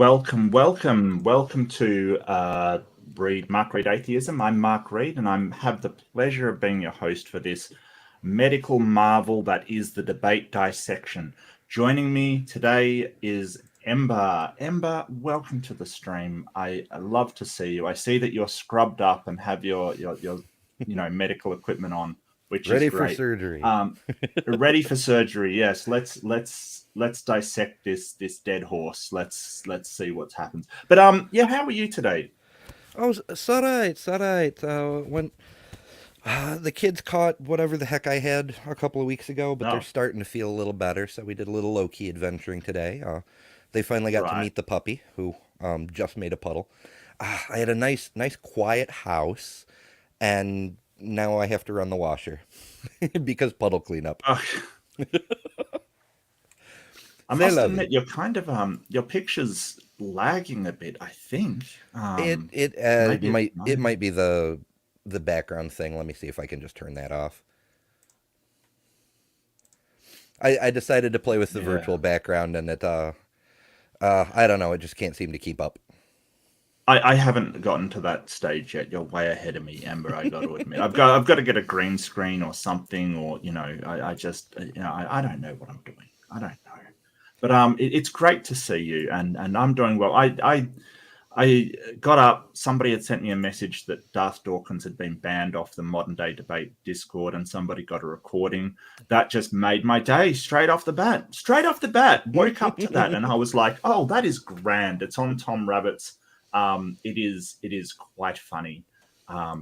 Welcome to Mark Reed Atheism. I'm Mark Reed, and I have the pleasure of being your host for this medical marvel that is the debate dissection. Joining me today is Ember. Ember, welcome to the stream. I love to see you. I see that you're scrubbed up and have your medical equipment on, which Ready is for great. surgery. Ready for surgery. Yes, let's dissect this dead horse. Let's see what happens. But how are you today? Oh, it's all right. It's all right. When the kids caught whatever the heck I had a couple of weeks ago, but they're Oh, starting to feel a little better. So we did a little low key adventuring today. They finally got to right. meet the puppy who just made a puddle. I had a nice quiet house, and now I have to run the washer because puddle cleanup. Oh, I Say must lovey. admit, you're kind of your picture's lagging a bit. I think It maybe it's might mine. be the background thing. Let me see if I can just turn that off. I decided to play with the Yeah. virtual background, and I don't know, it just can't seem to keep up. I haven't gotten to that stage yet. You're way ahead of me, Amber. I got to admit, I've got to get a green screen or something, or I just I don't know what I'm doing. I don't know, but it's great to see you, and I'm doing well. I got up. Somebody had sent me a message that Darth Dawkins had been banned off the Modern Day Debate Discord, and somebody got a recording. That just made my day straight off the bat. Straight off the bat, woke up to that, and I was like, "Oh, that is grand." It's on Tom Rabbit's. It is quite funny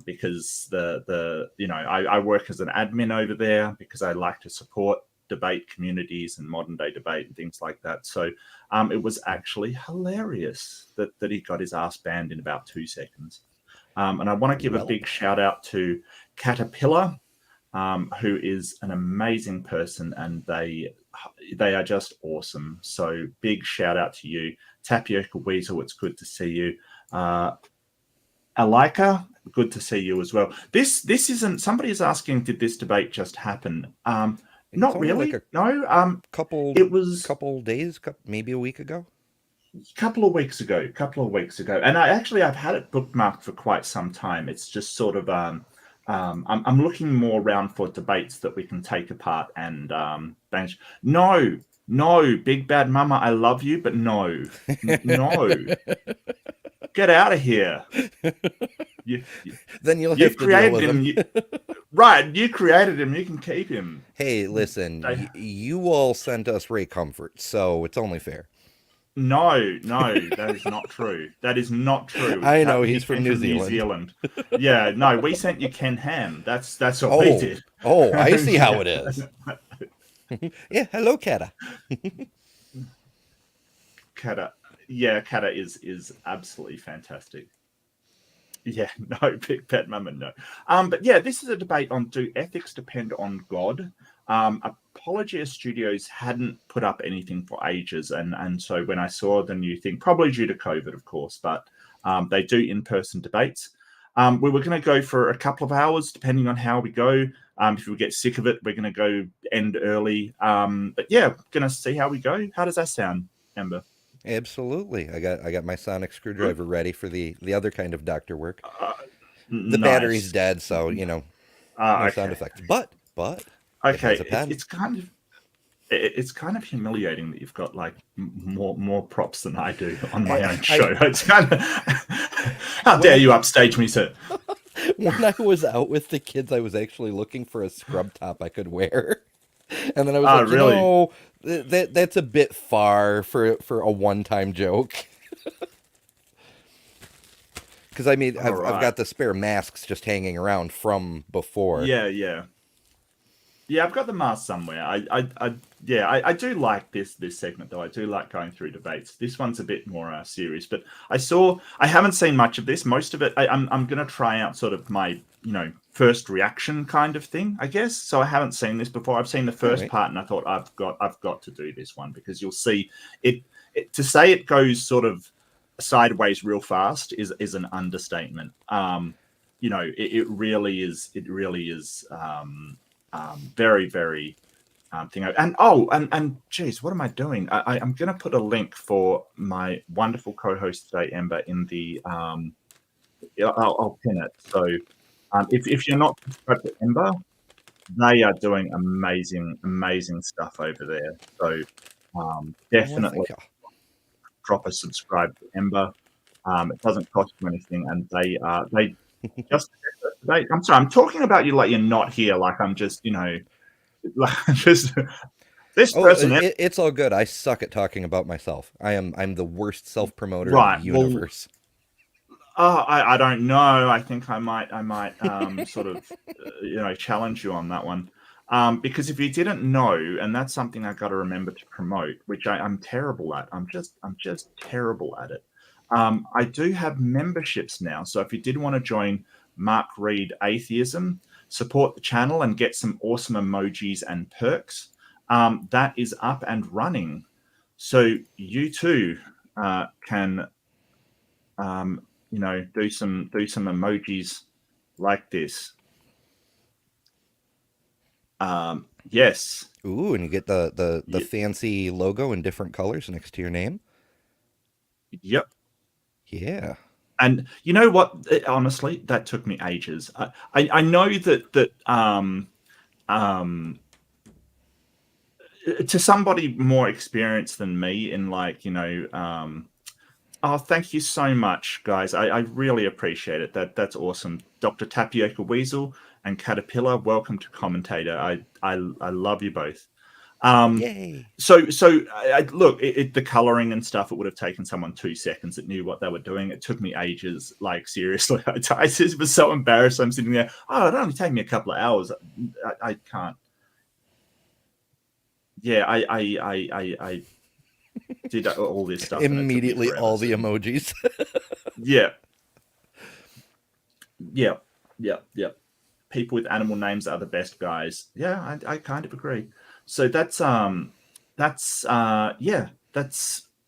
because I work as an admin over there because I like to support debate communities and modern day debate and things like that. So it was actually hilarious that he got his ass banned in about 2 seconds. And I want to give a Well, big shout out to Caterpillar, who is an amazing person, and they are just awesome. So big shout out to you, Tapioca Weasel. It's good to see you. Alika, good to see you as well. This isn't. Somebody is asking, did this debate just happen? it's Not only like really. a No. couple It was couple days, maybe a week ago. a couple of weeks ago. And I've had it bookmarked for quite some time. It's just sort of I'm looking more around for debates that we can take apart and bench. No, Big Bad Mama, I love you, but no, get out of here. You, you, Then you'll you have to deal created with him. them. Right, you created him. You can keep him. Hey, listen, They, you all sent us Ray Comfort, so it's only fair. no, that is not true. That is not true. I know That he he's from came New from New Zealand. Zealand. Yeah, no, we sent you Ken Ham. That's what we Oh, did. I see how Yeah. it is. Yeah, hello, Kata. Kata, yeah, Kata is absolutely fantastic. Yeah, no, Big Pet Mama, no. But yeah, this is a debate on, do ethics depend on God? Apologia Studios hadn't put up anything for ages, and so when I saw the new thing, probably due to COVID, of course, but they do in-person debates. We were going to go for a couple of hours, depending on how we go. If we get sick of it, we're going to go end early. But yeah, going to see how we go. How does that sound, Amber? Absolutely. I got my sonic Good. screwdriver ready for the other kind of doctor work. Uh, The battery's nice. dead, so no sound Okay. effects. But it has Okay. a pen. It's kind of humiliating that you've got like more props than I do on my own I show. It's kind of how when dare I you upstage me, sir? when I was out with the kids, I was actually looking for a scrub top I could wear. And then I was Ah, like, really? that's a bit far for a one-time joke. Because I mean, All I've right. got the spare masks just hanging around from before. Yeah. Yeah, I've got the mask somewhere. I do like this segment though. I do like going through debates. This one's a bit more serious, but I haven't seen much of this. Most of it, I'm going to try out sort of my first reaction kind of thing, I guess. So I haven't seen this before. I've seen the All first right. part, and I thought I've got to do this one because you'll see it to say it goes sort of sideways real fast is an understatement. It really is very, very thing. And geez, what am I doing? I'm going to put a link for my wonderful co-host today, Ember, in the I'll pin it. So if you're not subscribed to Ember, they are doing amazing stuff over there. So Well, definitely thank you. drop a subscribe to Ember. It doesn't cost you anything, and they just I'm sorry, I'm talking about you like you're not here, like I'm just like just this Oh, person. it's all good. I suck at talking about myself. I'm the worst self promoter in the Right. Well, universe. I don't know. I think I might sort of challenge you on that one. Because if you didn't know, and that's something I got to remember to promote, which I'm terrible at. I'm just terrible at it. I do have memberships now, so if you did want to join Mark Reed Atheism, support the channel and get some awesome emojis and perks, that is up and running. So you too can do some emojis like this. Yes. Ooh, and you get the Y- fancy logo in different colors next to your name. yep. Yeah. And you know what? Honestly, that took me ages. I know that um, to somebody more experienced than me in oh, thank you so much, guys. I really appreciate it. That's awesome. Dr. Tapioca Weasel and Caterpillar, welcome to commentator. I love you both. Um, Yay. look, the coloring and stuff, it would have taken someone 2 seconds that knew what they were doing. It took me ages. Like seriously, I just was so embarrassed. I'm sitting there. Oh, it only take me a couple of hours. I can't. Yeah, I did all this stuff and it took me Immediately forever. all the So emojis. yeah, yeah, yeah. People with animal names are the best guys. Yeah, I kind of agree. So that's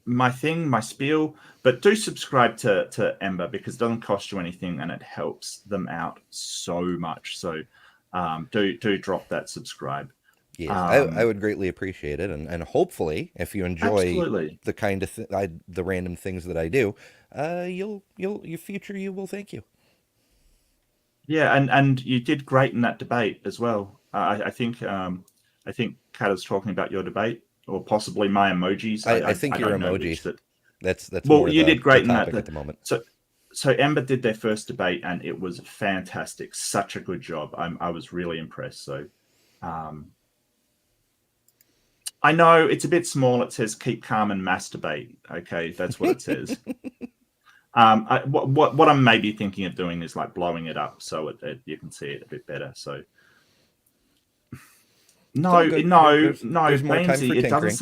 my thing, my spiel. But do subscribe to Ember because it doesn't cost you anything and it helps them out so much. So do drop that subscribe. Yes, I Um, would greatly appreciate it, and hopefully, if you enjoy absolutely. the kind of the random things that I do, you'll your future you will thank you. Yeah, and you did great in that debate as well. I think Kat is talking about your debate or possibly my emojis. I I think your don't know which emojis. that. That's Well, more you did the great in that. topic at the moment. So Ember did their first debate and it was fantastic. Such a good job. I was really impressed. So um, I know it's a bit small. It says keep calm and masturbate. Okay, that's what it says. What I'm maybe thinking of doing is like blowing it up so you can see it a bit better. So It's all no, good. no, There's more time for Beansy, tinkering.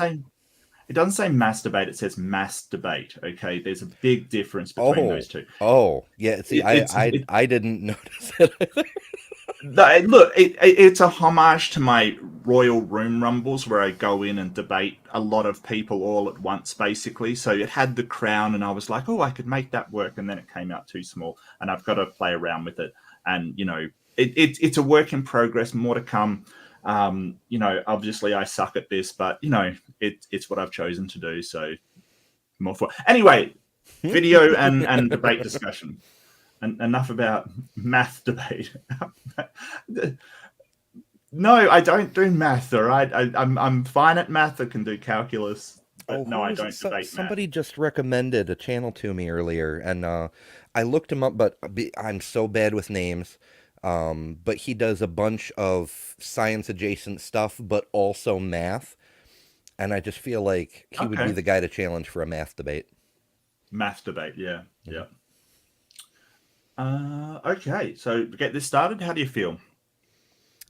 it doesn't say masturbate. It says masturbate. Okay, there's a big difference between those Oh, two. oh, yeah. See, It, it's it, I didn't notice it either. look, it's a homage to my Royal Room Rumbles where I go in and debate a lot of people all at once, basically. So it had the crown, and I was like, oh, I could make that work, and then it came out too small, and I've got to play around with it. And it's a work in progress, more to come. Obviously I suck at this, but it's what I've chosen to do. So more for anyway. Video and debate discussion. And enough about math debate. No, I don't do math. All right, I'm fine at math. I can do calculus, Oh, but no, who I was it? don't debate math. Somebody just recommended a channel to me earlier, and I looked him up, but I'm so bad with names. But he does a bunch of science adjacent stuff, but also math. And I just feel like he would be Okay, the guy to challenge for a math debate. math debate. Yeah, Mhm. yeah. Okay, so to get this started, how do you feel?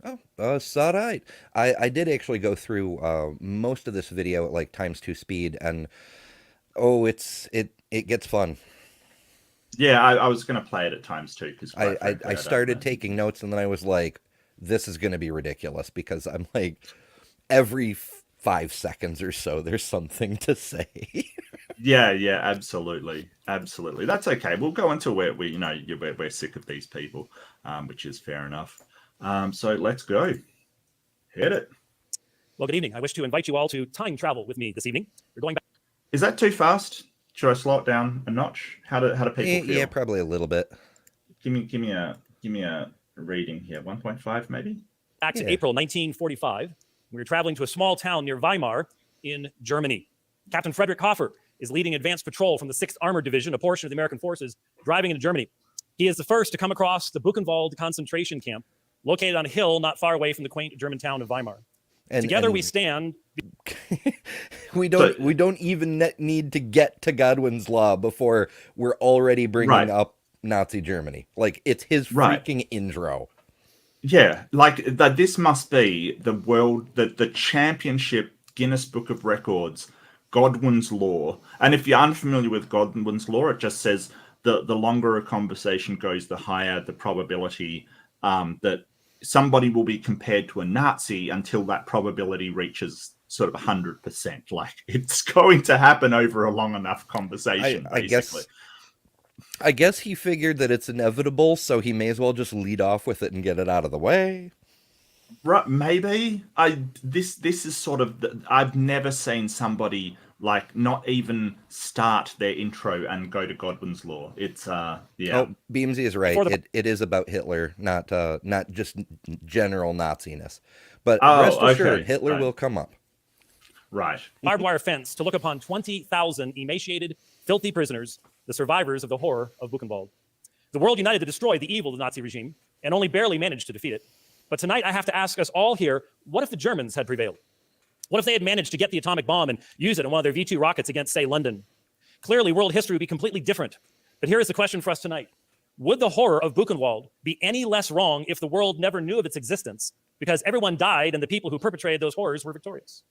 Oh, it's all right. I did actually go through most of this video at like times two speed, and oh, it gets fun. Yeah, I was going to play it at times too, because quite I frankly, I don't started know. taking notes, and then I was like, this is going to be ridiculous because I'm like, every 5 seconds or so, there's something to say. Yeah, yeah, absolutely, absolutely. That's okay. We'll go until we're sick of these people, which is fair enough. So let's go. Hit it. Well, good evening. I wish to invite you all to time travel with me this evening. We're going back. Is that too fast? Should I slow it down a notch? How do people feel? Yeah, probably a little bit. Give me a reading here. 1.5 maybe. Back to April 1945. We were traveling to a small town near Weimar in Germany. Captain Frederick Hofer is leading advanced patrol from the 6th Armored Division, a portion of the American forces, driving into Germany. He is the first to come across the Buchenwald concentration camp, located on a hill not far away from the quaint German town of Weimar. Together we stand. we don't even need to get to Godwin's Law before we're already bringing up Nazi Germany. Like, it's his freaking intro. Yeah, like that. This must be the championship Guinness Book of Records, Godwin's Law. And if you're unfamiliar with Godwin's Law, it just says the longer a conversation goes, the higher the probability that somebody will be compared to a Nazi until that probability reaches sort of 100%. Like, it's going to happen over a long enough conversation, basically. I guess he figured that it's inevitable, so he may as well just lead off with it and get it out of the way. Right, maybe. This is sort of I've never seen somebody like not even start their intro and go to Godwin's Law. It's yeah. Oh, Beamsy is right. It is about Hitler, not just general Naziness. But rest assured, Hitler will come up. Right. Barbed wire fence to look upon 20,000 emaciated, filthy prisoners, the survivors of the horror of Buchenwald. The world united to destroy the evil of the Nazi regime and only barely managed to defeat it. But tonight I have to ask us all here, what if the Germans had prevailed? What if they had managed to get the atomic bomb and use it in one of their V-2 rockets against, say, London? Clearly, world history would be completely different. But here is the question for us tonight. Would the horror of Buchenwald be any less wrong if the world never knew of its existence because everyone died and the people who perpetrated those horrors were victorious?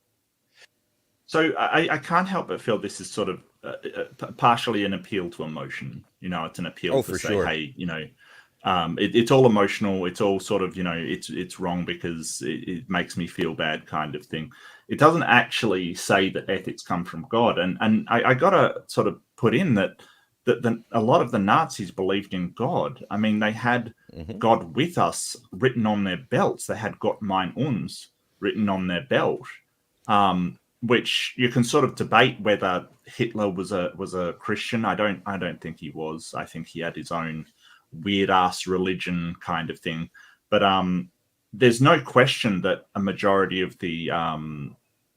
So I can't help but feel this is sort of partially an appeal to emotion. You know, it's an appeal to say, hey, you know, it's all emotional. It's all sort of, you know, it's wrong because it makes me feel bad kind of thing. It doesn't actually say that ethics come from God. And I got to sort of put in that a lot of the Nazis believed in God. I mean, they had God with us written on their belts. They had Gott mein uns written on their belt. Which you can sort of debate whether Hitler was a Christian. I don't think he was. I think he had his own weird ass religion kind of thing. But there's no question that a majority of the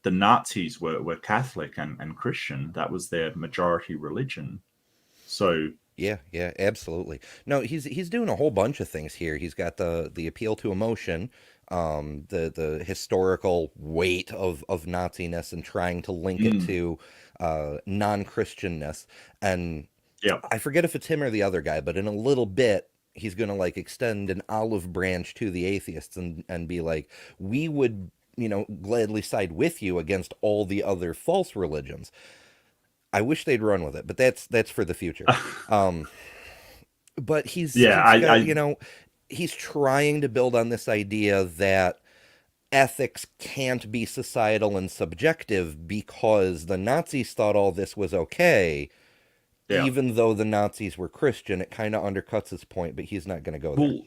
Nazis were Catholic and Christian. That was their majority religion. So yeah, absolutely. No, he's doing a whole bunch of things here. He's got the appeal to emotion. The historical weight of Naziness and trying to link it to non-Christianness. And I forget if it's him or the other guy, but in a little bit, he's going to like extend an olive branch to the atheists and be like, we would, you know, gladly side with you against all the other false religions. I wish they'd run with it, but that's for the future. But he's you know, he's trying to build on this idea that ethics can't be societal and subjective because the Nazis thought all this was okay. Yeah. Even though the Nazis were Christian, it kind of undercuts his point, but he's not going to go there.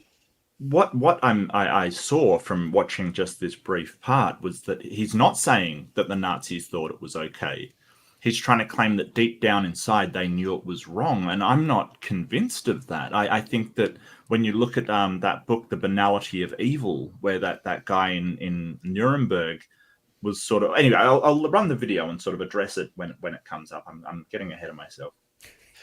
What I saw from watching just this brief part was that he's not saying that the Nazis thought it was okay. He's trying to claim that deep down inside they knew it was wrong, and I'm not convinced of that. I think that when you look at that book, The Banality of Evil, where that guy in Nuremberg was sort of... Anyway, I'll run the video and sort of address it when it comes up. I'm getting ahead of myself.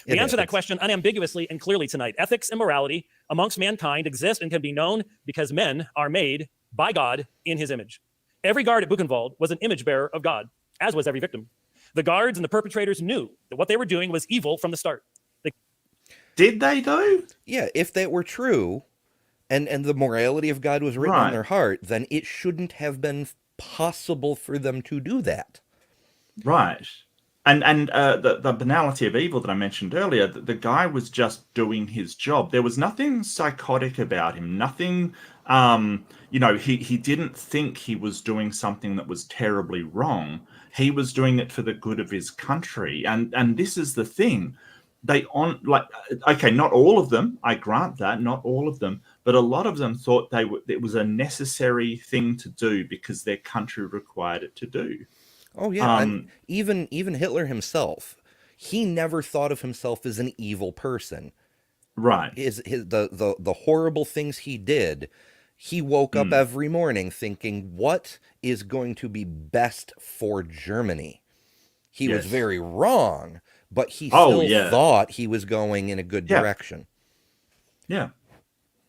We answer that question unambiguously and clearly tonight. Ethics and morality amongst mankind exist and can be known because men are made by God in his image. Every guard at Buchenwald was an image bearer of God, as was every victim. The guards and the perpetrators knew that what they were doing was evil from the start. Did they, though? Yeah, if that were true, and the morality of God was written on their heart, then it shouldn't have been possible for them to do that. Right. And the banality of evil that I mentioned earlier, the guy was just doing his job. There was nothing psychotic about him. Nothing, you know, he didn't think he was doing something that was terribly wrong. He was doing it for the good of his country. And this is the thing. Okay, not all of them, I grant that, not all of them, but a lot of them thought it was a necessary thing to do because their country required it to do. Oh yeah, and Um, even Hitler himself, he never thought of himself as an evil person. right. The horrible things he did, he woke up Mm, every morning thinking, what is going to be best for Germany? He was yes. very wrong, but he Oh, still yeah. thought he was going in a good Yeah. direction. Yeah.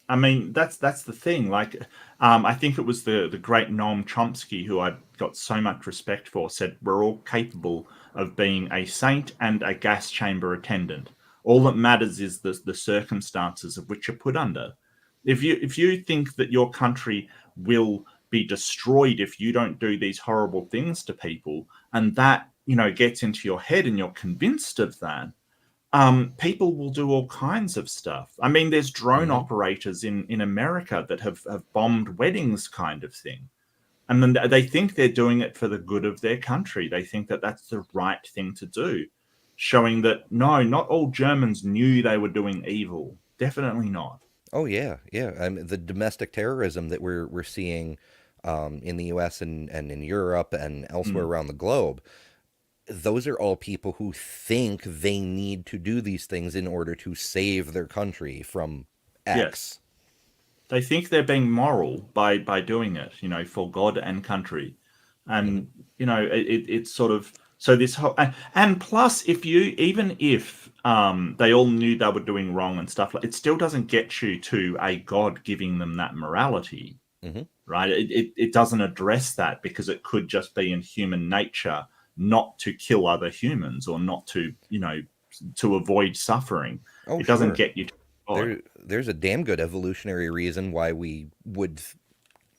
I mean, that's the thing. Like, I think it was the great Noam Chomsky, who I got so much respect for, said we're all capable of being a saint and a gas chamber attendant. All that matters is the circumstances of which you're put under. If you think that your country will be destroyed if you don't do these horrible things to people, and that gets into your head and you're convinced of that, people will do all kinds of stuff. I mean, there's drone Hmm. operators in America that have bombed weddings, kind of thing. And then they think they're doing it for the good of their country. They think that that's the right thing to do, showing that no, not all Germans knew they were doing evil. Definitely not. Oh yeah, yeah. I mean, the domestic terrorism that we're seeing in the U.S. and in Europe and elsewhere Mm, around the globe, those are all people who think they need to do these things in order to save their country from yes. X. They think they're being moral by doing it, for God and country. Hmm. And it's sort of, so this whole, and plus, if you even if they all knew they were doing wrong and stuff, like, it still doesn't get you to a God giving them that morality, Hmm. right? It doesn't address that, because it could just be in human nature not to kill other humans, or not to to avoid suffering. Oh It doesn't sure. get you to God. There's a damn good evolutionary reason why we would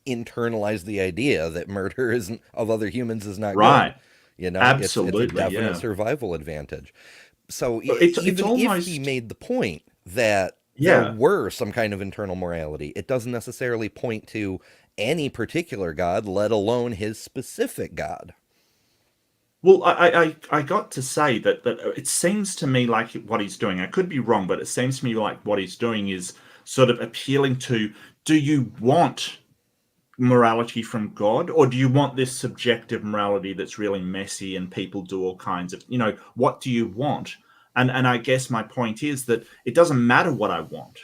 internalize the idea that murder isn't of other humans is not good. Right. You know, it's a Absolutely, definite yeah. survival advantage. So It's even if he almost, made the point that there yeah. were some kind of internal morality, it doesn't necessarily point to any particular god, let alone his specific god. Well, I got to say that it seems to me like what he's doing. I could be wrong, but it seems to me like what he's doing is sort of appealing to: do you want morality from God, or do you want this subjective morality that's really messy and people do all kinds of, what do you want? And I guess my point is that it doesn't matter what I want.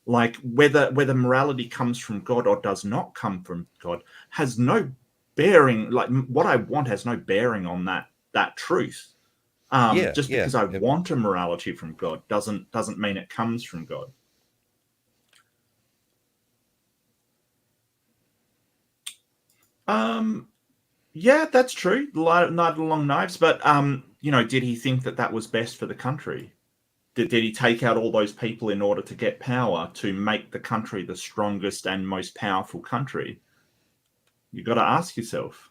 Like, whether morality comes from God or does not come from God has no bearing. Like, what I want has no bearing on that truth. Yeah, Just yeah. because I want a morality from God doesn't mean it comes from God. Um, Yeah, that's true. Night of the Long Knives, but did he think that that was best for the country? Did he take out all those people in order to get power, to make the country the strongest and most powerful country? You got to ask yourself.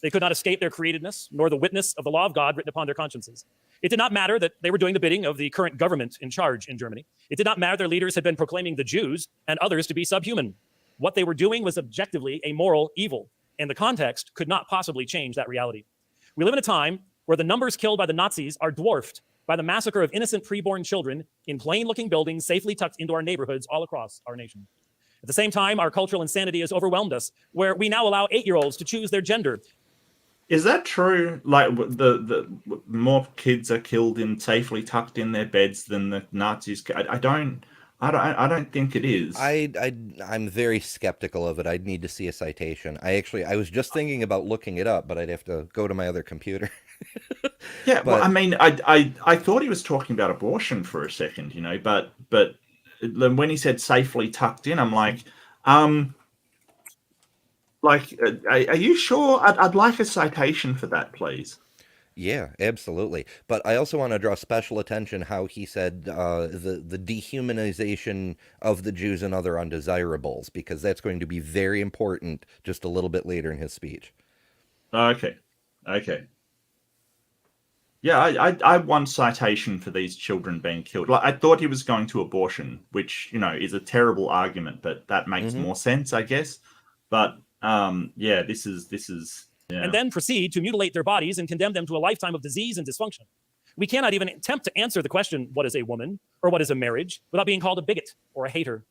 They could not escape their createdness, nor the witness of the law of God written upon their consciences. It did not matter that they were doing the bidding of the current government in charge in Germany. It did not matter their leaders had been proclaiming the Jews and others to be subhuman. What they were doing was objectively a moral evil, and the context could not possibly change that reality. We live in a time where the numbers killed by the Nazis are dwarfed by the massacre of innocent preborn children in plain-looking buildings safely tucked into our neighborhoods all across our nation. At the same time, our cultural insanity has overwhelmed us, where we now allow 8-year-olds to choose their gender. Is that true? Like, the more kids are killed in safely tucked in their beds than the Nazis? I don't think it is. I'm very skeptical of it. I'd need to see a citation. I was just thinking about looking it up, but I'd have to go to my other computer. Yeah, well, I But mean, I thought he was talking about abortion for a second, but then when he said safely tucked in, I'm um, are you sure? I'd like a citation for that, please. yeah, absolutely. But I also want to draw special attention how he said the dehumanization of the Jews and other undesirables, because that's going to be very important just a little bit later in his speech. Okay, okay. Yeah, I want citation for these children being killed. Like, I thought he was going to abortion, which is a terrible argument, but that makes Hmm. more sense, I guess. But yeah, this is And yeah. then proceed to mutilate their bodies and condemn them to a lifetime of disease and dysfunction. We cannot even attempt to answer the question, what is a woman or what is a marriage, without being called a bigot or a hater.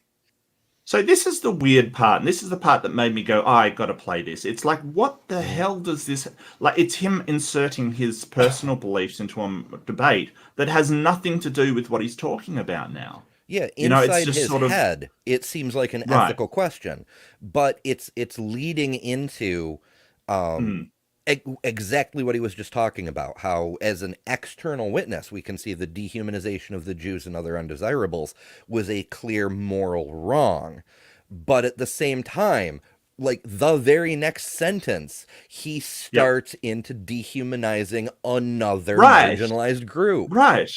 So this is the weird part, and this is the part that made me go, oh, I got to play this. It's like, what the hell does this... Like, it's him inserting his personal beliefs into a debate that has nothing to do with what he's talking about now. Yeah, You know, it's inside just his sort of... head, it seems like an Right. ethical question, but it's leading into um, exactly what he was just talking about. How, as an external witness, we can see the dehumanization of the Jews and other undesirables was a clear moral wrong, but at the same time, like the very next sentence, he Yep. starts into dehumanizing another Right. marginalized group. Right.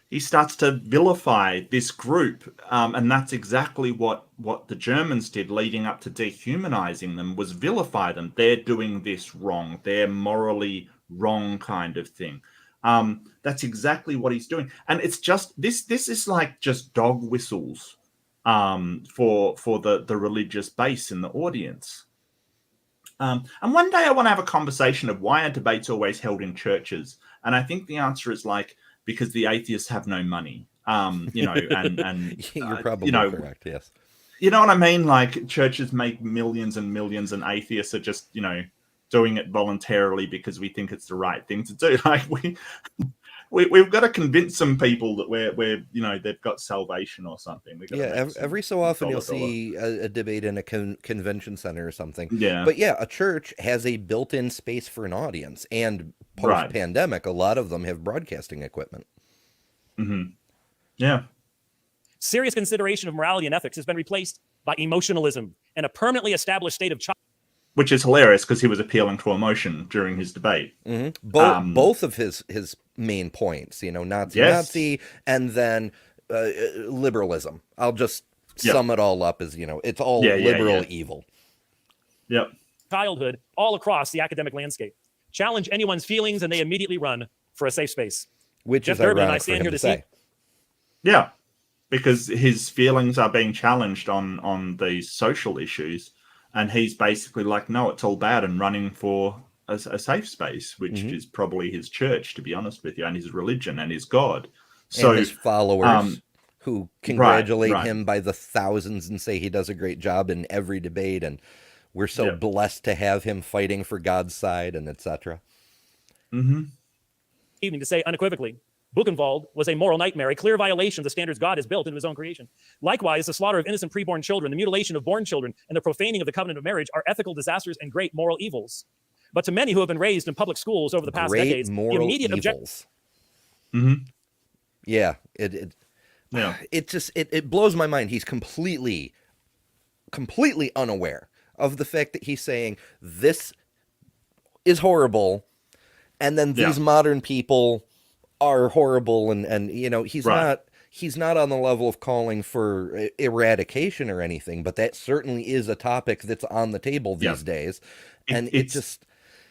He starts to vilify this group, and that's exactly what the Germans did leading up to dehumanizing them, was vilify them. They're doing this wrong. They're morally wrong, kind of thing. That's exactly what he's doing, and it's just this. This is like just dog whistles for the religious base in the audience. And one day I want to have a conversation of why are debates always held in churches, and I think the answer is like, because the atheists have no money, you know, and You're you probably know, correct, yes. you know what I mean. Like, churches make millions and millions, and atheists are just, you know, doing it voluntarily because we think it's the right thing to do. Like, we've got to convince some people that we're you know, they've got salvation or something. We got to Yeah, make every so some often you'll dollar. see a debate in a convention center or something. Yeah, But yeah, a church has a built-in space for an audience, and right. post-pandemic, a lot of them have broadcasting equipment. Yeah. Serious consideration of morality and ethics has been replaced by emotionalism and a permanently established state of child. Which is hilarious because he was appealing to emotion during his debate. Both of his main points, you know, Nazi, Yes. and then liberalism. I'll just Yep. sum it all up as, you know, it's all Yeah, yeah, liberal yeah. evil. Yep. Childhood all across the academic landscape. Challenge anyone's feelings and they immediately run for a safe space. Which Jeff is Durbin and I ironic for stand him here to to see. say. Yeah. Because his feelings are being challenged on these social issues, and he's basically like, no, it's all bad, and running for a safe space, which is probably his church, to be honest with you, and his religion and his God. So And his followers who right, congratulate right. him by the thousands and say he does a great job in every debate, and we're so Yep. blessed to have him fighting for God's side, and etc. Evening to say unequivocally, Buchenwald was a moral nightmare, a clear violation of the standards God has built into his own creation. Likewise, the slaughter of innocent preborn children, the mutilation of born children, and the profaning of the covenant of marriage are ethical disasters and great moral evils. But to many who have been raised in public schools over the past Great decades, the moral immediate evils. Mm-hmm. Yeah, Yeah. it blows my mind. He's completely unaware of the fact that he's saying this is horrible, and then these Yeah. modern people are horrible, and you know, he's Right. not on the level of calling for eradication or anything, but that certainly is a topic that's on the table Yeah. these days, and It's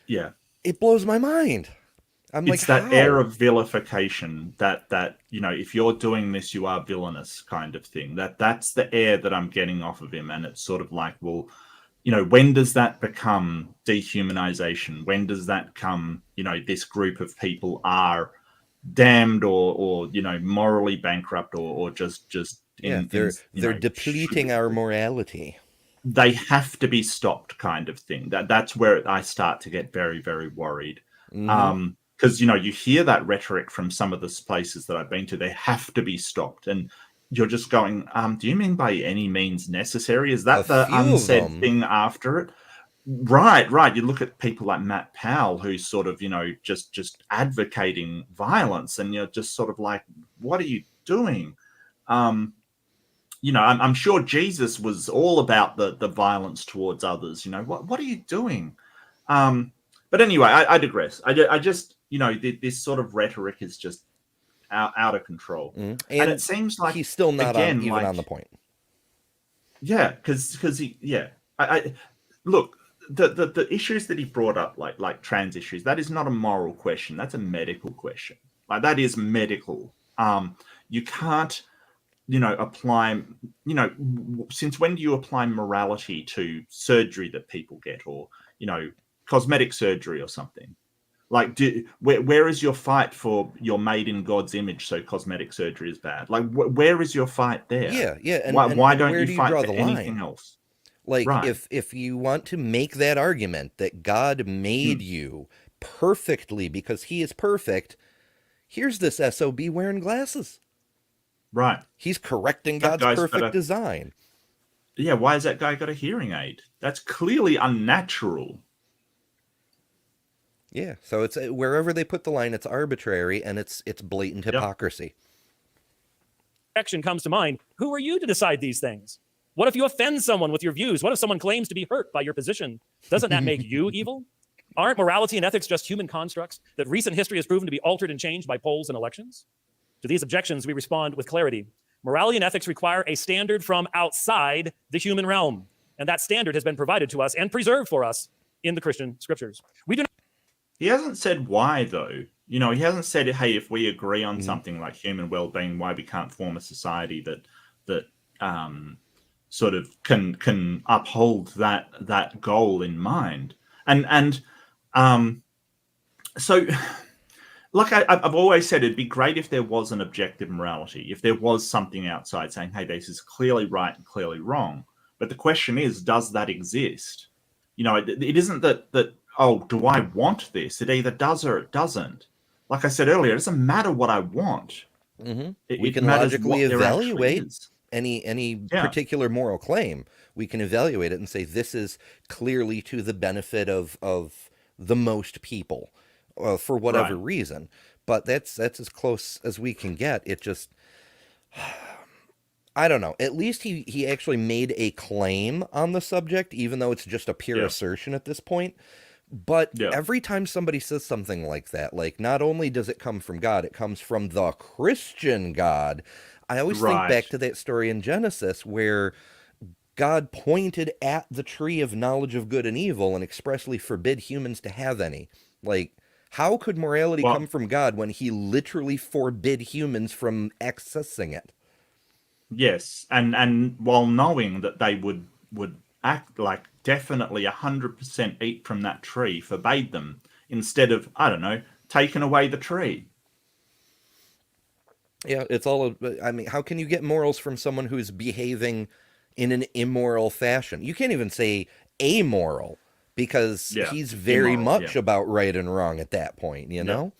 yeah. it blows my mind. I'm like, It's that how? air of vilification that you know, if you're doing this, you are villainous, kind of thing. That's the air that I'm getting off of him, and it's sort of like, well, you know, when does that become dehumanization? When does that come, you know, this group of people are damned or you know, morally bankrupt or just Yeah, in you they're know, depleting our morality. they have to be stopped, kind of thing. That's where I start to get very, very worried. Because you know, you hear that rhetoric from some of the places that I've been to. They have to be stopped, and you're just going, do you mean by any means necessary? Is A that the few of unsaid them. thing after it? Right. You look at people like Matt Powell, who's sort of, you know, just advocating violence, and you're just sort of like, what are you doing? You know, I'm sure Jesus was all about the violence towards others. You know, what are you doing? But anyway, I digress. I just, you know, this sort of rhetoric is just out of control, and it seems like he's still not again, even like, on the point. Yeah, because he, yeah, I look, the issues that he brought up, like trans issues, that is not a moral question. That's a medical question. Like, that is medical. You can't, you know, apply, you know, since when do you apply morality to surgery that people get, or, you know, cosmetic surgery or something? Like, where is your fight for you're made in God's image, so cosmetic surgery is bad? Like, where is your fight there? Yeah, Why and don't where you do you fight draw for the anything line? else? Like, Right. if you want to make that argument that God made Mm, you perfectly because he is perfect, here's this SOB wearing glasses. right. He's correcting That God's guy's got perfect a design. yeah. Why has that guy got a hearing aid? That's clearly unnatural. Yeah, so it's wherever they put the line, it's arbitrary and it's blatant Yep. hypocrisy. Action comes to mind. Who are you to decide these things? What if you offend someone with your views? What if someone claims to be hurt by your position? Doesn't that make you evil? Aren't morality and ethics just human constructs that recent history has proven to be altered and changed by polls and elections? To these objections, we respond with clarity. Morality and ethics require a standard from outside the human realm, and that standard has been provided to us and preserved for us in the Christian scriptures. We do not. He hasn't said why, though. He hasn't said, hey, if we agree on Mhm. something like human well-being, why we can't form a society that sort of can uphold that goal in mind. And so, like I've always said, it'd be great if there was an objective morality, if there was something outside saying, hey, this is clearly right and clearly wrong. But the question is, does that exist? It isn't that, oh, do I want this? It either does or it doesn't. Like I said earlier, it doesn't matter what I want. We It can matters logically what there actually evaluate is. any Yeah, particular moral claim. We can evaluate it and say this is clearly to the benefit of the most people, for whatever right. reason. But that's as close as we can get. It just, I don't know. At least he actually made a claim on the subject, even though it's just a pure Yeah, assertion at this point. But yeah, every time somebody says something like that, like not only does it come from God, it comes from the Christian God. I always think right. back to that story in Genesis where God pointed at the tree of knowledge of good and evil and expressly forbid humans to have any. Like, how could morality come Well, from God when he literally forbid humans from accessing it? yes, and while knowing that they would act like definitely 100% eat from that tree, forbade them instead of, I don't know, taking away the tree. Yeah, it's all. I mean, how can you get morals from someone who's behaving in an immoral fashion? You can't even say amoral because Yeah, he's very immoral. Yeah, much about right and wrong at that point, you yeah, know?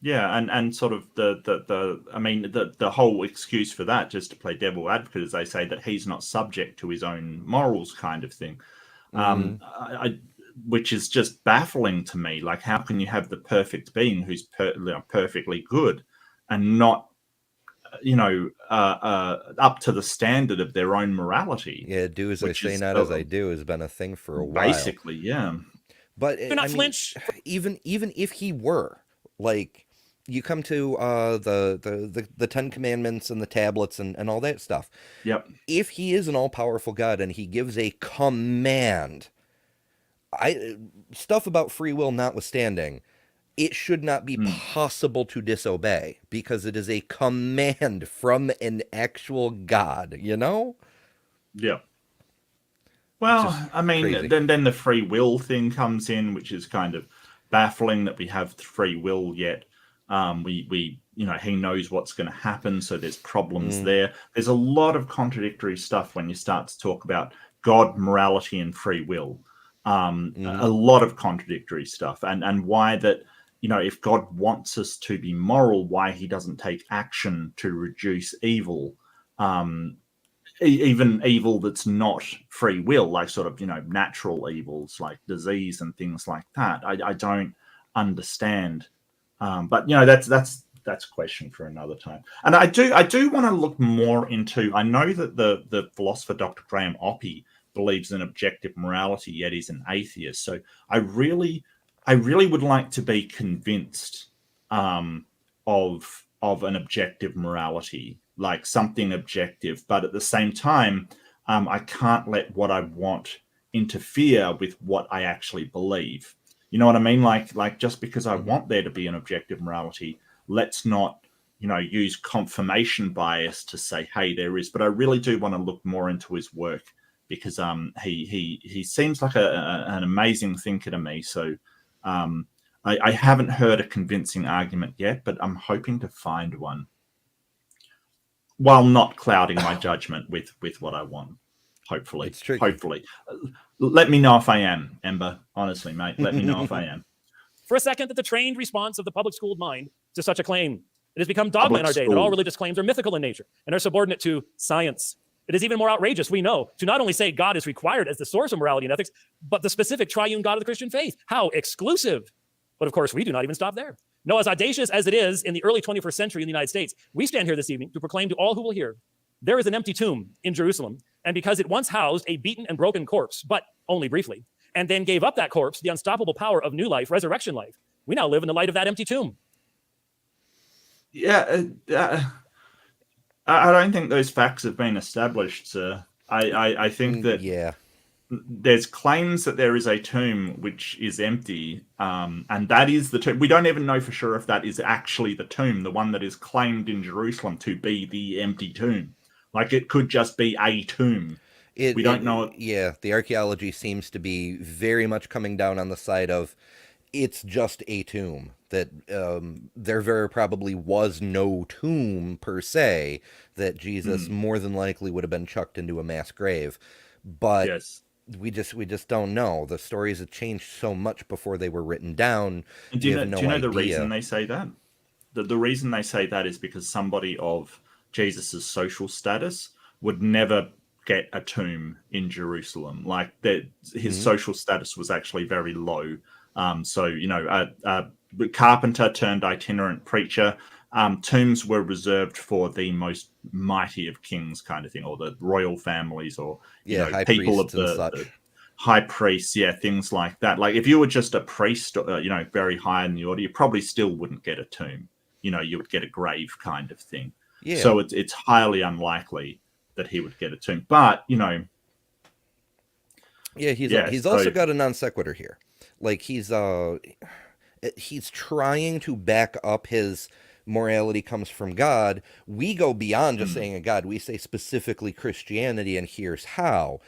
yeah, and sort of the I mean the whole excuse for that, just to play devil advocate, is they say that he's not subject to his own morals, kind of thing. Hmm. Which is just baffling to me. Like, how can you have the perfect being who's perfectly good and not, up to the standard of their own morality, Yeah, do as I which say, is not as I do has been a thing for a while. basically, yeah, But Do I not mean, flinch. even if he were, like, you come to the Ten Commandments and the tablets and all that stuff. yep, If he is an all powerful God and he gives a command, I stuff about free will notwithstanding, it should not be mm, possible to disobey because it is a command from an actual God, you know? yeah. It's just Well, I mean, crazy. then the free will thing comes in, which is kind of baffling that we have free will yet. We he knows what's going to happen, so there's problems Mm, there. There's a lot of contradictory stuff when you start to talk about God, morality, and free will. A hmm. lot of contradictory stuff, and why that, if God wants us to be moral, why he doesn't take action to reduce evil. Um, Even evil that's not free will, like sort of natural evils like disease and things like that. I don't understand, but that's a question for another time. And I do want to look more into. I know that the philosopher Dr. Graham Oppy believes in objective morality, yet he's an atheist. So I really would like to be convinced of an objective morality, like something objective, but at the same time, I can't let what I want interfere with what I actually believe. You know what I mean? Like just because I Hmm. want there to be an objective morality, let's not use confirmation bias to say, hey, there is. But I really do want to look more into his work because he seems like an amazing thinker to me. So um I haven't heard a convincing argument yet, but I'm hoping to find one while not clouding my judgment with what I want. Hopefully, It's tricky. hopefully. Let me know if I am, Ember. Honestly, mate, let me know if I am. For a second, that the trained response of the public schooled mind to such a claim. It has become dogma in our day that all religious claims are mythical in nature and are subordinate to science. It is even more outrageous, we know, to not only say God is required as the source of morality and ethics, but the specific triune God of the Christian faith. How exclusive. But of course, we do not even stop there. No, as audacious as it is in the early 21st century in the United States, we stand here this evening to proclaim to all who will hear, there is an empty tomb in Jerusalem, and because it once housed a beaten and broken corpse, but only briefly, and then gave up that corpse the unstoppable power of new life, resurrection life, we now live in the light of that empty tomb. Yeah, I don't think those facts have been established, sir. I think that there's claims that there is a tomb which is empty, and that is the tomb. We don't even know for sure if that is actually the tomb, the one that is claimed in Jerusalem to be the empty tomb. Like, it could just be a tomb. We don't know. Yeah, the archaeology seems to be very much coming down on the side of it's just a tomb. That there very probably was no tomb per se, that Jesus more than likely would have been chucked into a mass grave. But yes. we just don't know. The stories have changed so much before they were written down. And do you know the reason they say that? The reason they say that is because somebody of Jesus's social status would never get a tomb in Jerusalem. Like, that his social status was actually very low. So, you know, a carpenter turned itinerant preacher, tombs were reserved for the most mighty of kings, kind of thing, or the royal families, or people of the high priests, things like that. Like, if you were just a priest, very high in the order, you probably still wouldn't get a tomb. You know, you would get a grave, kind of thing. Yeah. So it's highly unlikely that he would get a tomb. But he's also got a non sequitur here. Like, he's trying to back up his morality comes from God. We go beyond just saying a God. We say specifically Christianity, and here's how.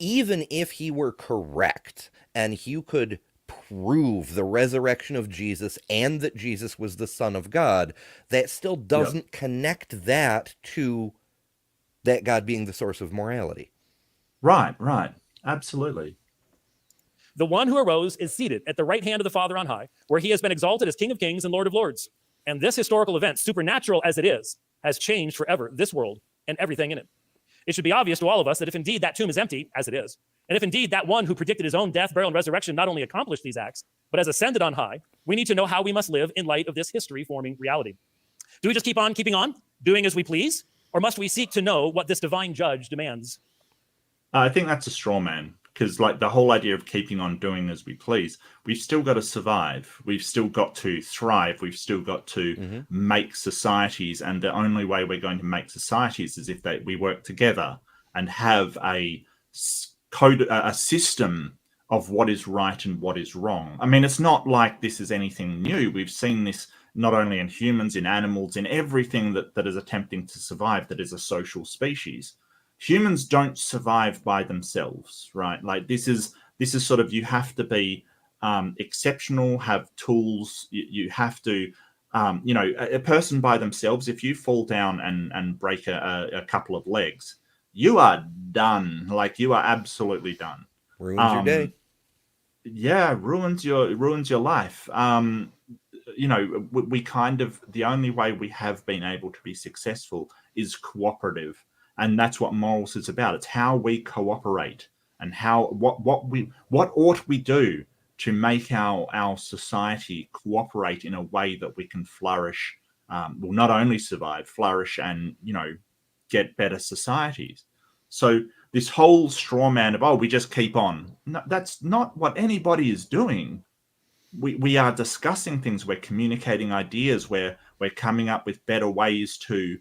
Even if he were correct and you could prove the resurrection of Jesus and that Jesus was the Son of God, that still doesn't connect that to that God being the source of morality. Right. Absolutely. The one who arose is seated at the right hand of the Father on high, where he has been exalted as King of Kings and Lord of Lords. And this historical event, supernatural as it is, has changed forever this world and everything in it. It should be obvious to all of us that if indeed that tomb is empty, as it is, and if indeed that one who predicted his own death, burial, and resurrection not only accomplished these acts, but has ascended on high, we need to know how we must live in light of this history-forming reality. Do we just keep on keeping on, doing as we please, or must we seek to know what this divine judge demands? I think that's a straw man, because like the whole idea of keeping on doing as we please, we've still got to survive. We've still got to thrive. We've still got to make societies. And the only way we're going to make societies is if we work together and have a system of what is right and what is wrong. I mean, it's not like this is anything new. We've seen this not only in humans, in animals, in everything that is attempting to survive, that is a social species. Humans don't survive by themselves, right? Like, this is sort of, you have to be exceptional, have tools. You have to, a person by themselves, if you fall down and break a couple of legs, you are done. Like, you are absolutely done. Ruins your day. Yeah, ruins your life. We kind of, the only way we have been able to be successful is cooperative. And that's what morals is about. It's how we cooperate and what ought we do to make our society cooperate in a way that we can flourish, will not only survive, flourish, and get better societies. So this whole straw man of we just keep on. No, that's not what anybody is doing. We are discussing things. We're communicating ideas. We're coming up with better ways to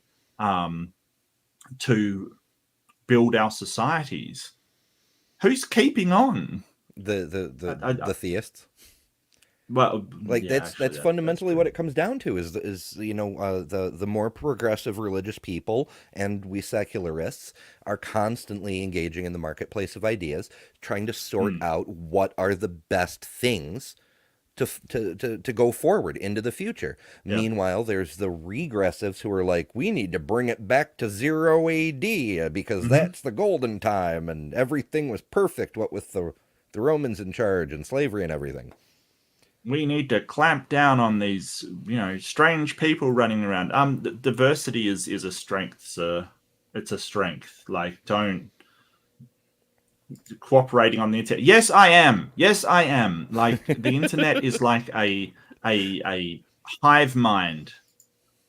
build our societies. Who's keeping on? The theists. Well, like that's fundamentally what it comes down to is the more progressive religious people and we secularists are constantly engaging in the marketplace of ideas, trying to sort out what are the best things to go forward into the future. Yeah. Meanwhile, there's the regressives who are like, we need to bring it back to 0 AD because Hmm. that's the golden time and everything was perfect, what with the Romans in charge and slavery and everything. We need to clamp down on these, strange people running around. Diversity is a strength, sir. It's a strength. Like, don't cooperating on the internet. Yes, I am. Yes, I am. Like, the internet is like a hive mind.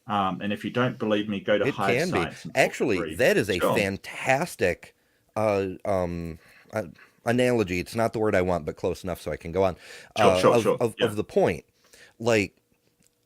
And if you don't believe me, go to It Hive can be. Science and Actually, read. that is a Sure, fantastic uh, um, uh, analogy. It's not the word I want, but close enough so I can go on. sure, sure, Of, sure. of, Yeah. of the point. Like,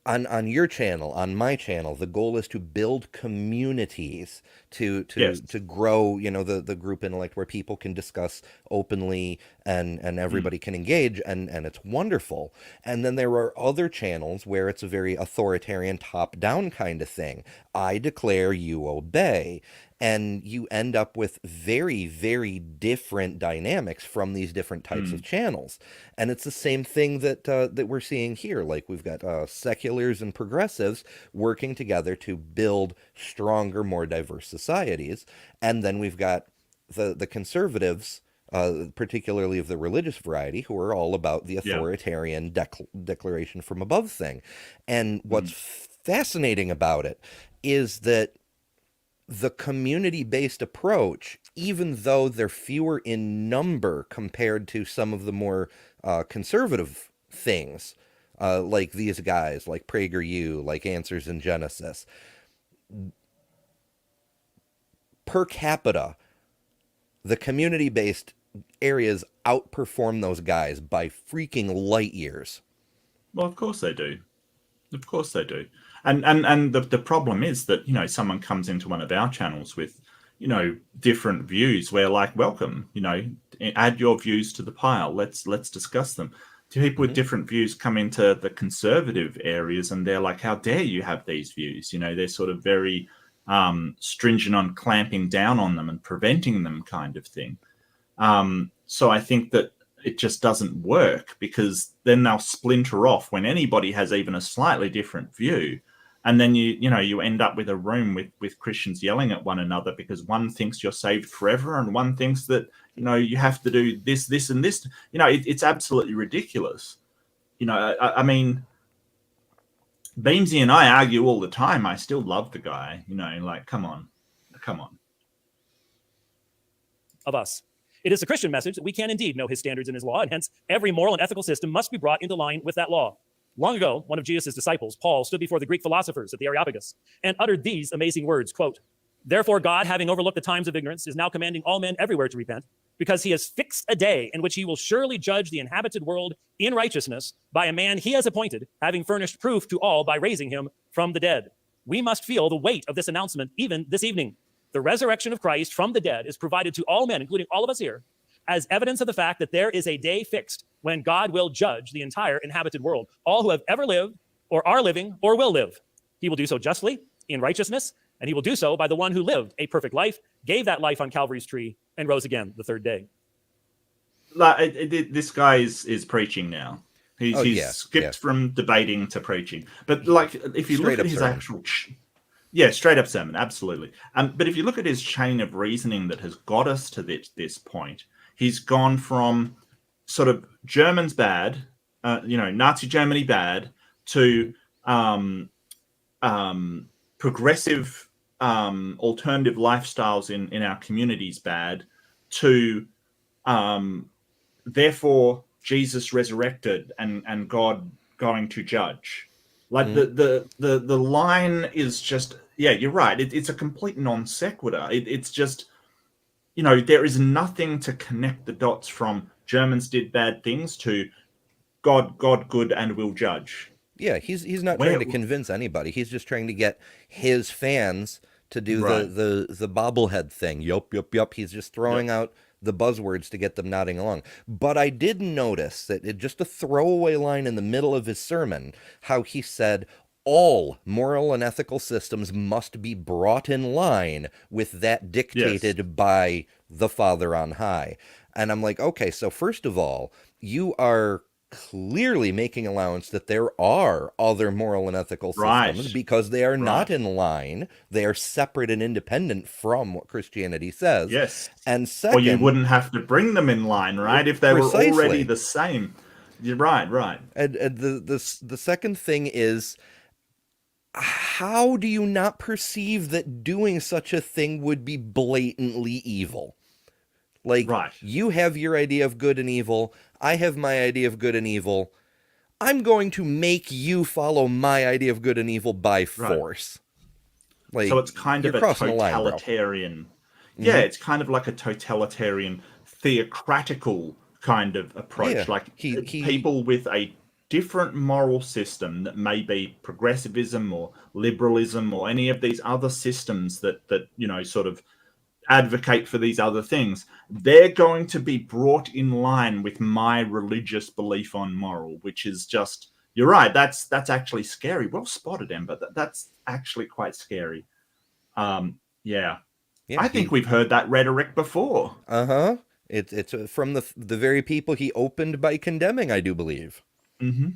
on your channel, on my channel, the goal is to build communities Yes. to grow, the group intellect where people can discuss openly and Mm. everybody can engage and it's wonderful. And then there are other channels where it's a very authoritarian top-down kind of thing. I declare, you obey. And you end up with very, very different dynamics from these different types of Mm. channels. And it's the same thing that we're seeing here. Like we've got seculars and progressives working together to build stronger, more diverse societies, and then we've got the conservatives, particularly of the religious variety, who are all about the Yeah. authoritarian declaration from above thing. And what's Mm. fascinating about it is that the community-based approach, even though they're fewer in number compared to some of the more conservative things, like these guys, like PragerU, like Answers in Genesis, per capita, the community-based areas outperform those guys by freaking light years. Well, of course they do. Of course they do. And the problem is that, someone comes into one of our channels with, different views. We're like, welcome, add your views to the pile. Let's discuss them. People with Hmm. different views come into the conservative areas and they're like, how dare you have these views? They're sort of very stringent on clamping down on them and preventing them, kind of thing. So I think that it just doesn't work because then they'll splinter off when anybody has even a slightly different view. And then you end up with a room with Christians yelling at one another because one thinks you're saved forever and one thinks that, you have to do this, and this. It's absolutely ridiculous. I mean, Beamsy and I argue all the time. I still love the guy, like, come on. Come on. Of us. It is the Christian message that we can indeed know his standards and his law, and hence every moral and ethical system must be brought into line with that law. Long ago, one of Jesus' disciples, Paul, stood before the Greek philosophers at the Areopagus and uttered these amazing words, quote, "Therefore God, having overlooked the times of ignorance, is now commanding all men everywhere to repent, because he has fixed a day in which he will surely judge the inhabited world in righteousness by a man he has appointed, having furnished proof to all by raising him from the dead." We must feel the weight of this announcement even this evening. The resurrection of Christ from the dead is provided to all men, including all of us here, as evidence of the fact that there is a day fixed when God will judge the entire inhabited world, all who have ever lived or are living or will live. He will do so justly, in righteousness, and he will do so by the one who lived a perfect life, gave that life on Calvary's tree, and rose again the third day. Like, this guy is preaching now. He's Oh he's yeah, yeah, skipped from debating to preaching. But like, if you look straight at up his sermon. actual, yeah, straight up sermon, absolutely. But if you look at his chain of reasoning that has got us to this point, he's gone from sort of Germans bad, Nazi Germany bad, to progressive alternative lifestyles in our communities bad, to therefore Jesus resurrected and God going to judge. Like Hmm. the line is just, yeah, you're right. It's a complete non sequitur. It's just, there is nothing to connect the dots from Germans did bad things to God good and will judge. Yeah, he's not trying Where to convince anybody. He's just trying to get his fans to do right? the bobblehead thing. Yup, yup, yup. He's just Yep. throwing out the buzzwords to get them nodding along. But I did notice that just a throwaway line in the middle of his sermon, how he said all moral and ethical systems must be brought in line with that Yes. dictated by the Father on high. And I'm like, okay, so first of all, you are clearly making allowance that there are other moral and ethical systems Right. because they are not Right. in line. They are separate and independent from what Christianity says. Yes. And Or you second, wouldn't have to bring them in line, right? If they were already precisely. the same. You're right, right. And the second thing is, how do you not perceive that doing such a thing would be blatantly evil? Like, Right. you have your idea of good and evil, I have my idea of good and evil. I'm going to make you follow my idea of good and evil by Right. force. So Like, it's kind you're of a crossing a line, bro. totalitarian. Yeah, Hmm. it's kind of like a totalitarian, theocratical kind of Yeah, approach. Like he people with a different moral system that may be progressivism or liberalism or any of these other systems that sort of advocate for these other things, they're going to be brought in line with my religious belief on moral, which is just, you're right, that's actually scary. Well spotted, Ember. That's actually quite scary. Yeah, yeah, I think he we've heard that rhetoric before. uh-huh. It's from the very people he opened by condemning, I do believe. Hmm.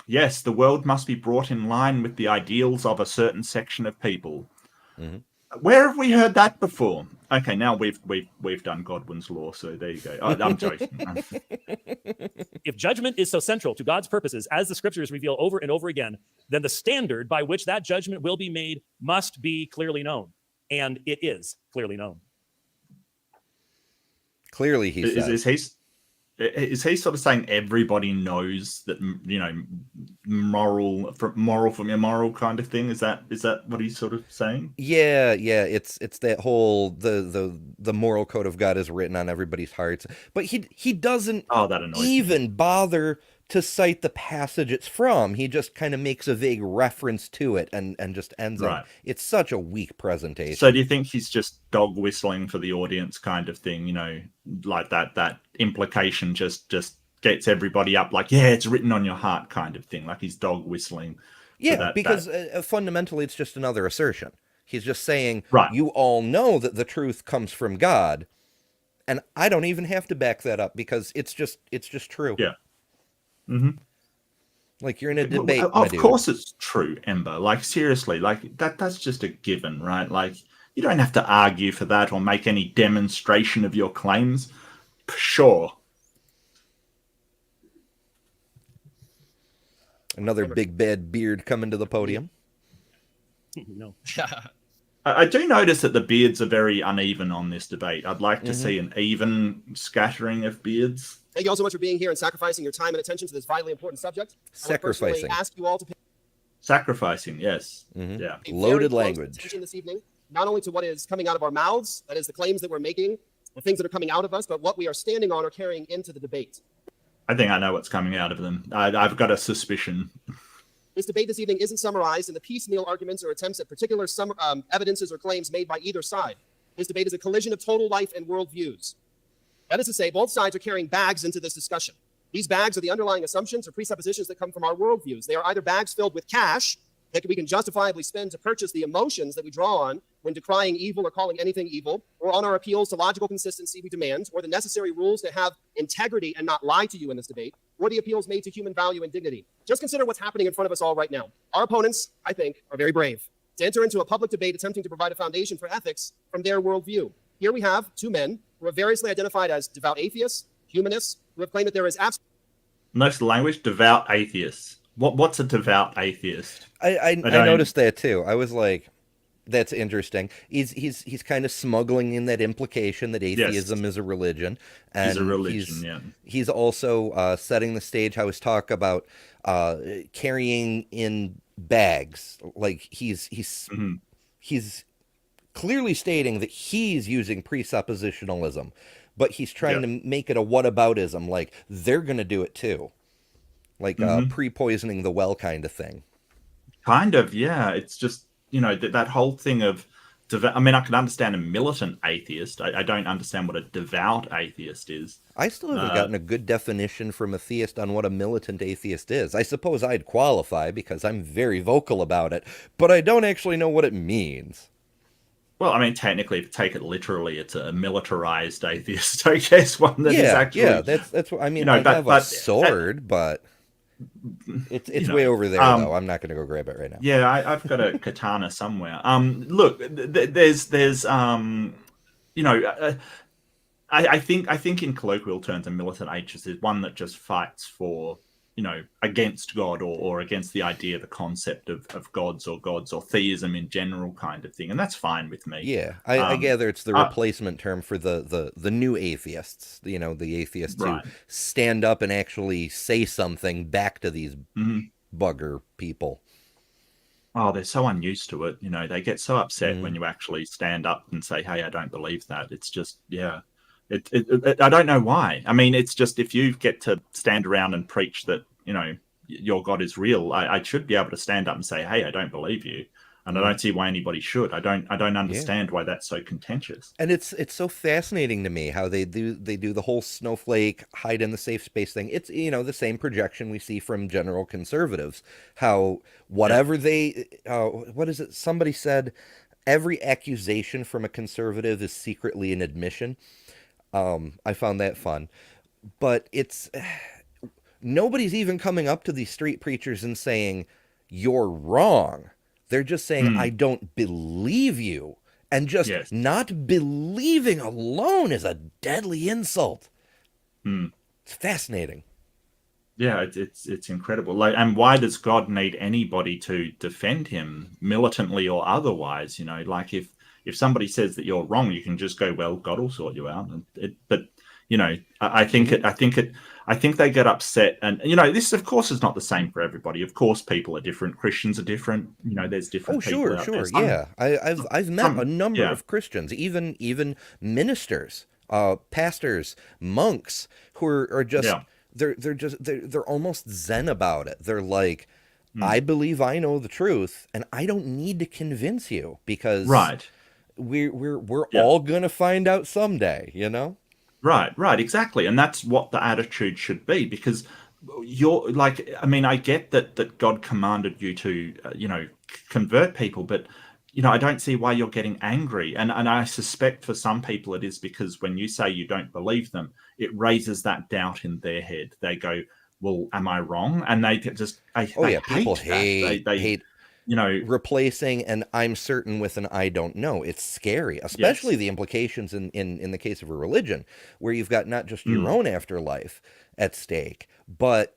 Yes, the world must be brought in line with the ideals of a certain section of people. Hmm. Where have we heard that before? Okay, now we've done Godwin's Law, so there you go. I'm joking. If judgment is so central to God's purposes, as the scriptures reveal over and over again, then the standard by which that judgment will be made must be clearly known. And it is clearly known. Clearly, he Is, says. is he sort of saying everybody knows that, moral from immoral kind of thing? Is that what he's sort of saying? Yeah, yeah, it's that whole the moral code of God is written on everybody's hearts, but he doesn't Oh, that annoys me. even bother to cite the passage it's from. He just kind of makes a vague reference to it and just ends on it. Right. It's such a weak So presentation. do you think he's just dog whistling for the audience kind of thing? Like that implication just gets everybody up, like, yeah, it's written on your heart kind of thing. Like he's dog whistling for Yeah, that. because fundamentally it's just another assertion. He's just saying, Right. you all know that the truth comes from God, and I don't even have to back that up because it's just true. Yeah. Hmm. Like, you're in a debate, my Of dude. course it's true, Ember. Like seriously, like that's just a given, right? Like you don't have to argue for that or make any demonstration of your claims. Sure. Another big bad beard coming to the podium. No. I do notice that the beards are very uneven on this debate. I'd like to Mhm. see an even scattering of beards. Thank you all so much for being here and sacrificing your time and attention to this vitally important subject. I would personally Sacrificing. ask you all to pay Sacrificing, yes. Mhm. Yeah. very Loaded close language. attention this evening, not only to what is coming out of our mouths, that is the claims that we're making, the things that are coming out of us, but what we are standing on or carrying into the debate. I think I know what's coming out of them. I've got a suspicion. This debate this evening isn't summarized in the piecemeal arguments or attempts at particular evidences or claims made by either side. This debate is a collision of total life and worldviews. That is to say, both sides are carrying bags into this discussion. These bags are the underlying assumptions or presuppositions that come from our worldviews. They are either bags filled with cash that we can justifiably spend to purchase the emotions that we draw on when decrying evil or calling anything evil, or on our appeals to logical consistency we demand, or the necessary rules to have integrity and not lie to you in this debate, or the appeals made to human value and dignity. Just consider what's happening in front of us all right now. Our opponents, I think, are very brave to enter into a public debate attempting to provide a foundation for ethics from their worldview. Here we have two men who are variously identified as devout atheists, humanists, who have claimed that there is absolute Most language, devout atheists. What's a devout atheist? I don't- noticed that too. I was like, that's interesting. He's kind of smuggling in that implication that atheism is a religion, and He's a religion, yeah. he's also setting the stage. How his talk about carrying in bags, like he's Mhm. he's clearly stating that he's using presuppositionalism, but he's trying to make it a whataboutism, like they're gonna do it too, like pre-poisoning the well kind of thing. Kind of, yeah. It's just, that whole thing of, I mean, I can understand a militant atheist. I don't understand what a devout atheist is. I still haven't gotten a good definition from a theist on what a militant atheist is. I suppose I'd qualify because I'm very vocal about it, but I don't actually know what it means. Well, I mean, technically, if you take it literally, it's a militarized atheist, I guess, one that is Yeah, actually, that's what I you mean. know, I have a uh, sword, but you it's way know, over there though. I'm not gonna go grab it right now. yeah, I've got a katana somewhere. Look, there's, you know, I think in colloquial terms, a militant atheist is one that just fights for, against God, or against the idea, the concept of gods or theism in general, kind of thing, and that's fine with me. Yeah, I Um, gather it's the uh, replacement term for the new atheists. You know, the atheists who right. stand up and actually say something back to these Mhm. bugger people. Oh, they're so unused to it. They get so upset when Mm. you actually stand up and say, "Hey, I don't believe that." It's just, yeah. I don't know why. I mean, it's just, if you get to stand around and preach that, your God is real, I should be able to stand up and say, "Hey, I don't believe you," and I Mm. don't see why anybody should. I don't Yeah. understand why that's so contentious. And it's so fascinating to me how they do the whole snowflake hide in the safe space thing. It's the same projection we see from general conservatives. How Yeah. whatever they what is it? Somebody said every accusation from a conservative is secretly an admission. I found that fun, but it's nobody's even coming up to these street preachers and saying you're wrong. They're just saying I Mm, don't believe you. And just yes. not believing alone is a deadly insult. Mm. It's fascinating. Yeah, it's incredible. Like, and why does God need anybody to defend him, militantly or otherwise? Like, if somebody says that you're wrong, you can just go, "Well, God will sort you out." But I think Hmm. I think they get upset, and this, of course, is not the same for everybody. Of course, people are different. Christians are different. There's Oh, different people sure, out there. sure, yeah. I've met a number Yeah, of Christians, even ministers, pastors, monks who are just yeah, they're almost zen about it. They're like, I mm, believe I know the truth, and I don't need to convince you because right. we're Yeah. all gonna find out someday, you know? Right, right, exactly. And that's what the attitude should be, because you're like, I mean, I get that God commanded you to, convert people, but I don't see why you're getting angry. And I suspect for some people it is because when you say you don't believe them, it raises that doubt in their head. They go, "Well, am I wrong?" And Oh they yeah, people hate that. hate You know, replacing an I'm certain with an I don't know. It's scary, especially yes. the implications in the case of a religion, where you've got not just your Mm, own afterlife at stake, but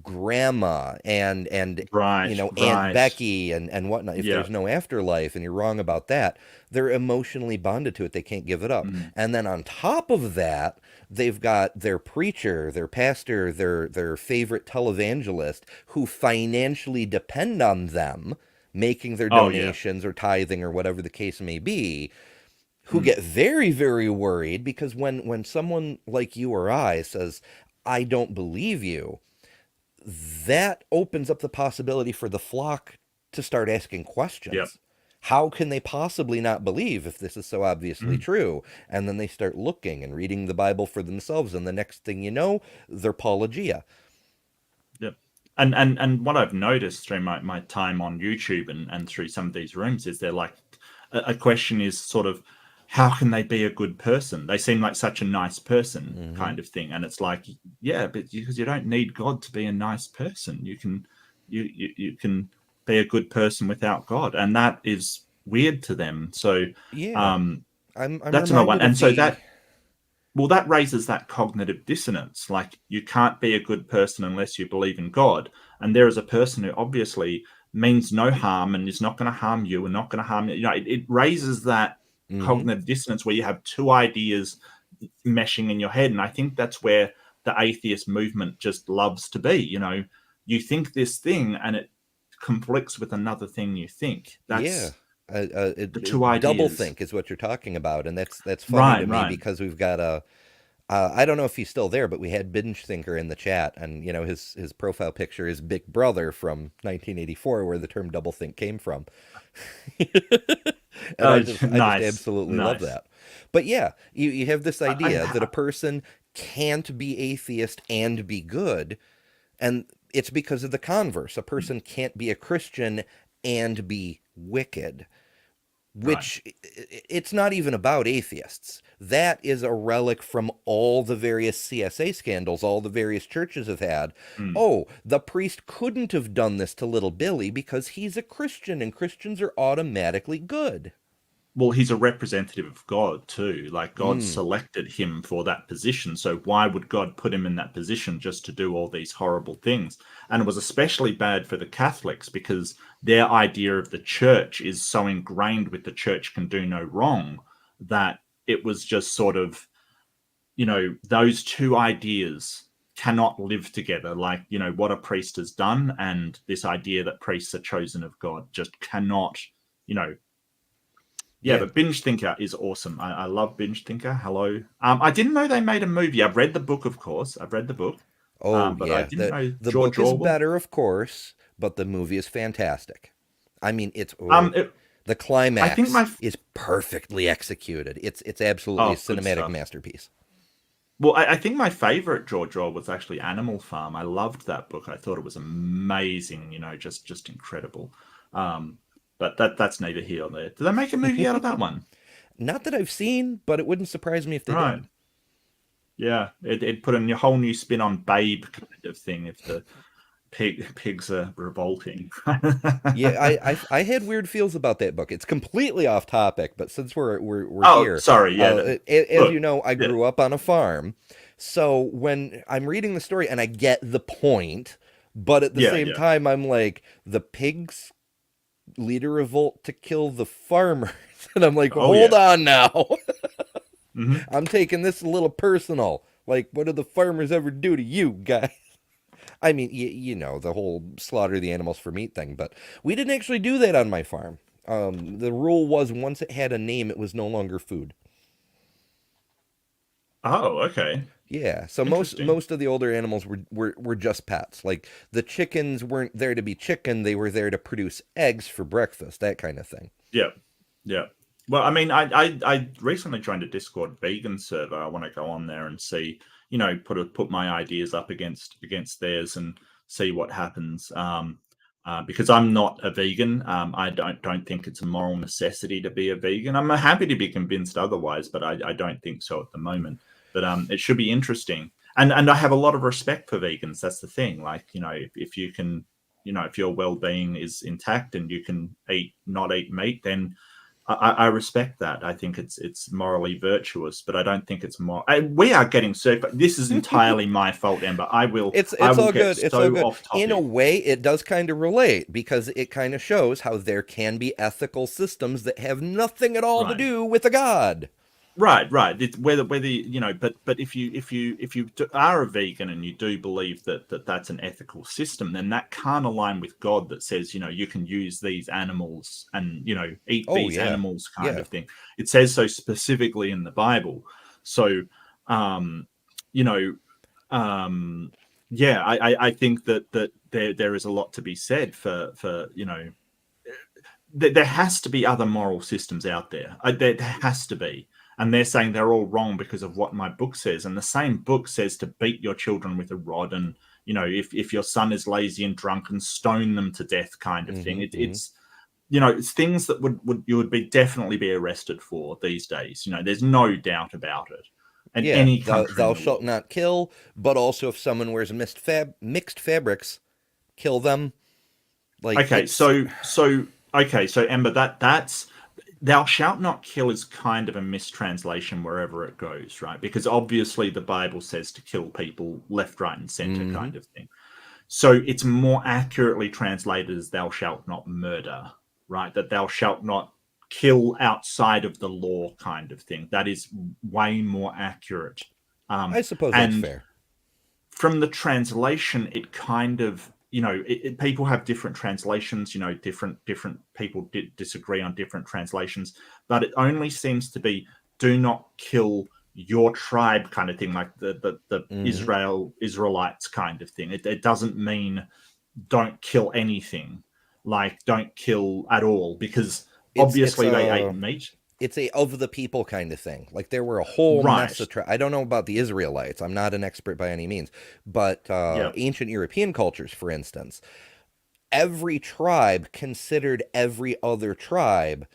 grandma and right, Aunt right. Becky and whatnot. If Yeah. there's no afterlife and you're wrong about that, they're emotionally bonded to it. They can't give it up. Mm, And then on top of that, they've got their preacher, their pastor, their favorite televangelist who financially depend on them making their oh yeah. donations or tithing or whatever the case may be, who Mm, get very, very worried because when someone like you or I says, I don't believe you, that opens up the possibility for the flock to start asking yeah. questions. How can they possibly not believe if this is so obviously Mm. true? And then they start looking and reading the Bible for themselves, and the next thing you know, they're Paulogia. Yeah. And what I've noticed through my time on YouTube and through some of these rooms is they're like, a question is sort of, how can they be a good person? They seem like such a nice person, Hmm. kind of thing. And it's like, yeah, but because you don't need God to be a nice person. You can be a good person without God. And that is weird to them. So Yeah, um I'm that's another one. reminded And of so the. that raises that cognitive dissonance. Like, you can't be a good person unless you believe in God. And there is a person who obviously means no harm and is not going to harm you and not going to harm you. It raises that Hmm. cognitive dissonance where you have two ideas meshing in your head. And I think that's where the atheist movement just loves to be. You think this thing and it conflicts with another thing you think. Yeah. That's the two Double ideas. think is what you're talking about, and that's funny to Right, me right. because we've got a. I don't know if he's still there, but we had Binge Thinker in the chat, and his profile picture is Big Brother from 1984, where the term doublethink came from, and Oh, I just nice, absolutely love nice. that. But yeah, you have this idea that a I person can't be atheist and be good, and it's because of the converse. A person can't be a Christian and be wicked. Right. which it's not even about atheists. That is a relic from all the various CSA scandals all the various churches have had. Mm. Oh, the priest couldn't have done this to little Billy because he's a Christian and Christians are automatically good. Well, he's a representative of God too. Like God Mm, selected him for that position. So why would God put him in that position just to do all these horrible things? And it was especially bad for the Catholics because their idea of the church is so ingrained with the church can do no wrong that it was just sort of, those two ideas cannot live together. Like, what a priest has done and this idea that priests are chosen of God just cannot, you know, yeah, yeah. but Binge Thinker is awesome. I love Binge Thinker. Hello. I didn't know they made a movie. I've read the book, of course. I've read the book. Oh, But I yeah. didn't The know the George book is Orwell. better, of course, but the movie is fantastic. I mean, It, the I think climax my is perfectly executed. It's absolutely a oh, good cinematic stuff. masterpiece. Well, I think my favorite George Orwell was actually Animal Farm. I loved that book. I thought it was amazing. Just incredible. Um, but that's neither here nor there. Did they make a movie out of that one? Not that I've seen, but it wouldn't surprise me if they Right. did. Yeah. It put a whole new spin on Babe kind of thing. If the pigs are revolting. Yeah, I had weird feels about that book. It's completely off topic, but since we're Oh, here, sorry. Yeah. as you Look. know, I Yeah. grew up on a farm, so when I'm reading the story and I get the point, but at the Yeah. same Yeah. time, I'm like, the pigs lead a revolt to kill the farmers, and I'm like, well, Oh, hold yeah. on now, Hmm. I'm taking this a little personal. Like, what do the farmers ever do to you guys? I mean, you know, the whole slaughter the animals for meat thing, but we didn't actually do that on my farm. The rule was once it had a name, it was no longer food. Oh, okay. Yeah, so Interesting. most of the older animals were just pets. Like the chickens weren't there to be chicken; they were there to produce eggs for breakfast, that kind of thing. Yeah. Yeah. Well, I mean, I recently joined a Discord vegan server. I want to go on there and see, put my ideas up against theirs and see what happens. Because I'm not a vegan. I don't think it's a moral necessity to be a vegan. I'm happy to be convinced otherwise, but I don't think so at the moment. But it should be interesting. And I have a lot of respect for vegans. That's the thing. Like, if you can, if your well-being is intact and you can not eat meat, then I respect that. I think it's morally virtuous, but I don't think it's more. We are getting circle. This is entirely my fault, Amber. I will It's all get good. It's all so good. off In a topic. way, it does kind of relate because it kind of shows how there can be ethical systems that have nothing at all to Right. do with a god. Right. It's whether but if you are a vegan and you do believe that that's an ethical system, then that can't align with God that says you can use these animals and eat Oh these yeah, animals kind yeah. of thing. It says so specifically in the Bible. So, um, you know, um, yeah, I think that there is a lot to be said for there has to be other moral systems out there. There has to be. And they're saying they're all wrong because of what my book says. And the same book says to beat your children with a rod and, if your son is lazy and drunk and stone them to death kind of thing. Hmm. It's things that you would be definitely be arrested for these days. There's no doubt about it. In Yeah, any country in thou the shalt world. not kill, but also if someone wears mixed fabrics, kill them. Like Okay, it's so Ember, that's thou shalt not kill is kind of a mistranslation wherever it goes, right? Because obviously the Bible says to kill people left, right, and center hmm kind of thing. So it's more accurately translated as thou shalt not murder, right? That thou shalt not kill outside of the law kind of thing. That is way more accurate. I suppose that's And fair. from the translation, it kind of people have different translations. Different people disagree on different translations, but it only seems to be do not kill your tribe kind of thing, like the Hmm. Israelites kind of thing. It doesn't mean don't kill anything, like don't kill at all, because It's obviously they ate meat. it's a of the people kind of thing. Like there were a whole mess Right. of I don't know about the Israelites. I'm not an expert by any means, but Yeah. ancient European cultures, for instance, every tribe considered every other tribe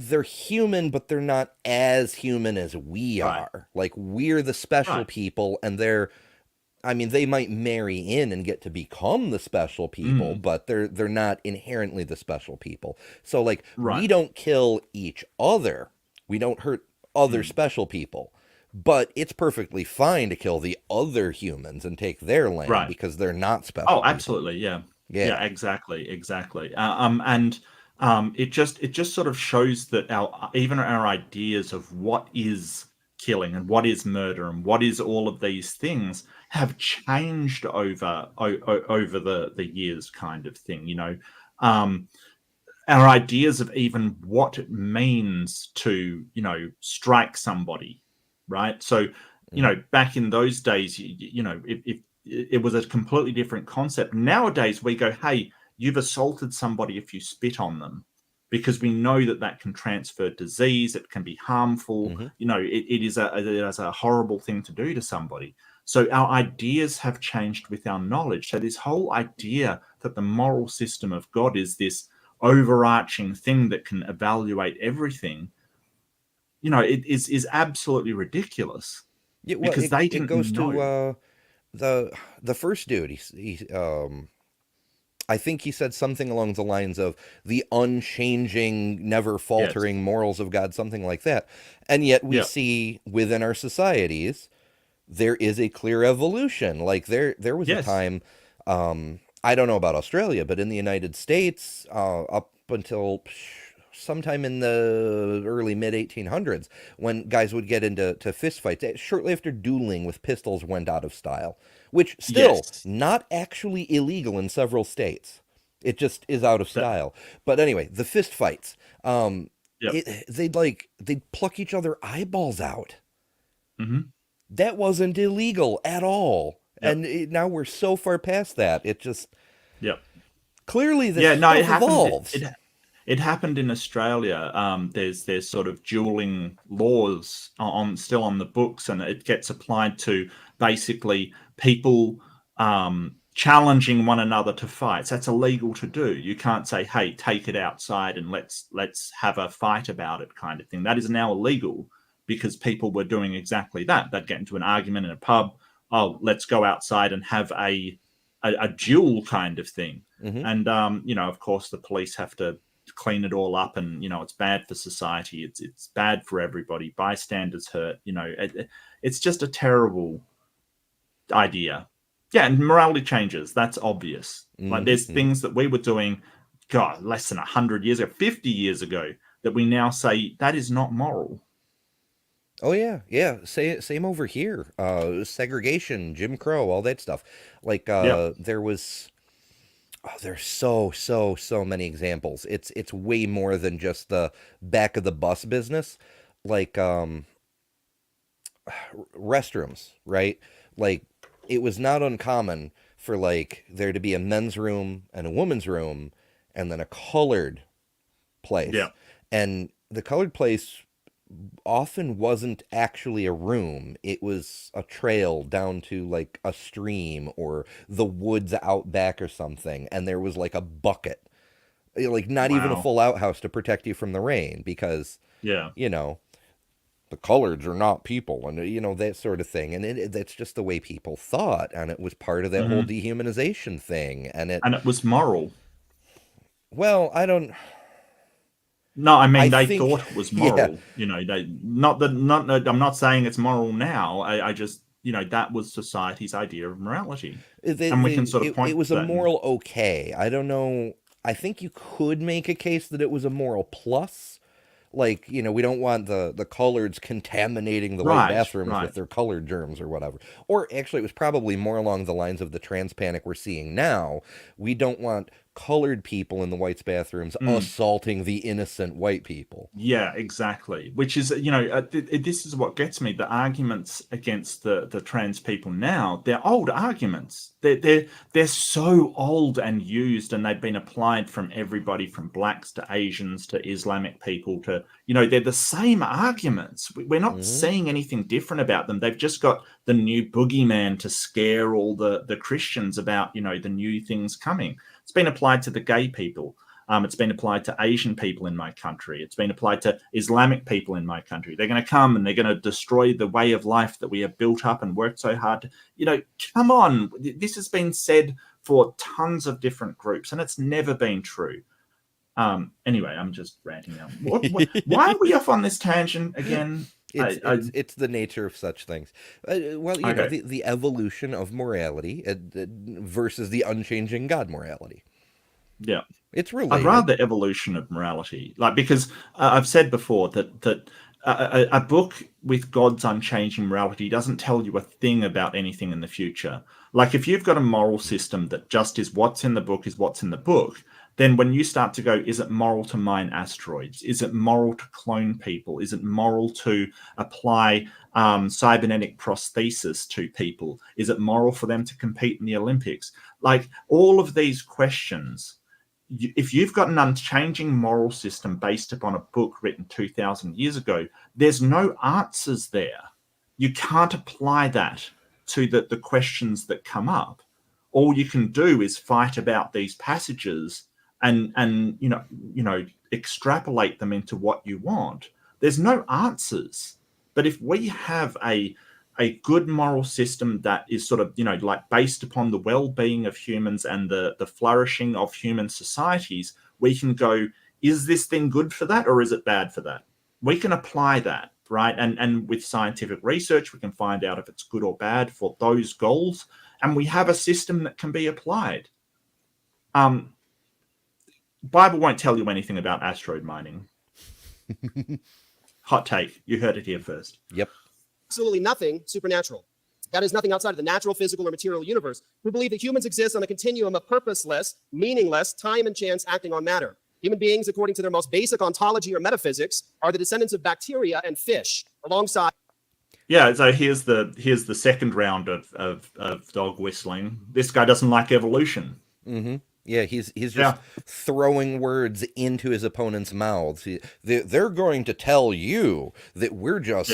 they're human, but they're not as human as we Right. are. Like, we're the special Right. people, and I mean, they might marry in and get to become the special people, Mm. but they're not inherently the special people. So like, Right. we don't kill each other. We don't hurt other Mm. special people. But it's perfectly fine to kill the other humans and take their land Right. because they're not special Oh, people. absolutely. Yeah. Yeah. Yeah, exactly. And it just sort of shows that our even our ideas of what is killing and what is murder and what is all of these things have changed over the years, kind of thing. Um, our ideas of even what it means to strike somebody, right? So Mhm. back in those days, if it was a completely different concept. Nowadays we go, hey, you've assaulted somebody if you spit on them, because we know that that can transfer disease, it can be harmful. Mhm. It is a horrible thing to do to somebody. So our ideas have changed with our knowledge. So this whole idea that the moral system of God is this overarching thing that can evaluate everything, it is absolutely ridiculous, Yeah, well, because it they it didn't goes know. to the first dude. I think he said something along the lines of the unchanging, never Yes. faltering morals of God, something like that. And yet we Yeah. see within our societies there is a clear evolution. Like there was a Yes. time, I don't know about Australia, but in the United States, up until sometime in the early mid 1800s, when guys would get into fist fights, shortly after dueling with pistols went out of style, which still Yes. not actually illegal in several states. It just is out of That, style. But anyway, the fist fights, yep. they'd pluck each other eyeballs out. Hmm. That wasn't illegal at all. Yep. And now we're so far past that. It just Yep. clearly this Yeah. No, it stuff happened. evolves. It happened in Australia. There's sort of dueling laws still on the books, and it gets applied to basically people challenging one another to fights. That's illegal to do. You can't say, "Hey, take it outside and let's have a fight about it," kind of thing. That is now illegal, because people were doing exactly that. They'd get into an argument in a pub. Oh, let's go outside and have a duel, kind of thing. Hmm. And of course, the police have to clean it all up, and it's bad for society, it's bad for everybody, bystanders hurt. It's just a terrible idea. Yeah, and morality changes, that's obvious. Like, Hmm. there's things that we were doing, god, less than 100 years ago, 50 years ago, that we now say that is not moral. Oh yeah, yeah. Same over here. Segregation, Jim Crow, all that stuff. Like Yep. there was. Oh, there's so many examples. It's way more than just the back of the bus business. Like restrooms, right? Like it was not uncommon for like there to be a men's room and a woman's room and then a colored place. Yep. And the colored place often wasn't actually a room. It was a trail down to like a stream or the woods out back or something. And there was like a bucket, like not even a Wow. full outhouse to protect you from the rain because, Yeah. you know, the coloreds are not people and, that sort of thing. And that's just the way people thought. And it was part of that whole Hmm. dehumanization thing. And And it was moral. well, I don't, No, I I mean, they think, thought it was yeah, moral. They not that not. I'm not saying it's moral now. I just that was society's idea of morality, and we can sort of it point was to a that. And moral okay. I don't know. I think you could make a case that it was a moral plus. Like, we don't want the coloreds contaminating the white right, bathrooms right. with their colored germs or whatever. Or actually, it was probably more along the lines of the trans panic we're seeing now. We don't want colored people in the whites' bathrooms Mm. assaulting the innocent white people. Yeah, exactly. Which is, this is what gets me. The arguments against the trans people now, they're old arguments. They're so old and used, and they've been applied from everybody from blacks to Asians to Islamic people to, they're the same arguments. We're not Hmm. seeing anything different about them. They've just got the new boogeyman to scare all the Christians about, the new things coming. It's been applied to the gay people. It's been applied to Asian people in my country. It's been applied to Islamic people in my country. They're going to come and they're going to destroy the way of life that we have built up and worked so hard to, come on. This has been said for tons of different groups, and it's never been true. Anyway, I'm just ranting now. Why are we off on this tangent again? It's the nature of such things. The evolution of morality versus the unchanging God morality. Yeah, it's related. I'd rather the evolution of morality, because I've said before that a book with God's unchanging morality doesn't tell you a thing about anything in the future. Like, if you've got a moral system that just is what's in the book is what's in the book, then when you start to go, is it moral to mine asteroids? Is it moral to clone people? Is it moral to apply cybernetic prosthesis to people? Is it moral for them to compete in the Olympics? Like, all of these questions, if you've got an unchanging moral system based upon a book written 2,000 years ago, there's no answers there. You can't apply that to the questions that come up. All you can do is fight about these passages and extrapolate them into what you want. There's no answers. But if we have a good moral system that is sort of, based upon the well-being of humans and the flourishing of human societies, we can go, is this thing good for that or is it bad for that? We can apply that, right? And with scientific research, we can find out if it's good or bad for those goals. And we have a system that can be applied. Bible won't tell you anything about asteroid mining. Hot take. You heard it here first. Yep. Absolutely nothing supernatural. That is nothing outside of the natural, physical, or material universe, who believe that humans exist on a continuum of purposeless, meaningless, time and chance acting on matter. Human beings, according to their most basic ontology or metaphysics, are the descendants of bacteria and fish, alongside... Yeah, so here's the second round of dog whistling. This guy doesn't like evolution. Mm-hmm. Yeah, he's just throwing words into his opponent's mouths. They're going to tell you that we're just,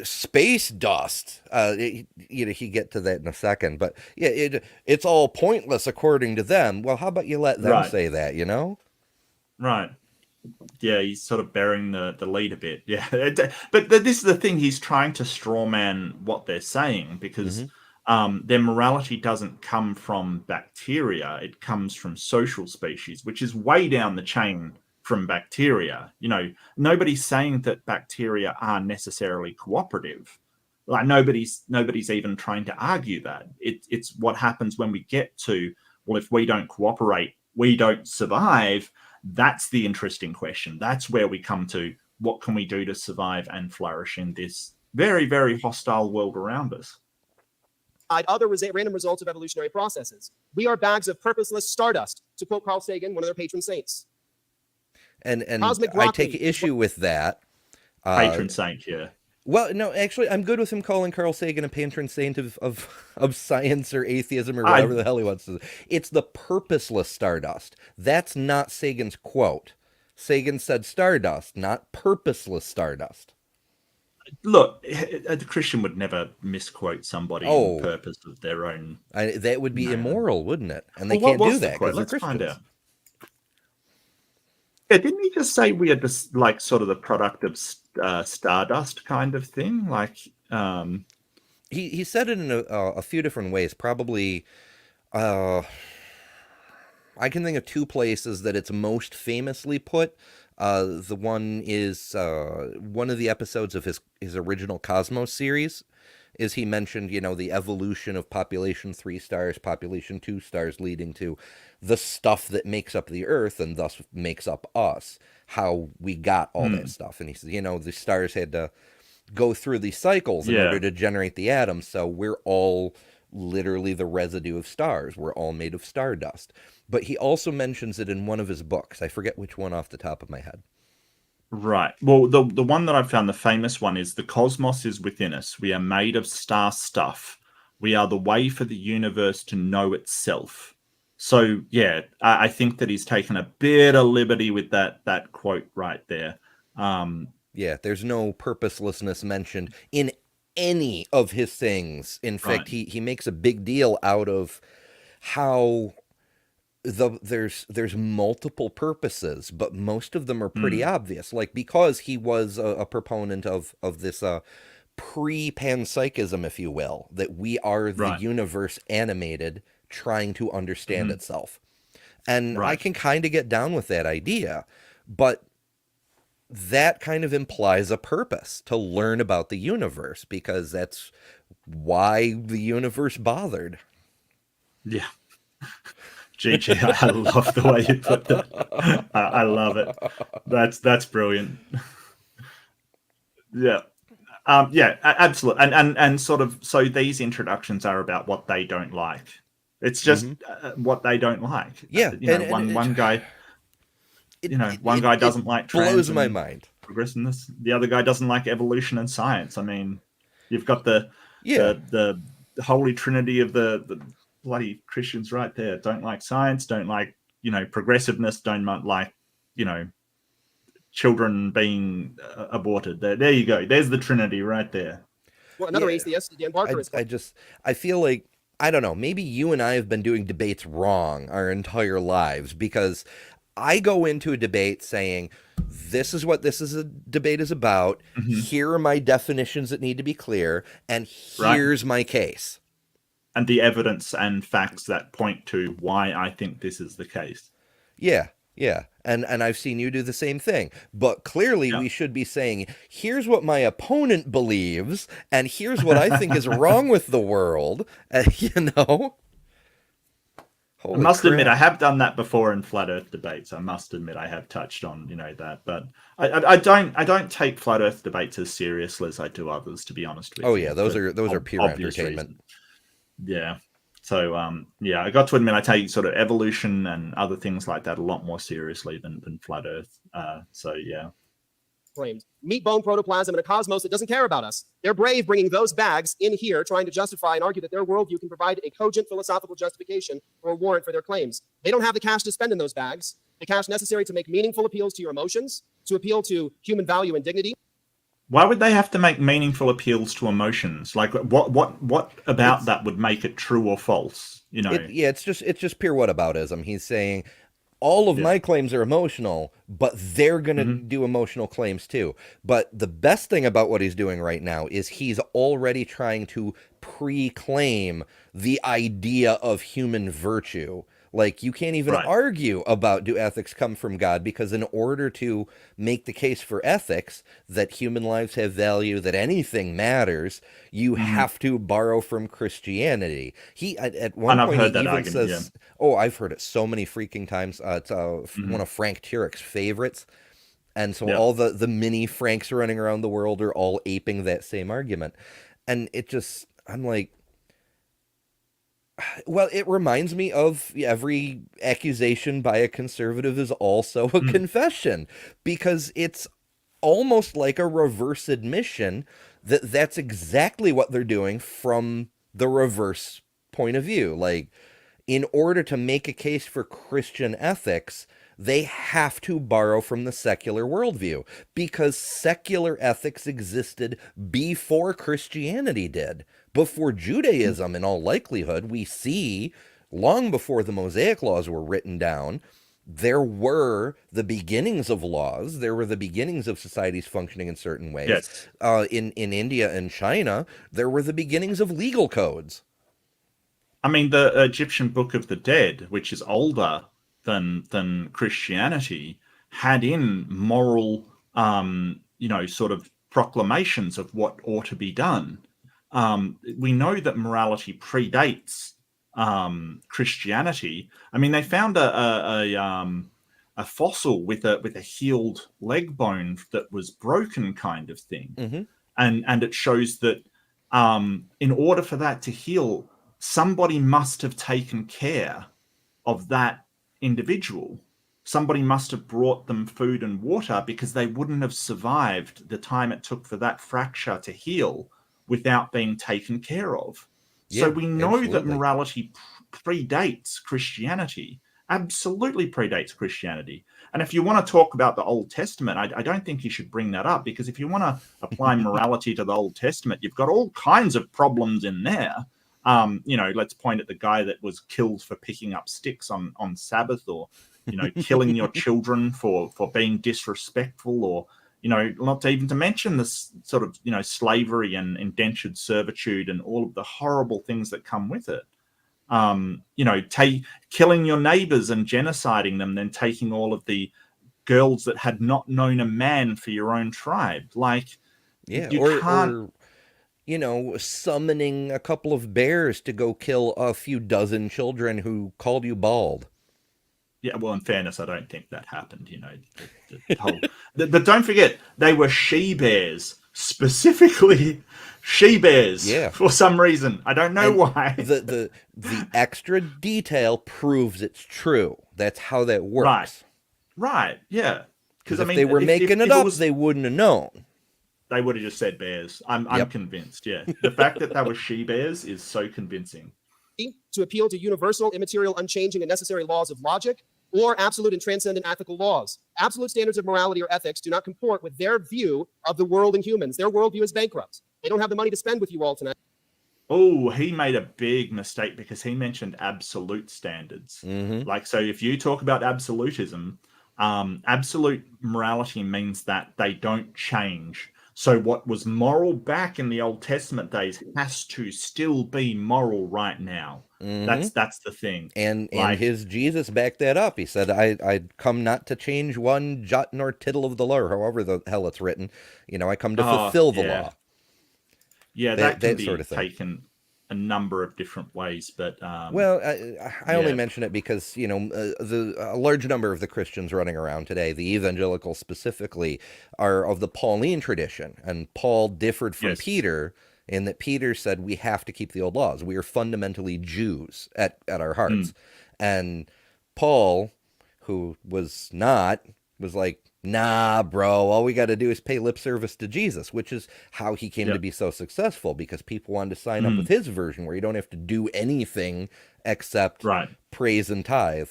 space dust. He get to that in a second, but yeah, it's all pointless according to them. Well, how about you let them say that? Right. Yeah, he's sort of bearing the lead a bit. Yeah, but this is the thing. He's trying to strawman what they're saying because their morality doesn't come from bacteria. It comes from social species, which is way down the chain from bacteria. Nobody's saying that bacteria are necessarily cooperative. Like nobody's even trying to argue that. It's what happens when we get to, well, if we don't cooperate, we don't survive. That's the interesting question. That's where we come to, what can we do to survive and flourish in this very, very hostile world around us? Other random results of evolutionary processes. We are bags of purposeless stardust, to quote Carl Sagan, one of their patron saints. And I take issue with that. Patron saint, yeah. Well, no, actually, I'm good with him calling Carl Sagan a patron saint of science or atheism or whatever the hell he wants to. It's the purposeless stardust. That's not Sagan's quote. Sagan said stardust, not purposeless stardust. Look, a Christian would never misquote somebody on purpose of their own. That would be immoral, wouldn't it? And they can't do that because they're Christians. Find out. Yeah, didn't he just say we are just like sort of the product of stardust kind of thing? Like, he said it in a few different ways. Probably, I can think of two places that it's most famously put. The one is one of the episodes of his original Cosmos series. Is he mentioned, the evolution of population 3 stars, population 2 stars, leading to the stuff that makes up the Earth and thus makes up us, how we got all that stuff. And he says, the stars had to go through these cycles in order to generate the atoms, so we're all literally the residue of stars. We're all made of stardust. But he also mentions it in one of his books. I forget which one off the top of my head. Right. Well, the one that I've found, the famous one, is the cosmos is within us. We are made of star stuff. We are the way for the universe to know itself. So, yeah, I think that he's taken a bit of liberty with that quote right there. Yeah, there's no purposelessness mentioned in any of his things. In fact, he makes a big deal out of how there's multiple purposes, but most of them are pretty Mm, obvious. Like, because he was a proponent of this pre-panpsychism, if you will, that we are the right. universe animated, trying to understand Hmm. itself. And I Right. can kind of get down with that idea, but that kind of implies a purpose to learn about the universe, because that's why the universe bothered. Yeah. GG, I love the way you put that. I love it. That's brilliant. Yeah. Yeah, absolutely. And sort of, so these introductions are about what they don't like. It's just Hmm. what they don't like. Yeah, You know, and one guy, it, one it guy it doesn't like blows trans my and mind. progressiveness. The other guy doesn't like evolution and science. I mean, you've got the Yeah, the holy trinity of the bloody Christians right there. Don't like science. Don't like progressiveness. Don't like you know children being aborted. There you go. There's the trinity right there. Well, another yeah. atheist, Dan Barker, is I feel like, I don't know, maybe you and I have been doing debates wrong our entire lives, because I go into a debate saying, this is what this is a debate is about. Hmm. Here are my definitions that need to be clear, and Right. here's my case. And the evidence and facts that point to why I think this is the case. Yeah, yeah. And I've seen you do the same thing. But clearly Yeah. we should be saying, here's what my opponent believes, and here's what I think is wrong with the world. You know? I Holy must admit, crap. I have done that before in flat Earth debates. I must admit, I have touched on that, but I don't take flat Earth debates as seriously as I do others. To be honest with Oh you, yeah, those for are pure obvious entertainment. reasons. Yeah. So yeah, I got to admit, I take sort of evolution and other things like that a lot more seriously than flat Earth. So yeah. claimed. Meat, bone, protoplasm, and a cosmos that doesn't care about us. They're brave bringing those bags in here, trying to justify and argue that their worldview can provide a cogent philosophical justification or a warrant for their claims. They don't have the cash to spend in those bags, the cash necessary to make meaningful appeals to your emotions, to appeal to human value and dignity. Why would they have to make meaningful appeals to emotions? Like what about It's that would make it true or false? yeah, it's just pure whataboutism. He's saying all of Yeah. my claims are emotional, but they're going to Hmm. do emotional claims too. But the best thing about what he's doing right now is he's already trying to pre-claim the idea of human virtue. Like, you can't even Right. argue about, do ethics come from God, because in order to make the case for ethics, that human lives have value, that anything matters, you Hmm. have to borrow from Christianity. He at one And I've point he heard that even argument. Yeah. says, "Oh, I've heard it so many freaking times. It's Hmm. one of Frank Turek's favorites." And so Yeah. all the mini Franks running around the world are all aping that same argument. And it just, I'm like, well, it reminds me of every accusation by a conservative is also a Mm. confession, because it's almost like a reverse admission that that's exactly what they're doing from the reverse point of view. Like, in order to make a case for Christian ethics, they have to borrow from the secular worldview, because secular ethics existed before Christianity did. Before Judaism, in all likelihood, we see long before the Mosaic laws were written down, there were the beginnings of laws. There were the beginnings of societies functioning in certain ways. Yes. In India and China, there were the beginnings of legal codes. I mean, the Egyptian Book of the Dead, which is older than Christianity, had in moral, sort of proclamations of what ought to be done. We know that morality predates Christianity. I mean, they found a fossil with a healed leg bone that was broken, kind of thing, Mm-hmm. and it shows that in order for that to heal, somebody must have taken care of that individual. Somebody must have brought them food and water, because they wouldn't have survived the time it took for that fracture to heal without being taken care of. So Yeah, we know that absolutely. morality predates Christianity, absolutely predates Christianity. And if you want to talk about the Old Testament, I don't think you should bring that up, because if you want to apply morality to the Old Testament, you've got all kinds of problems in there. Let's point at the guy that was killed for picking up sticks on Sabbath, or killing your children for being disrespectful, or not to even to mention this sort of slavery and indentured servitude and all of the horrible things that come with it. Killing your neighbors and genociding them, then taking all of the girls that had not known a man for your own tribe. Like, Yeah, you can't. or summoning a couple of bears to go kill a few dozen children who called you bald. Yeah, well, in fairness, I don't think that happened. But don't forget, they were she bears, specifically she bears. Yeah. For some reason, I don't know why. The extra detail proves it's true. That's how that works. Right. Yeah. Because if they were making it up, they wouldn't have known. They would have just said bears. I'm convinced. Yeah, the fact that they were she bears is so convincing. To appeal to universal, immaterial, unchanging, and necessary laws of logic, or absolute and transcendent ethical laws. Absolute standards of morality or ethics do not comport with their view of the world and humans. Their worldview is bankrupt. They don't have the money to spend with you all tonight. Oh, he made a big mistake because he mentioned absolute standards. Mm-hmm. Like, so if you talk about absolutism, absolute morality means that they don't change. So what was moral back in the Old Testament days has to still be moral right now. Mm-hmm. That's the thing. And his Jesus backed that up. He said, I'd come not to change one jot nor tittle of the law, or however the hell it's written. I come to fulfill the law. Yeah, that can be sort of taken a number of different ways, but well, I only mention it because a large number of the Christians running around today, the evangelicals specifically, are of the Pauline tradition, and Paul differed from Peter in that Peter said we have to keep the old laws. We are fundamentally Jews at our hearts, and Paul, who was not, was like, nah, bro, all we got to do is pay lip service to Jesus, which is how he came to be so successful, because people wanted to sign up with his version where you don't have to do anything except praise and tithe.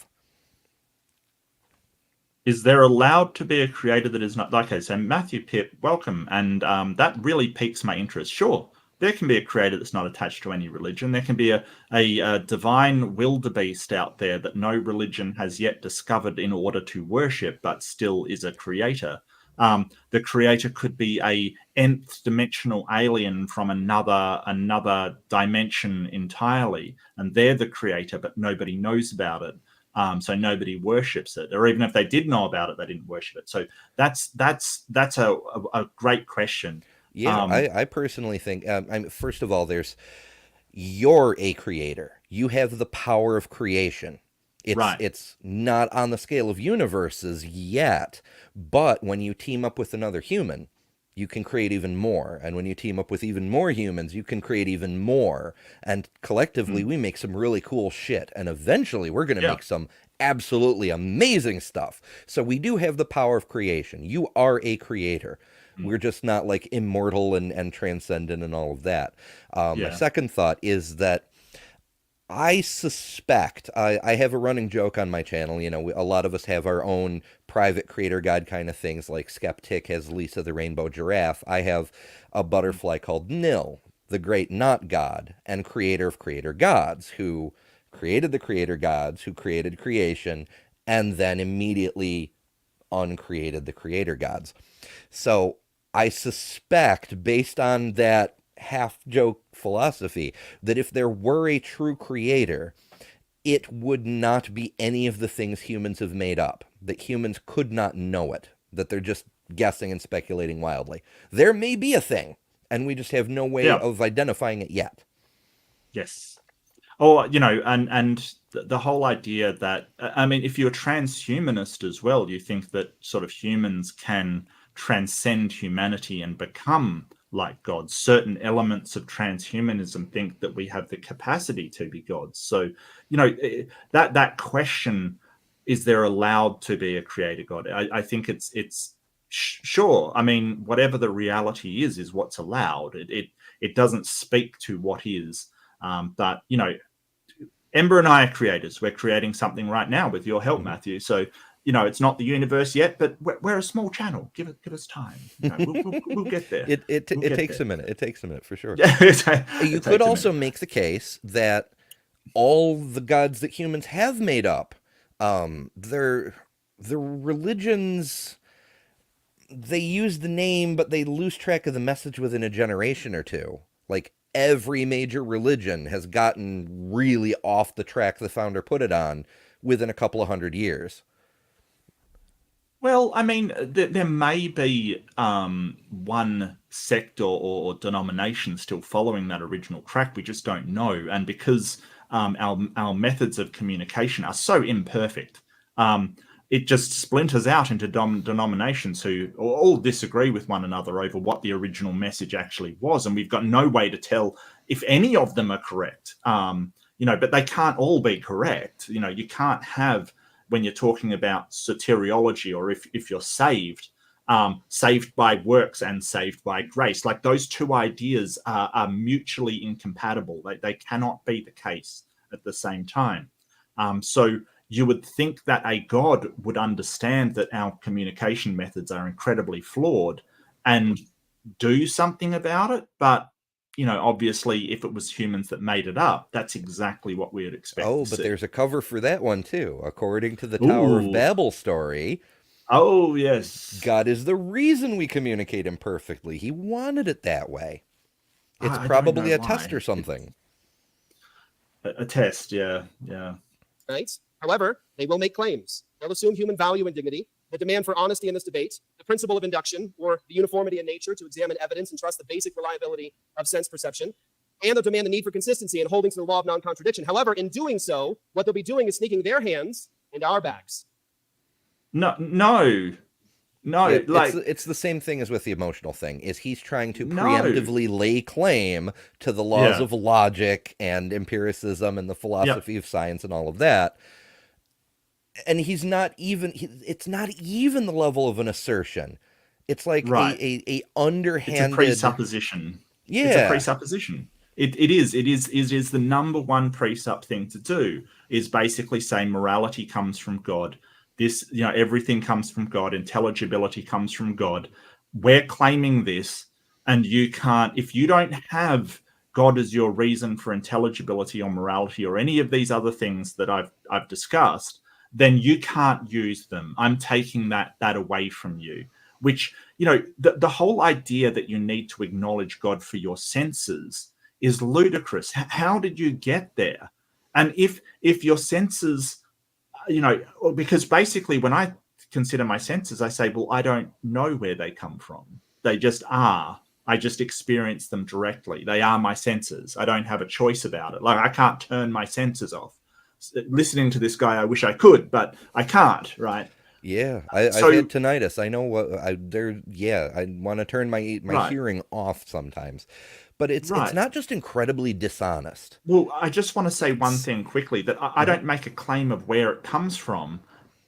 Is there allowed to be a creator that is not, okay, so Matthew Pip, welcome, and that really piques my interest. Sure, there can be a creator that's not attached to any religion. There can be a divine wildebeest out there that no religion has yet discovered in order to worship, but still is a creator. The creator could be a nth dimensional alien from another dimension entirely, and they're the creator, but nobody knows about it. So nobody worships it, or even if they did know about it, they didn't worship it. So that's a great question. Yeah, I personally think, first of all, you're a creator. You have the power of creation. It's not on the scale of universes yet, but when you team up with another human, you can create even more. And when you team up with even more humans, you can create even more. And collectively, we make some really cool shit. And eventually, we're going to make some absolutely amazing stuff. So we do have the power of creation. You are a creator. We're just not like immortal and transcendent and all of that. My second thought is that I suspect, I have a running joke on my channel, a lot of us have our own private creator god kind of things, like Skeptic has Lisa the Rainbow Giraffe. I have a butterfly called Nil, the great not god, and creator of creator gods, who created the creator gods, who created creation, and then immediately uncreated the creator gods. So I suspect, based on that half-joke philosophy, that if there were a true creator, it would not be any of the things humans have made up, that humans could not know it, that they're just guessing and speculating wildly. There may be a thing, and we just have no way of identifying it yet. Yes. Oh, and the whole idea that, if you're transhumanist as well, you think that sort of humans can transcend humanity and become like gods. Certain elements of transhumanism think that we have the capacity to be gods. So, that question, is there allowed to be a creator god? I think it's sure. Whatever the reality is what's allowed. It doesn't speak to what is. But Ember and I are creators. We're creating something right now with your help, Matthew. So it's not the universe yet, but we're a small channel. Give us time. We'll get there. It takes a minute. It takes a minute for sure. You could also make the case that all the gods that humans have made up, the religions, they use the name, but they lose track of the message within a generation or two. Like, every major religion has gotten really off the track the founder put it on within a couple of 100 years. Well, I mean, there may be one sect or denomination still following that original track. We just don't know. And because our methods of communication are so imperfect, it just splinters out into denominations who all disagree with one another over what the original message actually was. And we've got no way to tell if any of them are correct. But they can't all be correct. You can't have, when you're talking about soteriology, or if you're saved by works and saved by grace, like those two ideas are mutually incompatible. They cannot be the case at the same time. So you would think that a God would understand that our communication methods are incredibly flawed and do something about it. But obviously, if it was humans that made it up, that's exactly what we would expect. Oh, but there's a cover for that one too. According to the Tower of Babel story. Oh, yes. God is the reason we communicate imperfectly. He wanted it that way. It's probably a test or something. A test, yeah. Right? However, they will make claims. They'll assume human value and dignity, the demand for honesty in this debate, the principle of induction, or the uniformity in nature to examine evidence and trust the basic reliability of sense perception, and they'll demand the need for consistency and holding to the law of non-contradiction. However, in doing so, what they'll be doing is sneaking their hands into our backs. No. It's the same thing as with the emotional thing. Is he's trying to preemptively lay claim to the laws of logic and empiricism and the philosophy of science and all of that. And it's not even the level of an assertion. It's like a underhanded... It's a presupposition. Yeah. It's a presupposition. It is the number one precept thing to do, is basically say morality comes from God. This, everything comes from God. Intelligibility comes from God. We're claiming this, and you can't, if you don't have God as your reason for intelligibility or morality or any of these other things that I've discussed, then you can't use them. I'm taking that away from you, which, the whole idea that you need to acknowledge God for your senses is ludicrous. How did you get there? And if your senses, because basically when I consider my senses, I say, well, I don't know where they come from. They just are. I just experience them directly. They are my senses. I don't have a choice about it. Like, I can't turn my senses off. Listening to this guy, I wish I could, but I can't, right? Yeah, I've had tinnitus. I know what I want to turn my hearing off sometimes. But it's not just incredibly dishonest. Well, I just want to say one thing quickly, that I don't make a claim of where it comes from,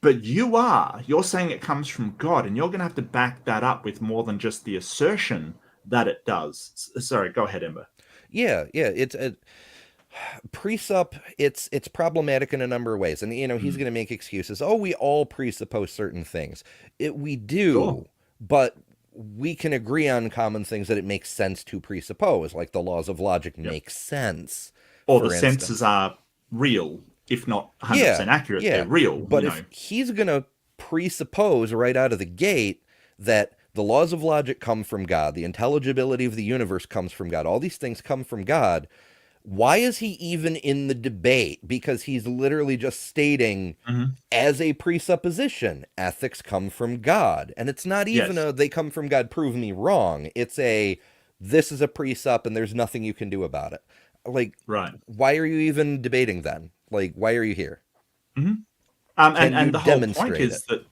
but you're saying it comes from God, and you're going to have to back that up with more than just the assertion that it does. Sorry, go ahead, Ember. Yeah, it's presup. It's problematic in a number of ways, and he's going to make excuses. Oh, we all presuppose certain things. We do, sure. But we can agree on common things that it makes sense to presuppose, like the laws of logic make sense. Or the senses are real, if not 100% accurate, they're real. But if he's going to presuppose right out of the gate that the laws of logic come from God, the intelligibility of the universe comes from God, all these things come from God, why is he even in the debate? Because he's literally just stating as a presupposition, ethics come from God. And it's not even they come from God, prove me wrong. It's this is a presup and there's nothing you can do about it. Like, why are you even debating then? Like, why are you here? And the whole point is that,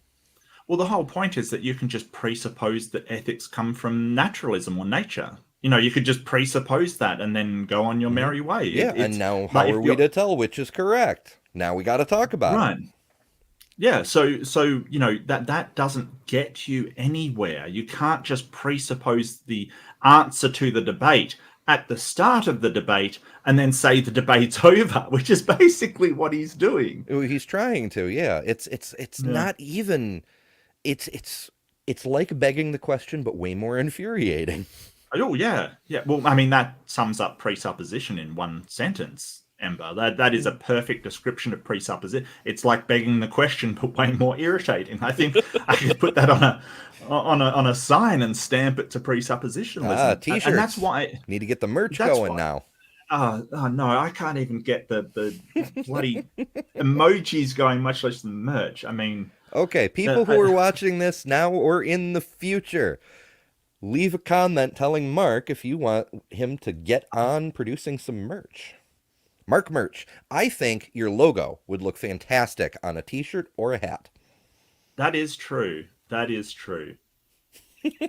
the whole point is that you can just presuppose that ethics come from naturalism or nature. You could just presuppose that and then go on your merry way. Yeah, and now how are we to tell which is correct? Now we got to talk about it. Yeah, so that doesn't get you anywhere. You can't just presuppose the answer to the debate at the start of the debate and then say the debate's over, which is basically what he's doing. He's trying to, yeah. It's Yeah. not even. It's like begging the question, but way more infuriating. Oh yeah, yeah. Well, I mean that sums up presupposition in one sentence, Ember. That is a perfect description of presupposition. It's like begging the question, but way more irritating. I think I could put that on a sign and stamp it to presuppositionalism. T-shirts. And that's why need to get the merch going why, now. Oh no, I can't even get the bloody emojis going, much less the merch. I mean, okay, people who are watching this now or in the future, leave a comment telling Mark if you want him to get on producing some merch. Mark merch. I think your logo would look fantastic on a t-shirt or a hat. That is true. That is true.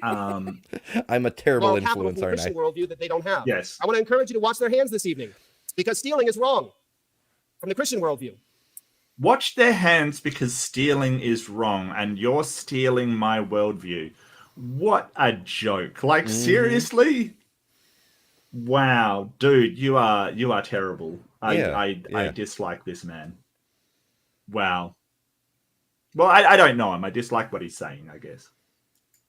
I'm a terrible influence, aren't I? Christian worldview that they don't have. Yes. I want to encourage you to watch their hands this evening, because stealing is wrong from the Christian worldview. Watch their hands, because stealing is wrong, and you're stealing my worldview. What a joke! Like seriously? Wow, dude, you are terrible. I dislike this man. Wow. Well, I don't know him. I dislike what he's saying, I guess.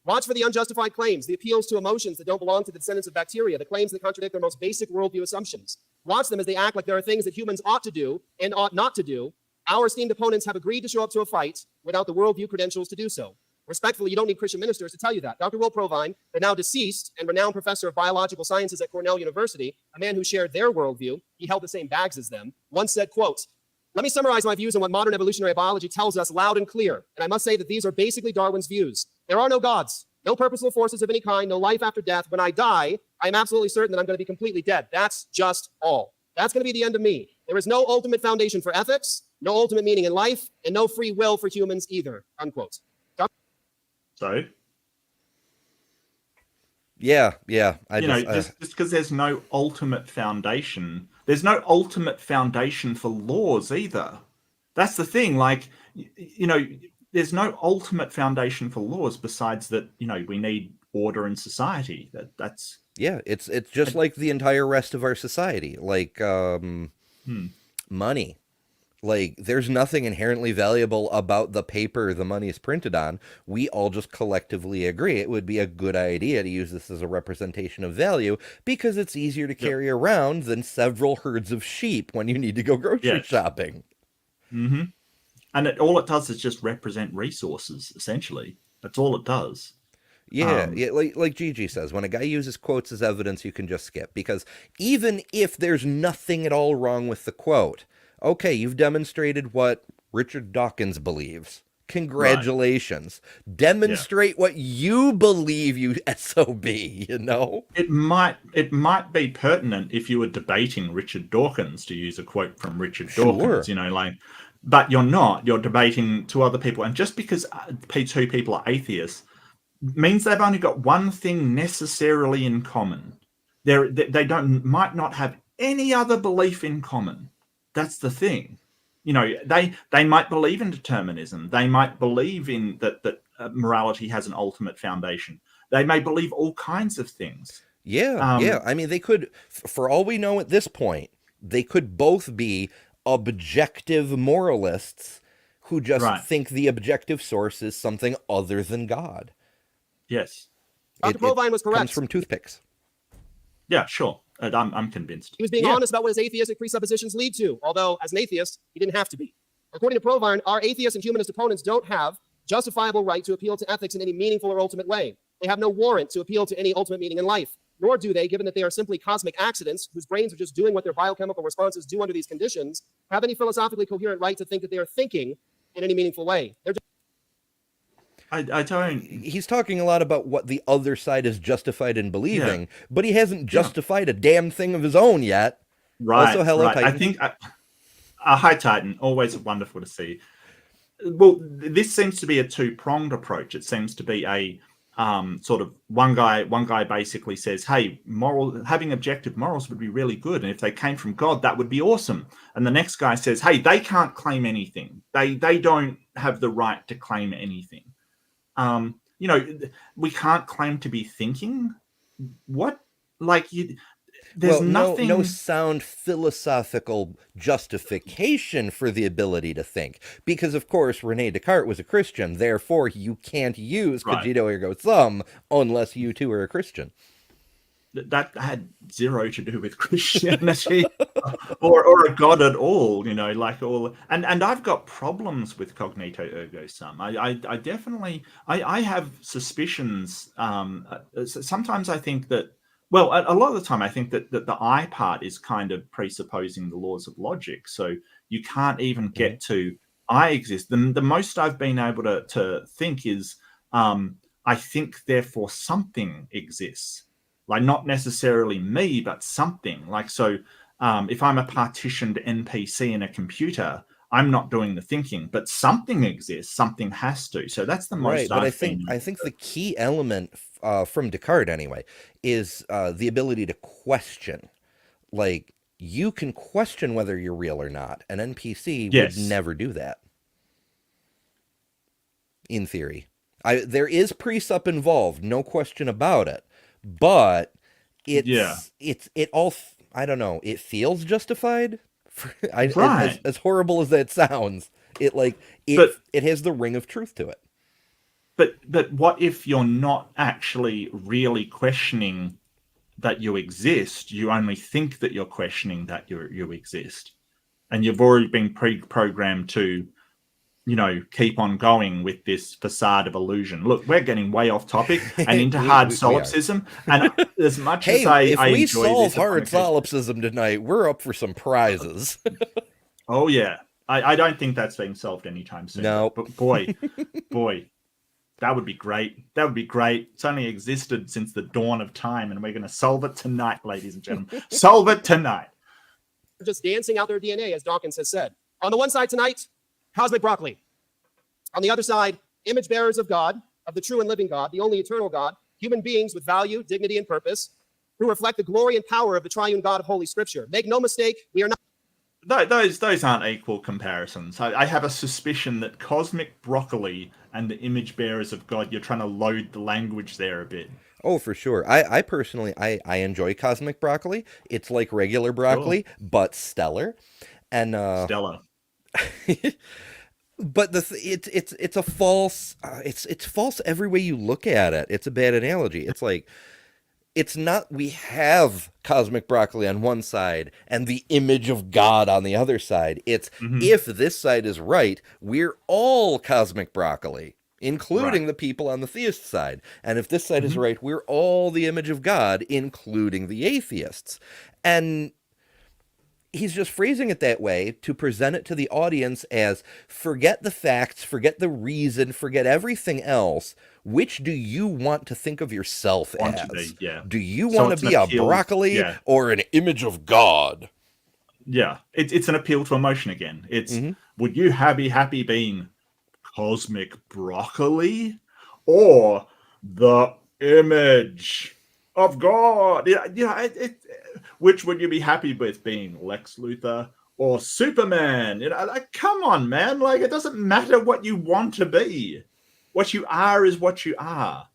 Watch for the unjustified claims, the appeals to emotions that don't belong to the descendants of bacteria, the claims that contradict their most basic worldview assumptions. Watch them as they act like there are things that humans ought to do and ought not to do. Our esteemed opponents have agreed to show up to a fight without the worldview credentials to do so. Respectfully, you don't need Christian ministers to tell you that. Dr. Will Provine, the now deceased and renowned professor of biological sciences at Cornell University, a man who shared their worldview, he held the same bags as them, once said, quote, "Let me summarize my views on what modern evolutionary biology tells us loud and clear. And I must say that these are basically Darwin's views. There are no gods, no purposeful forces of any kind, no life after death. When I die, I'm absolutely certain that I'm going to be completely dead. That's just all. That's going to be the end of me. There is no ultimate foundation for ethics, no ultimate meaning in life, and no free will for humans either," unquote. So, yeah. Just because there's no ultimate foundation, there's no ultimate foundation for laws either. That's the thing. Like, there's no ultimate foundation for laws besides that. We need order in society. That's it's just like the entire rest of our society, like money. Like, there's nothing inherently valuable about the paper the money is printed on. We all just collectively agree it would be a good idea to use this as a representation of value because it's easier to carry around than several herds of sheep when you need to go grocery shopping. Mm-hmm. And all it does is just represent resources, essentially. That's all it does. Yeah, like Gigi says, when a guy uses quotes as evidence, you can just skip. Because even if there's nothing at all wrong with the quote, okay, you've demonstrated what Richard Dawkins believes. Congratulations. Right. Demonstrate what you believe, you SOB, It might be pertinent if you were debating Richard Dawkins, to use a quote from Richard Dawkins, but you're not. You're debating two other people. And just because two people are atheists means they've only got one thing necessarily in common. They might not have any other belief in common. That's the thing. They might believe in determinism. They might believe in that morality has an ultimate foundation. They may believe all kinds of things. Yeah. I mean, they could, for all we know at this point, they could both be objective moralists who just think the objective source is something other than God. Yes. Dr. Provine was correct. Comes from toothpicks. Yeah, sure. I'm convinced. He was being honest about what his atheistic presuppositions lead to, although as an atheist, he didn't have to be. According to Provine, our atheist and humanist opponents don't have justifiable right to appeal to ethics in any meaningful or ultimate way. They have no warrant to appeal to any ultimate meaning in life, nor do they, given that they are simply cosmic accidents whose brains are just doing what their biochemical responses do under these conditions, have any philosophically coherent right to think that they are thinking in any meaningful way. They're just I don't. He's talking a lot about what the other side is justified in believing, but he hasn't justified a damn thing of his own yet. Right. Also, hello, Titan. I think. Hi, Titan. Always wonderful to see. Well, this seems to be a two-pronged approach. It seems to be a sort of one guy basically says, "Hey, having objective morals would be really good, and if they came from God, that would be awesome." And the next guy says, "Hey, they can't claim anything. They don't have the right to claim anything." We can't claim to be thinking. What? there's no nothing. sound philosophical justification for the ability to think. Because, of course, Rene Descartes was a Christian. Therefore, you can't use Right. cogito ergo sum unless you too are a Christian. That had zero to do with Christianity or a god at all, like all. And I've got problems with cognito ergo sum. I definitely I have suspicions. Sometimes I think that, well, a lot of the time I think that the I part is kind of presupposing the laws of logic. So you can't even get to I exist. The most I've been able to think is I think therefore something exists. Like not necessarily me, but something. Like, so if I'm a partitioned NPC in a computer, I'm not doing the thinking, but something exists, something has to. So that's the Right, most but I've been. I think the key element from Descartes anyway is the ability to question. Like, you can question whether you're real or not. An NPC would Yes. never do that. In theory, there is presup involved, no question about it. But it all, I don't know. It feels justified. Right. As horrible as that sounds, it But it has the ring of truth to it. but what if you're not actually really questioning that you exist? You only think that you're questioning that you exist, and you've already been pre-programmed to keep on going with this facade of illusion. Look, we're getting way off topic and into hard We are. solipsism. And as much Hey, as I if we enjoy solve this hard solipsism tonight, we're up for some prizes. oh yeah, I don't think that's being solved anytime soon. No. But boy, that would be great. That would be great. It's only existed since the dawn of time, and we're going to solve it tonight, ladies and gentlemen. Solve it tonight. Just dancing out their DNA, as Dawkins has said. On the one side tonight, cosmic broccoli. On the other side, image bearers of God, of the true and living God, the only eternal God, human beings with value, dignity, and purpose, who reflect the glory and power of the triune God of Holy Scripture. Make no mistake, we are not. Those aren't equal comparisons. I have a suspicion that cosmic broccoli and the image bearers of God, you're trying to load the language there a bit. Oh, for sure. I personally, I enjoy cosmic broccoli. It's like regular broccoli, but stellar. And Stella. but it's a false. It's false every way you look at it. It's a bad analogy. It's like, it's not, we have cosmic broccoli on one side and the image of God on the other side. It's if this side is right, we're all cosmic broccoli, including the people on the theist side. And if this side is right, we're all the image of God, including the atheists. And he's just phrasing it that way to present it to the audience as, forget the facts, forget the reason, forget everything else. Which do you want to think of yourself as? Do you want to be a broccoli or an image of God? Yeah, it's an appeal to emotion again. It's, would you be happy being cosmic broccoli or the image of God? Which would you be happy with, being Lex Luthor or Superman? Like, come on, man. Like, it doesn't matter what you want to be. What you are is what you are.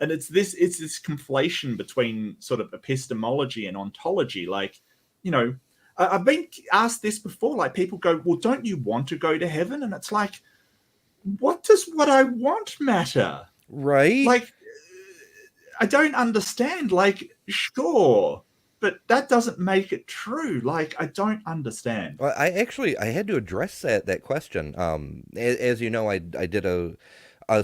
And it's this conflation between sort of epistemology and ontology. Like, I've been asked this before. Like, people go, well, don't you want to go to heaven? And it's like, what does what I want matter? Right? Like, I don't understand. Like, sure, but that doesn't make it true. Like, I don't understand. Well, I had to address that question. As you know, I did a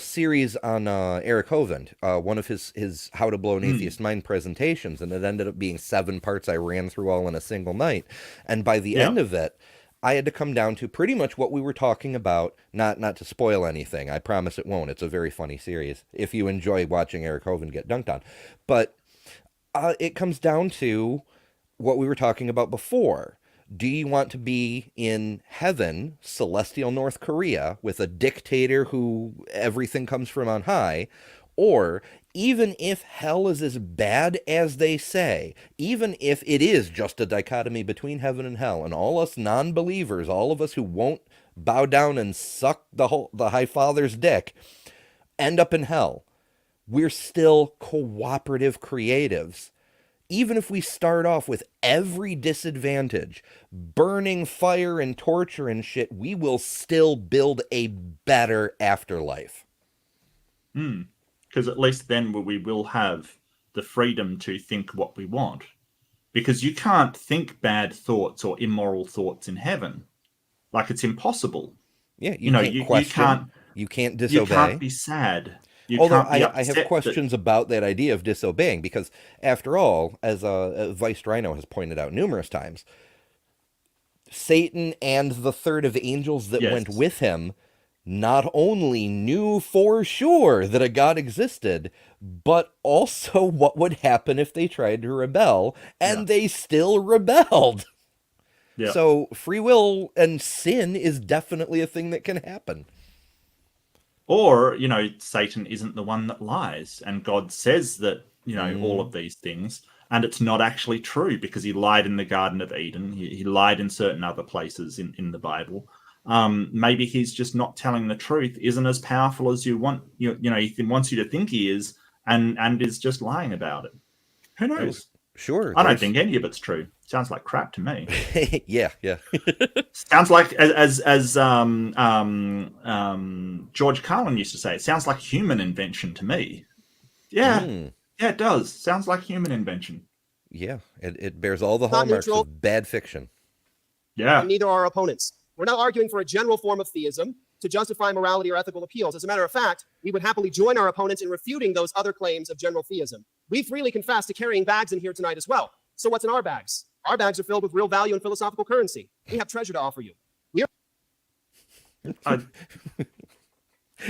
series on Eric Hovind, one of his How to Blow an Atheist Mind presentations, and it ended up being 7 parts I ran through all in a single night. And by the end of it, I had to come down to pretty much what we were talking about, not to spoil anything. I promise it won't. It's a very funny series if you enjoy watching Eric Hovind get dunked on. But it comes down to what we were talking about before. Do you want to be in heaven, celestial North Korea, with a dictator who everything comes from on high? Or, even if hell is as bad as they say, even if it is just a dichotomy between heaven and hell, and all us non-believers, all of us who won't bow down and suck the High Father's dick, end up in hell, we're still cooperative creatives. even if we start off with every disadvantage, burning fire and torture and shit, we will still build a better afterlife. Because at least then we will have the freedom to think what we want. Because you can't think bad thoughts or immoral thoughts in heaven. Like, it's impossible. Yeah, You know, can't you question, can't you can't you disobey. can't be sad. You Although can't be I have upset questions about that idea of disobeying, because after all, as Vice Rhino has pointed out numerous times, Satan and the third of angels that went Yes. with him not only knew for sure that a God existed, but also what would happen if they tried to rebel, and Yeah. they still rebelled. Yeah. So free will and sin is definitely a thing that can happen. Or, you know, Satan isn't the one that lies, and God says that, you know, all of these things, and it's not actually true because he lied in the Garden of Eden. He lied in certain other places in the Bible. Maybe he's just not telling the truth, isn't as powerful as you want. You know, he wants you to think he is, and is just lying about it. Who knows? Sure, I don't there's think any of it's true. Sounds like crap to me. yeah. Sounds like, as George Carlin used to say, it sounds like human invention to me. Yeah, yeah, it does. Sounds like human invention. Yeah, it bears all the Not hallmarks neutral. of bad fiction. Yeah, And neither are our opponents. We're not arguing for a general form of theism to justify morality or ethical appeals. As a matter of fact, we would happily join our opponents in refuting those other claims of general theism. We freely confess to carrying bags in here tonight as well. So what's in our bags? Our bags are filled with real value and philosophical currency. We have treasure to offer you. I,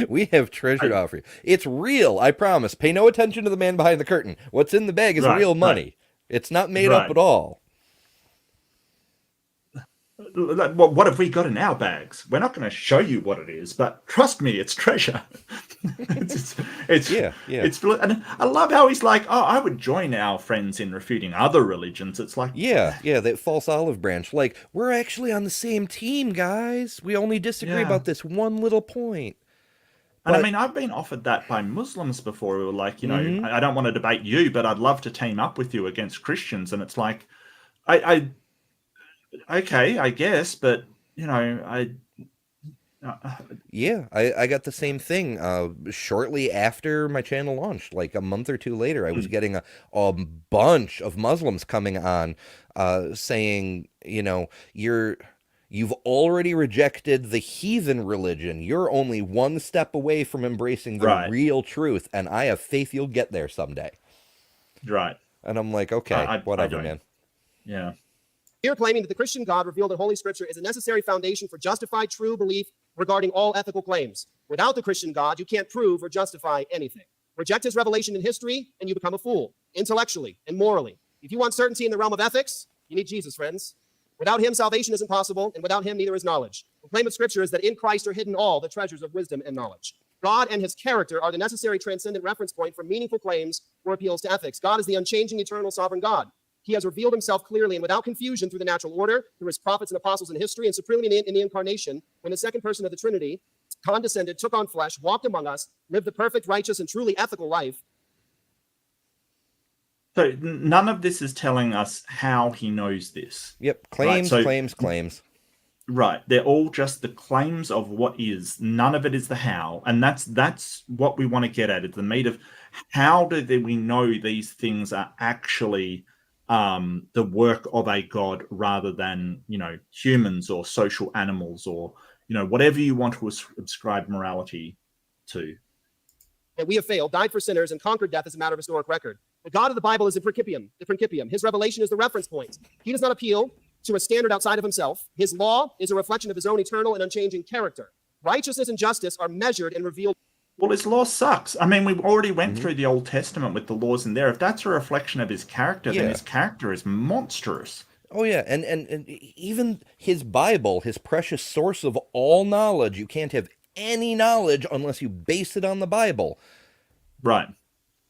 We have treasure to offer you. It's real, I promise. Pay no attention to the man behind the curtain. What's in the bag is Right, real money. right. It's not made up Right. at all. what have we got in our bags? We're not going to show you what it is, but trust me, it's treasure. it's Yeah. and I love how he's like, oh, I would join our friends in refuting other religions. It's like, Yeah, that false olive branch. Like, we're actually on the same team, guys. We only disagree Yeah. about this one little point. And I But- mean, I've been offered that by Muslims before, who were like, you know, Mhm. I don't want to debate you, but I'd love to team up with you against Christians. And it's like, I okay, I guess, but you know, Yeah, I got the same thing shortly after my channel launched. Like a month or two later, I was getting a bunch of Muslims coming on saying, you know, you've already rejected the heathen religion. You're only one step away from embracing the Right. real truth, and I have faith you'll get there someday. right, And I'm like, okay, I whatever, don't. man. Yeah, We are claiming that the Christian God revealed in Holy Scripture is a necessary foundation for justified true belief regarding all ethical claims. Without the Christian God, you can't prove or justify anything. Reject his revelation in history, and you become a fool, intellectually and morally. If you want certainty in the realm of ethics, you need Jesus, friends. Without him, salvation isn't possible, and without him, neither is knowledge. The claim of Scripture is that in Christ are hidden all the treasures of wisdom and knowledge. God and his character are the necessary transcendent reference point for meaningful claims or appeals to ethics. God is the unchanging, eternal, sovereign God. He has revealed himself clearly and without confusion through the natural order, through his prophets and apostles in history, and supremely in the incarnation, when the second person of the Trinity condescended, took on flesh, walked among us, lived the perfect, righteous, and truly ethical life. so none of this is telling us how he knows this. Yep, claims, so- claims. Right, they're all just the claims of what is. None of it is the how, and that's what we want to get at. Is the meat of how we know these things are actually the work of a god rather than, you know, humans or social animals or, you know, whatever you want to ascribe morality to. That we have failed, died for sinners, and conquered death as a matter of historic record. The God of the Bible is the principium. His revelation is the reference point. He does not appeal to a standard outside of himself. His law is a reflection of his own eternal and unchanging character. Righteousness and justice are measured and revealed. Well, his law sucks. I mean, we already went through the Old Testament with the laws in there. If that's a reflection of his character, then Yeah. his character is monstrous. Oh yeah, and even his Bible, his precious source of all knowledge, you can't have any knowledge unless you base it on the Bible. Right.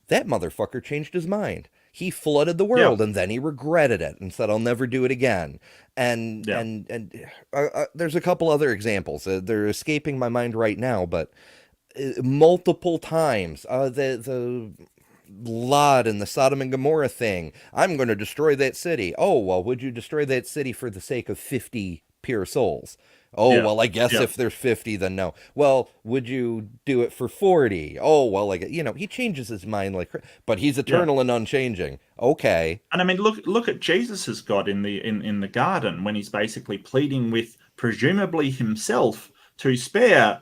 That motherfucker changed his mind. He flooded the world, and then he regretted it and said, "I'll never do it again." And Yeah. and there's a couple other examples. They're escaping my mind right now, but multiple times. Lot and the Sodom and Gomorrah thing. I'm going to destroy that city. Oh, well, would you destroy that city for the sake of 50 pure souls? Oh, Yeah. well, I guess Yeah. if there's 50, then no. Well, would you do it for 40? Oh, well, like, he changes his mind but he's Yeah. eternal and unchanging. Okay. And I mean, look at Jesus's God in the garden when he's basically pleading with presumably himself to spare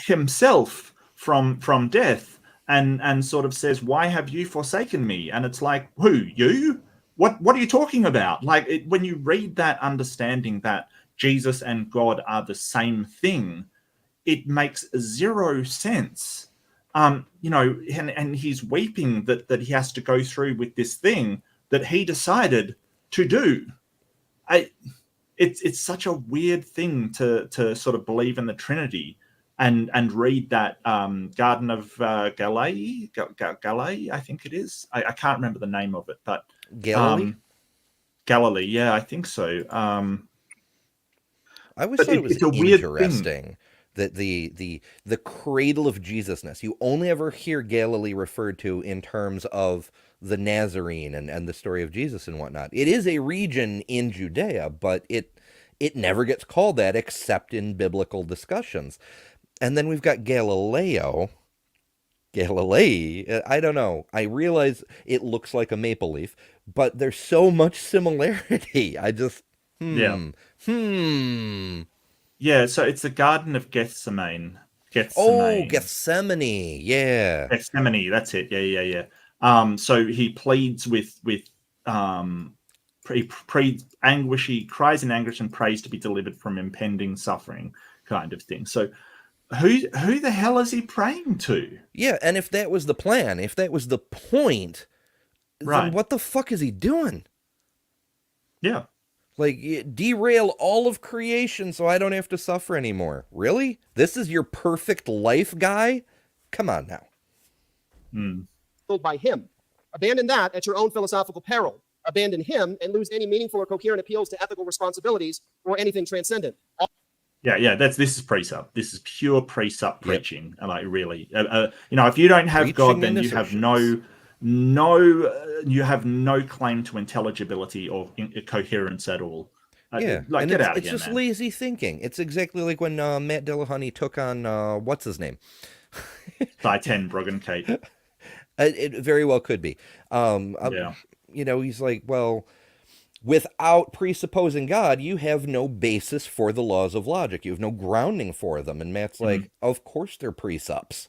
himself from death, and sort of says, "Why have you forsaken me?" And it's like, who, you? What are you talking about? Like when you read that, understanding that Jesus and God are the same thing, it makes zero sense. And he's weeping that he has to go through with this thing that he decided to do. I, it's such a weird thing to sort of believe in the Trinity and read that Garden of Galilee, I think it is. I can't remember the name of it, but Galilee? Galilee, yeah, I think so. I always But thought it was it's a weird thing. interesting that the cradle of Jesusness. You only ever hear Galilee referred to in terms of the Nazarene and the story of Jesus and whatnot. It is a region in Judea, but it never gets called that except in biblical discussions. And then we've got Galileo. Galilee, I don't know. I realize it looks like a maple leaf, but there's so much similarity. I just Yeah. hmm. Yeah, so it's the Garden of Gethsemane. Oh, Gethsemane. Yeah. Gethsemane, that's it. Yeah. So he pleads with anguish. He cries in anguish and prays to be delivered from impending suffering, kind of thing. So who the hell is he praying to? Yeah, and if that was the plan, if that was the point, then Right. what the fuck is he doing? Yeah. Like, derail all of creation so I don't have to suffer anymore. Really? This is your perfect life, guy? Come on now. By him. Abandon that at your own philosophical peril. Abandon him and lose any meaningful or coherent appeals to ethical responsibilities or anything transcendent. Yeah. This is precept. This is pure precept preaching. And like, really, if you don't have Preaching God, then in you have assertions. you have no claim to intelligibility or coherence at all. Yeah, Like, and get out of it's here, just man. lazy thinking. It's exactly like when Matt Dillahunty took on what's his name. By 10 Broggan Kate. It very well could be. Yeah. He's like, well, without presupposing God, you have no basis for the laws of logic. You have no grounding for them. And Matt's like, of course they're precepts.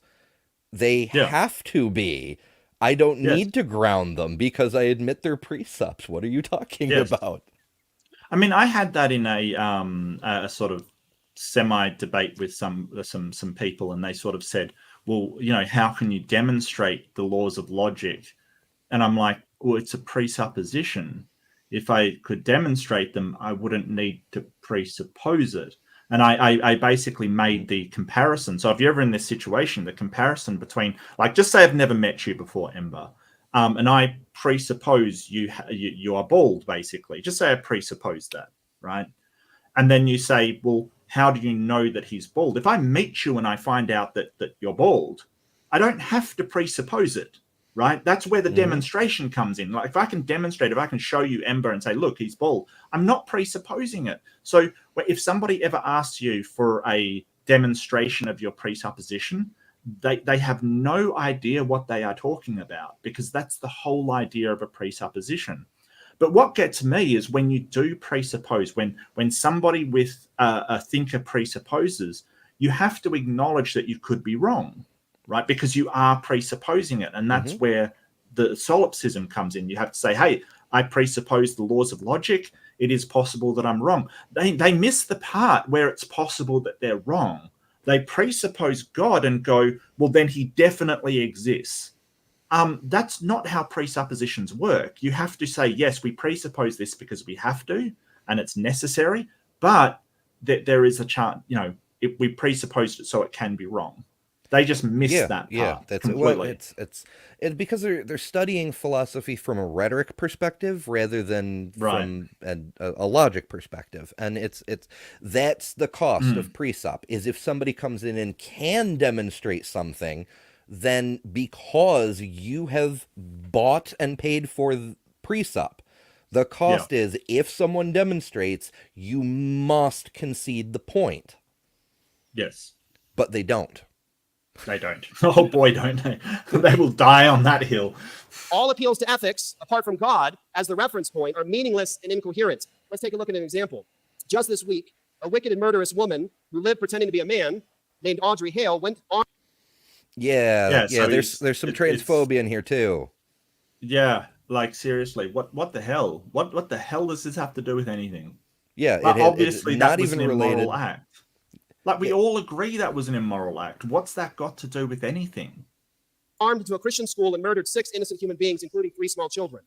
They Yeah. have to be. I don't Yes. need to ground them because I admit they're precepts. What are you talking Yes. about? I mean, I had that in a sort of semi debate with some people, and they sort of said, well, how can you demonstrate the laws of logic? And I'm like, well, it's a presupposition. If I could demonstrate them, I wouldn't need to presuppose it. And I basically made the comparison. So if you're ever in this situation, the comparison between, like, just say I've never met you before, Ember, and I presuppose you are bald, basically. Just say I presuppose that, right? And then you say, well, how do you know that he's bald? If I meet you and I find out that you're bald, I don't have to presuppose it, right? That's where the demonstration comes in. Like, if I can demonstrate, if I can show you Ember and say, look, he's bald, I'm not presupposing it. So if somebody ever asks you for a demonstration of your presupposition, they have no idea what they are talking about, because that's the whole idea of a presupposition. But what gets me is when you do presuppose, when somebody with a thinker presupposes, you have to acknowledge that you could be wrong, right? Because you are presupposing it. And that's where the solipsism comes in. You have to say, hey, I presuppose the laws of logic. It is possible that I'm wrong. They miss the part where it's possible that they're wrong. They presuppose God and go, well, then he definitely exists. That's not how presuppositions work. You have to say, yes, we presuppose this because we have to, and it's necessary, but there is a chance, we presupposed it so it can be wrong. They just miss that part. Yeah, that's completely. Well, it's because they're studying philosophy from a rhetoric perspective rather than from a logic perspective, and that's the cost of presup. Is if somebody comes in and can demonstrate something, then because you have bought and paid for pre-sup, the cost is if someone demonstrates, you must concede the point. Yes. But they don't. They don't. Oh boy, don't they? They will die on that hill. All appeals to ethics, apart from God, as the reference point, are meaningless and incoherent. Let's take a look at an example. Just this week, a wicked and murderous woman who lived pretending to be a man, named Audrey Hale, went on. Yeah. So There's some transphobia in here too. Yeah, like seriously, what the hell? What the hell does this have to do with anything? Yeah, obviously not that was even an related. immoral act. Like we all agree that was an immoral act. What's that got to do with anything? Armed into a Christian school and murdered 6 innocent human beings, including 3 small children.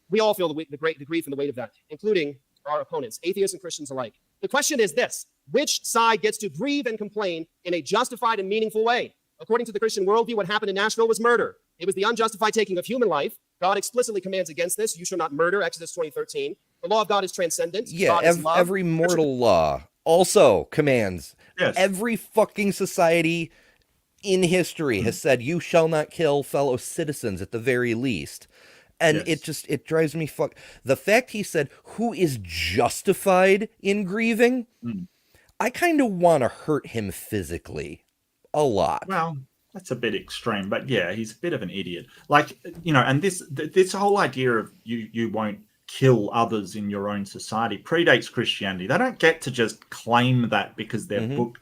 We all feel the grief and the weight of that, including our opponents, atheists and Christians alike. The question is this: which side gets to grieve and complain in a justified and meaningful way? According to the Christian worldview, what happened in Nashville was murder. It was the unjustified taking of human life. God explicitly commands against this. You shall not murder, Exodus 20:13. The law of God is transcendent. Yeah, God is love. every mortal law also commands. Yes. Every fucking society in history has said you shall not kill fellow citizens at the very least. And it drives me the fact he said who is justified in grieving, I kind of want to hurt him physically a lot. Well, that's a bit extreme, but yeah, he's a bit of an idiot. Like, and this whole idea of you won't kill others in your own society predates Christianity. They don't get to just claim that because their book,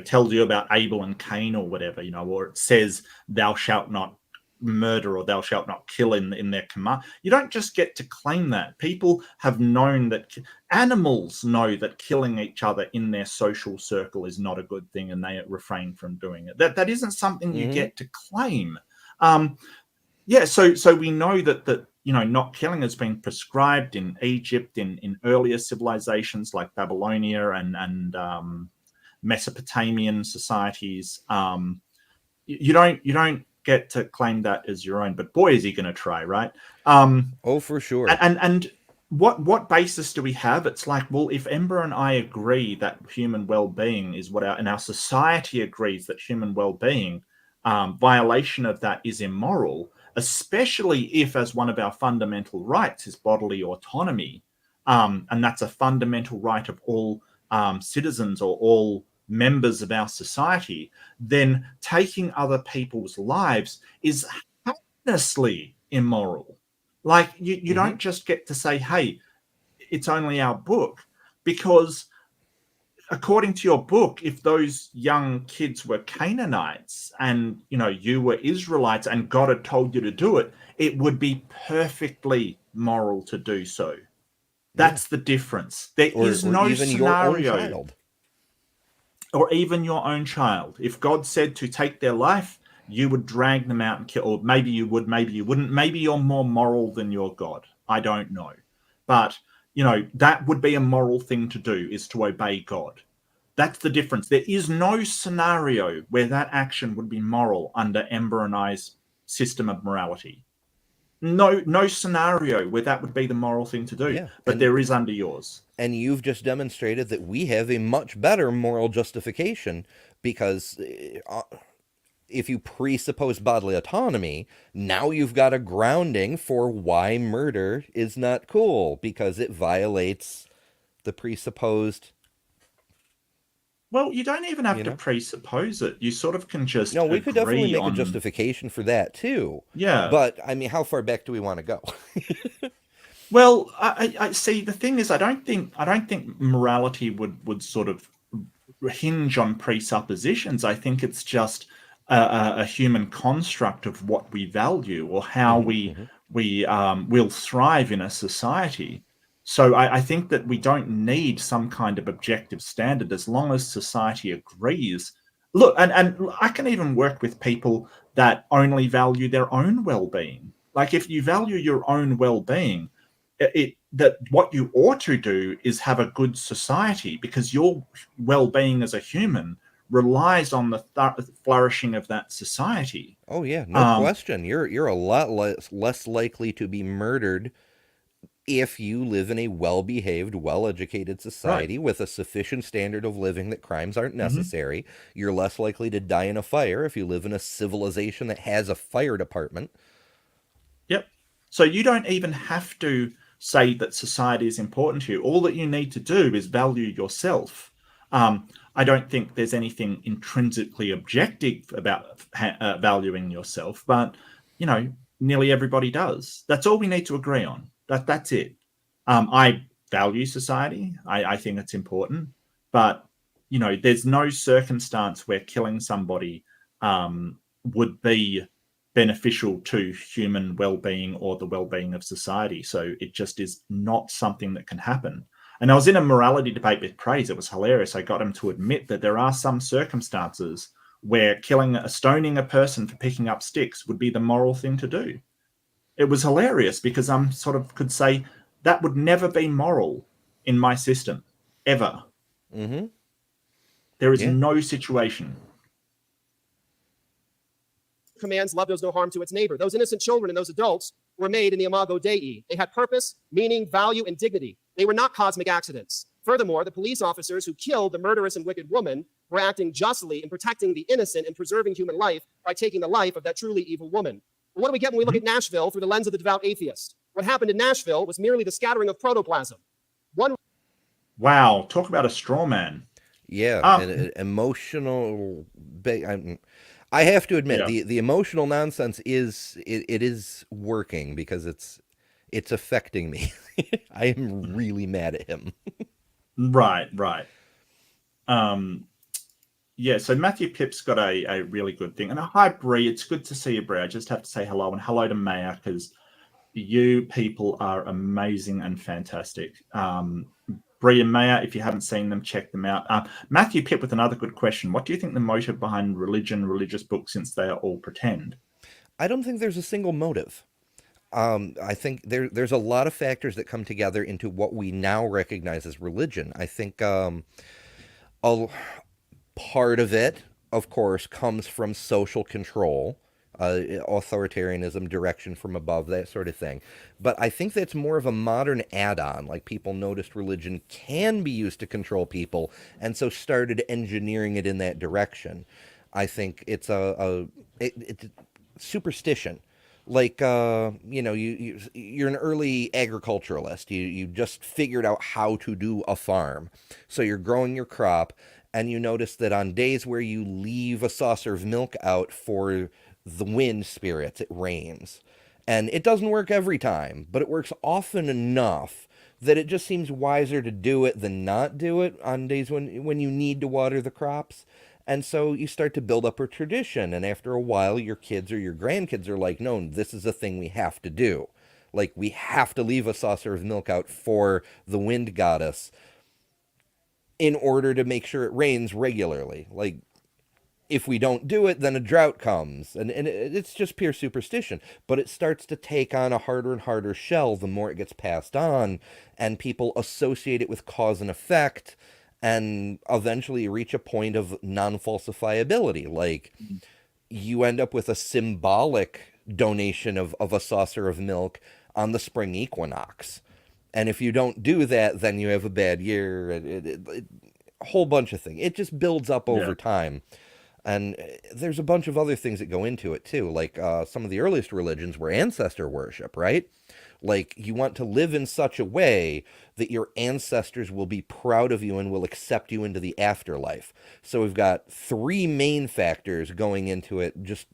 tells you about Abel and Cain or whatever, or it says thou shalt not murder or thou shalt not kill in their command. You don't just get to claim that. People have known that animals know that killing each other in their social circle is not a good thing, and they refrain from doing it. That isn't something you get to claim. So we know that not killing has been prescribed in Egypt, in earlier civilizations like Babylonia and Mesopotamian societies. You don't get to claim that as your own, but boy, is he going to try, right? Oh, for sure. And what basis do we have? It's like, well, if Ember and I agree that human well-being is and our society agrees that human well-being, violation of that is immoral, especially if, as one of our fundamental rights is bodily autonomy, and that's a fundamental right of all citizens or all members of our society, then taking other people's lives is heinously immoral. Like you don't just get to say, hey, it's only our book, because according to your book, if those young kids were Canaanites and you were Israelites and God had told you to do it, it would be perfectly moral to do so. That's the difference. There is no even scenario. Your own child. Or even your own child. If God said to take their life, you would drag them out and kill. Or maybe you would, maybe you wouldn't. Maybe you're more moral than your God. I don't know. But, that would be a moral thing to do, is to obey God. That's the difference. There is no scenario where that action would be moral under Ember and I's system of morality. No scenario where that would be the moral thing to do. Yeah, but there is under yours. And you've just demonstrated that we have a much better moral justification, because if you presuppose bodily autonomy, now you've got a grounding for why murder is not cool, because it violates the presupposed. Well, you don't even have to presuppose it. You sort of can just we could definitely make a justification for that too. Yeah. But, I mean, how far back do we want to go? Well, I see. The thing is, I don't think morality would sort of hinge on presuppositions. I think it's just a human construct of what we value or how we will thrive in a society. So I think that we don't need some kind of objective standard as long as society agrees. Look, and I can even work with people that only value their own well-being. Like, if you value your own well-being, that what you ought to do is have a good society, because your well-being as a human relies on the flourishing of that society. Oh yeah, no question. You're a lot less likely to be murdered if you live in a well-behaved, well-educated society with a sufficient standard of living that crimes aren't necessary, you're less likely to die in a fire if you live in a civilization that has a fire department. Yep. So you don't even have to say that society is important to you. All that you need to do is value yourself. I don't think there's anything intrinsically objective about valuing yourself, but you know, nearly everybody does. That's all we need to agree on. That's it. I value society. I think it's important, but you know, there's no circumstance where killing somebody would be beneficial to human well-being or the well-being of society. So it just is not something that can happen. And I was in a morality debate with Praise. It was hilarious. I got him to admit that there are some circumstances where stoning a person for picking up sticks would be the moral thing to do. It was hilarious because I'm sort of could say that would never be moral in my system, ever. Mm-hmm. There is Yeah. no situation. Commands love does no harm to its neighbor. Those innocent children and those adults were made in the Imago Dei. They had purpose, meaning, value, and dignity. They were not cosmic accidents. Furthermore, the police officers who killed the murderous and wicked woman were acting justly in protecting the innocent and preserving human life by taking the life of that truly evil woman. But what do we get when we look at Nashville through the lens of the devout atheist? What happened in Nashville was merely the scattering of protoplasm. Wow, talk about a straw man. Yeah, an emotional. I have to admit, Yeah. the emotional nonsense it is working because it's affecting me. I am really mad at him. Right. Yeah, so Matthew Pip's got a really good thing. And hi, Bree. It's good to see you, Bree. I just have to say hello and hello to Maya because you people are amazing and fantastic. Bree and Maya, if you haven't seen them, check them out. Matthew Pip with another good question. What do you think the motive behind religious books, since they are all pretend? I don't think there's a single motive. I think there's a lot of factors that come together into what we now recognize as religion. I think a part of it, of course, comes from social control, authoritarianism, direction from above, that sort of thing. But I think that's more of a modern add-on. Like, people noticed religion can be used to control people, and so started engineering it in that direction. I think it's it's superstition. Like, you're an early agriculturalist. You just figured out how to do a farm, so you're growing your crop, and you notice that on days where you leave a saucer of milk out for the wind spirits, it rains. And it doesn't work every time, but it works often enough that it just seems wiser to do it than not do it on days when you need to water the crops. And so you start to build up a tradition, and after a while, your kids or your grandkids are like, no, this is a thing we have to do. Like, we have to leave a saucer of milk out for the wind goddess in order to make sure it rains regularly. Like, if we don't do it, then a drought comes. And it's just pure superstition. But it starts to take on a harder and harder shell the more it gets passed on, and people associate it with cause and effect, and eventually reach a point of non-falsifiability. Like, you end up with a symbolic donation of a saucer of milk on the spring equinox. And if you don't do that, then you have a bad year. A whole bunch of things. It just builds up over time. And there's a bunch of other things that go into it, too. Like, some of the earliest religions were ancestor worship, right? Like, you want to live in such a way that your ancestors will be proud of you and will accept you into the afterlife. So we've got three main factors going into it just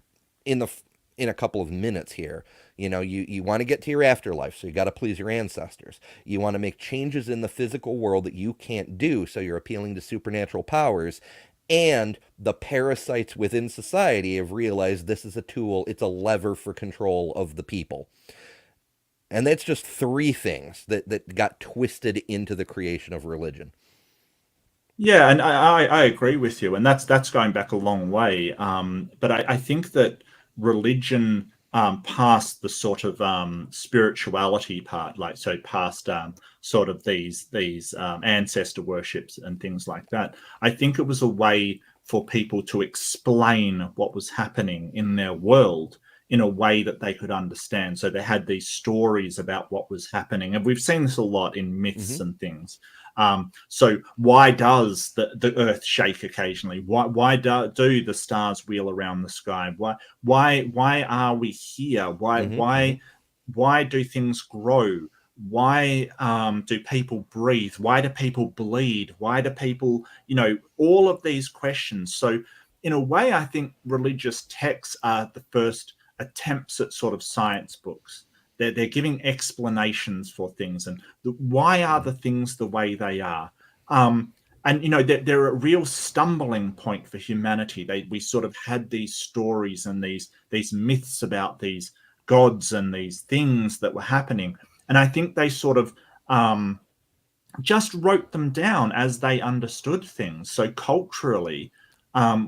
in a couple of minutes here. You know, you want to get to your afterlife, so you got to please your ancestors. You want to make changes in the physical world that you can't do, so you're appealing to supernatural powers. And the parasites within society have realized this is a tool, it's a lever for control of the people. And that's just three things that got twisted into the creation of religion. Yeah, and I agree with you, and that's going back a long way. But I think that religion past the sort of spirituality part, like so past sort of these ancestor worships and things like that. I think it was a way for people to explain what was happening in their world in a way that they could understand. So they had these stories about what was happening, and we've seen this a lot in myths and things. So why does the earth shake occasionally? Why do the stars wheel around the sky? Why are we here? Why do things grow? Why do people breathe? Why do people bleed? Why do people, all of these questions. So in a way, I think religious texts are the first attempts at sort of science books. They're giving explanations for things, and why are the things the way they are. And they're a real stumbling point for humanity. We sort of had these stories and these myths about these gods and these things that were happening, and I think they sort of just wrote them down as they understood things. So culturally,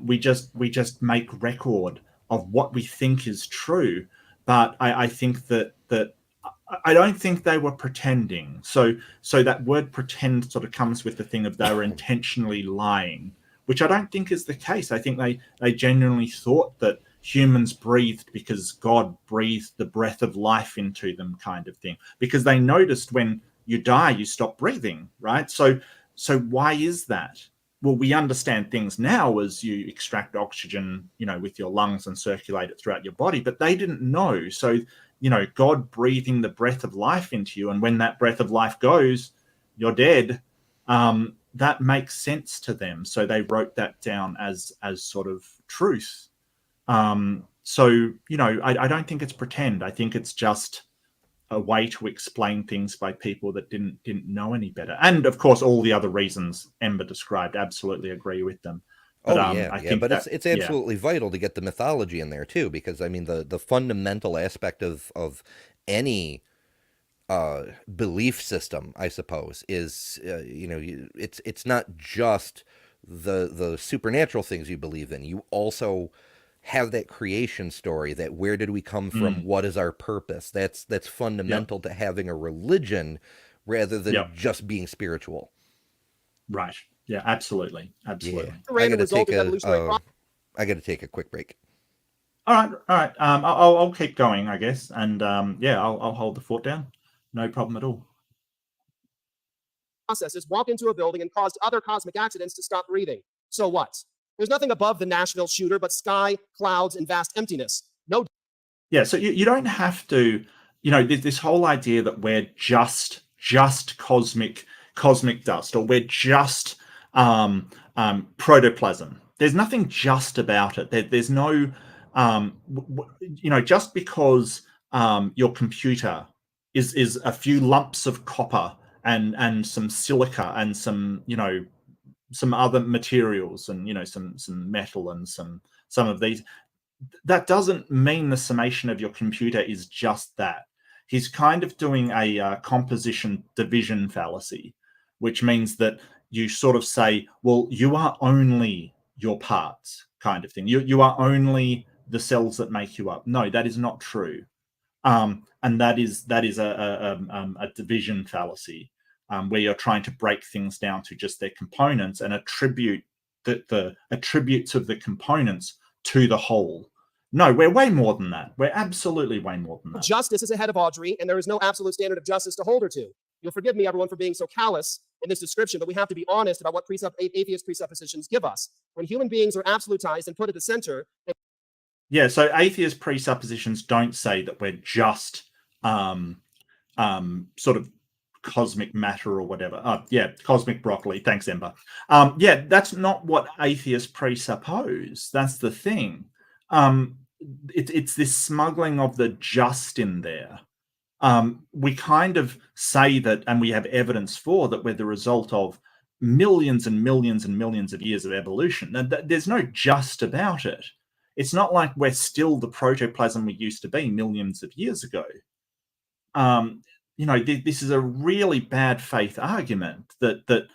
we just make record of what we think is true. But I think that I don't think they were pretending. So that word pretend sort of comes with the thing of they were intentionally lying, which I don't think is the case. I think they genuinely thought that humans breathed because God breathed the breath of life into them, kind of thing. Because they noticed when you die, you stop breathing, right? So why is that? Well, we understand things now as you extract oxygen, with your lungs and circulate it throughout your body, but they didn't know. So, God breathing the breath of life into you, and when that breath of life goes, you're dead. That makes sense to them. So they wrote that down as sort of truth. I don't think it's pretend. I think it's just a way to explain things by people that didn't know any better. And of course, all the other reasons Ember described, absolutely agree with them. But, I think but it's absolutely vital to get the mythology in there too, because I mean the fundamental aspect of any belief system, I suppose, is it's not just the supernatural things you believe in. You also have that creation story, that where did we come from, what is our purpose. That's fundamental to having a religion rather than just being spiritual. Right. Yeah, absolutely. Yeah. I got to take a quick break. All right. I'll keep going, I guess, and I'll hold the fort down. No problem at all. Processes walked into a building and caused other cosmic accidents to stop breathing. So what? There's nothing above the Nashville shooter but sky, clouds, and vast emptiness. No. Yeah, so you don't have to, this whole idea that we're just cosmic dust, or we're just protoplasm. There's nothing just about it. There's no, just because your computer is a few lumps of copper and some silica and some other materials and some metal and some of these, that doesn't mean the summation of your computer is just that. He's kind of doing a composition division fallacy, which means that you sort of say, well, you are only your parts, kind of thing. You are only the cells that make you up. No, that is not true. And that is a division fallacy, where you're trying to break things down to just their components and attribute the attributes of the components to the whole. No, we're way more than that. We're absolutely way more than that. Justice is ahead of Audrey, and there is no absolute standard of justice to hold her to. You'll forgive me, everyone, for being so callous in this description, but we have to be honest about what atheist presuppositions give us. When human beings are absolutized and put at the center. Yeah, so atheist presuppositions don't say that we're just sort of cosmic matter or whatever. Cosmic broccoli. Thanks, Ember. That's not what atheists presuppose. That's the thing. It's this smuggling of the just in there. We kind of say that, and we have evidence for that, we're the result of millions and millions and millions of years of evolution. And there's no just about it. It's not like we're still the protoplasm we used to be millions of years ago. This is a really bad faith argument that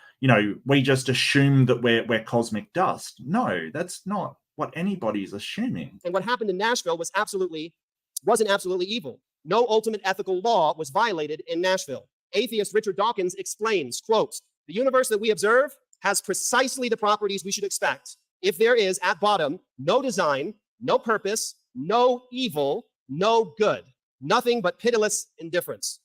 we just assume that we're cosmic dust. No, that's not what anybody's assuming. And what happened in Nashville wasn't absolutely evil. No ultimate ethical law was violated in Nashville. Atheist Richard Dawkins explains, quote, "The universe that we observe has precisely the properties we should expect. If there is, at bottom, no design, no purpose, no evil, no good, nothing but pitiless indifference.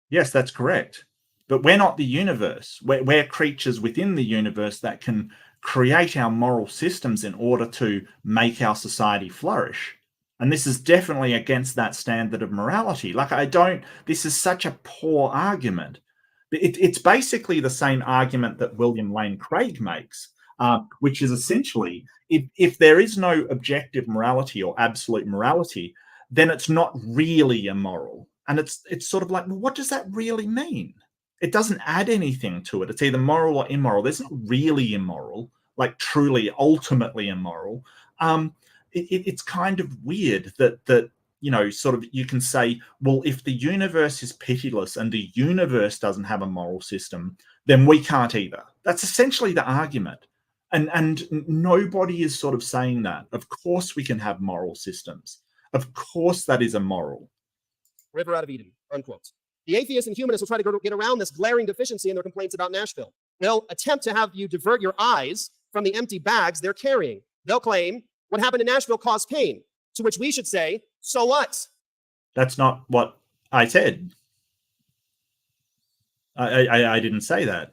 Yes, that's correct. But we're not the universe. We're creatures within the universe that can create our moral systems in order to make our society flourish. And this is definitely against that standard of morality. Like, this is such a poor argument. It's basically the same argument that William Lane Craig makes, which is essentially if there is no objective morality or absolute morality, then it's not really immoral. And it's sort of like, well, what does that really mean? It doesn't add anything to it. It's either moral or immoral. There's not really immoral, like truly, ultimately immoral. It's kind of weird that sort of you can say, well, if the universe is pitiless and the universe doesn't have a moral system, then we can't either. That's essentially the argument. And nobody is sort of saying that. Of course we can have moral systems. Of course that is immoral. River out of Eden, unquote. The atheists and humanists will try to get around this glaring deficiency in their complaints about Nashville. They'll attempt to have you divert your eyes from the empty bags they're carrying. They'll claim what happened in Nashville caused pain, to which we should say, so what? That's not what I said. I didn't say that.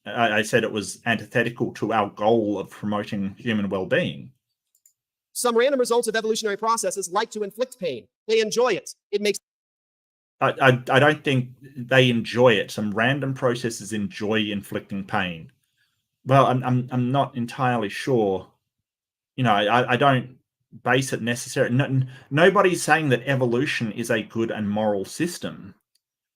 I said it was antithetical to our goal of promoting human well-being. Some random results of evolutionary processes like to inflict pain. They enjoy it. It makes... I don't think they enjoy it. Some random processes enjoy inflicting pain. Well, I'm not entirely sure. I don't base it necessarily. Nobody's saying that evolution is a good and moral system.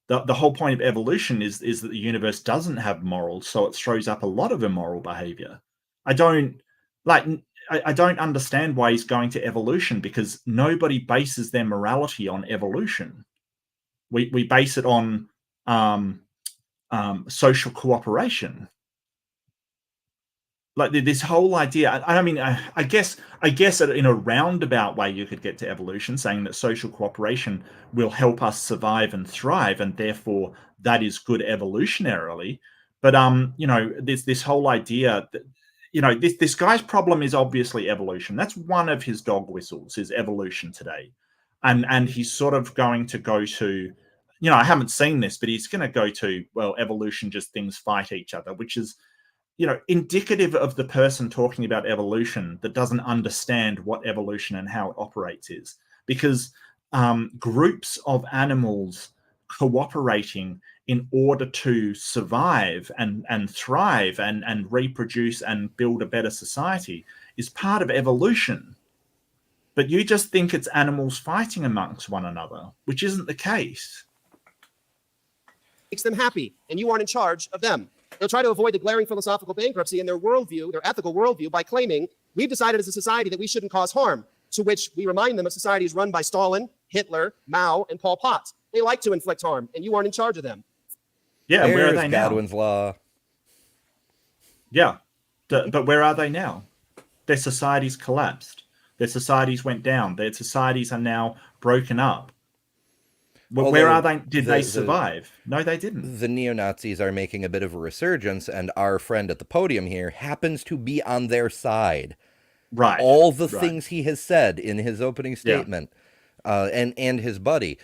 The whole point of evolution is that the universe doesn't have morals, so it throws up a lot of immoral behavior. I don't understand why he's going to evolution, because nobody bases their morality on evolution. We base it on social cooperation. Like this whole idea. I guess in a roundabout way you could get to evolution, saying that social cooperation will help us survive and thrive, and therefore that is good evolutionarily. But this whole idea that this guy's problem is obviously evolution. That's one of his dog whistles, is evolution today, and he's sort of going to go to, I haven't seen this, but he's going to go to, well, evolution, just things fight each other, which is indicative of the person talking about evolution that doesn't understand what evolution and how it operates is. Because groups of animals cooperating in order to survive and thrive and reproduce and build a better society is part of evolution. But you just think it's animals fighting amongst one another, which isn't the case. Makes them happy, and you aren't in charge of them. They'll try to avoid the glaring philosophical bankruptcy in their worldview, their ethical worldview, by claiming we've decided as a society that we shouldn't cause harm, to which we remind them of societies run by Stalin, Hitler, Mao, and Pol Pot. They like to inflict harm, and you aren't in charge of them. Yeah, There's where are they now? Godwins Law. Yeah, but where are they now? Their societies collapsed. Their societies went down. Their societies are now broken up. Where are they? Did they survive? No, they didn't. The neo-Nazis are making a bit of a resurgence, and our friend at the podium here happens to be on their side. Right. All the things he has said in his opening statement, yeah. And his buddy,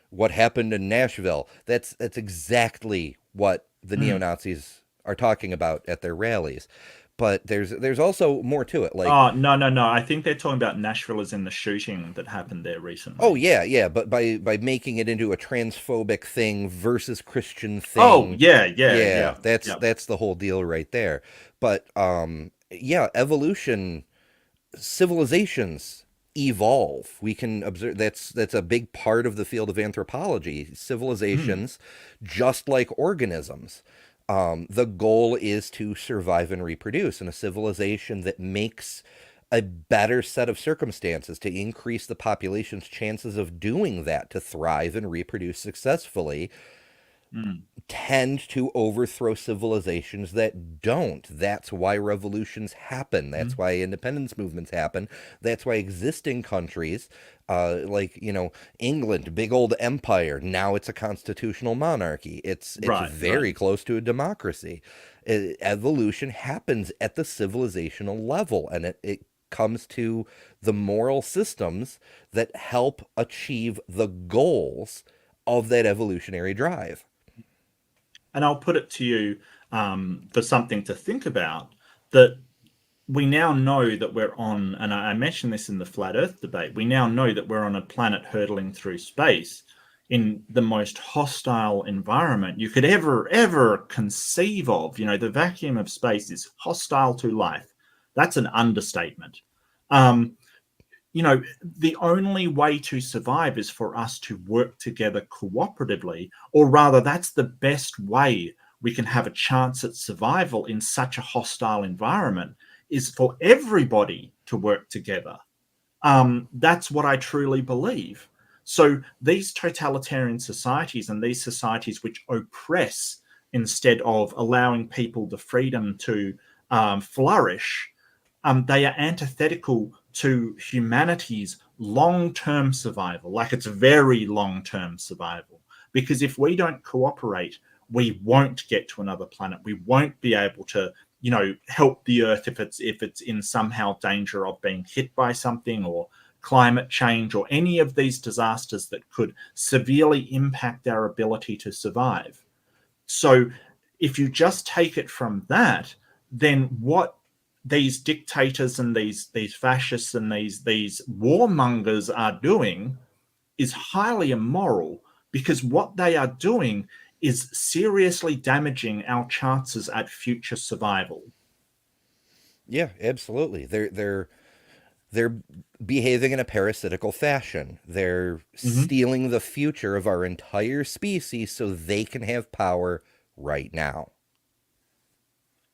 what happened in Nashville. That's exactly what the neo-Nazis are talking about at their rallies. But there's also more to it. Like, no. I think they're talking about Nashville as in the shooting that happened there recently. Oh yeah. But by making it into a transphobic thing versus Christian thing. Oh yeah. That's the whole deal right there. But evolution, civilizations evolve. We can observe that's a big part of the field of anthropology. Civilizations, just like organisms. The goal is to survive and reproduce, and a civilization that makes a better set of circumstances to increase the population's chances of doing that, to thrive and reproduce successfully, tend to overthrow civilizations that don't. That's why revolutions happen. That's why independence movements happen. That's why existing countries, like England, big old empire, now it's a constitutional monarchy. It's very close to a democracy. Evolution happens at the civilizational level, and it comes to the moral systems that help achieve the goals of that evolutionary drive. And I'll put it to you for something to think about, that we now know that we're on, and I mentioned this in the flat earth debate, we now know that we're on a planet hurtling through space in the most hostile environment you could ever conceive of. You know, the vacuum of space is hostile to life. That's an understatement. You know, the only way to survive is for us to work together cooperatively, or rather, that's the best way we can have a chance at survival in such a hostile environment, is for everybody to work together. That's what I truly believe. So these totalitarian societies and these societies which oppress instead of allowing people the freedom to flourish, they are antithetical to humanity's long-term survival. Like, it's very long-term survival. Because if we don't cooperate, we won't get to another planet. We won't be able to, you know, help the Earth if it's in somehow danger of being hit by something, or climate change, or any of these disasters that could severely impact our ability to survive. So if you just take it from that, then what these dictators and these fascists and these warmongers are doing is highly immoral, because what they are doing is seriously damaging our chances at future survival. Yeah, absolutely. They're behaving in a parasitical fashion. They're stealing the future of our entire species so they can have power right now.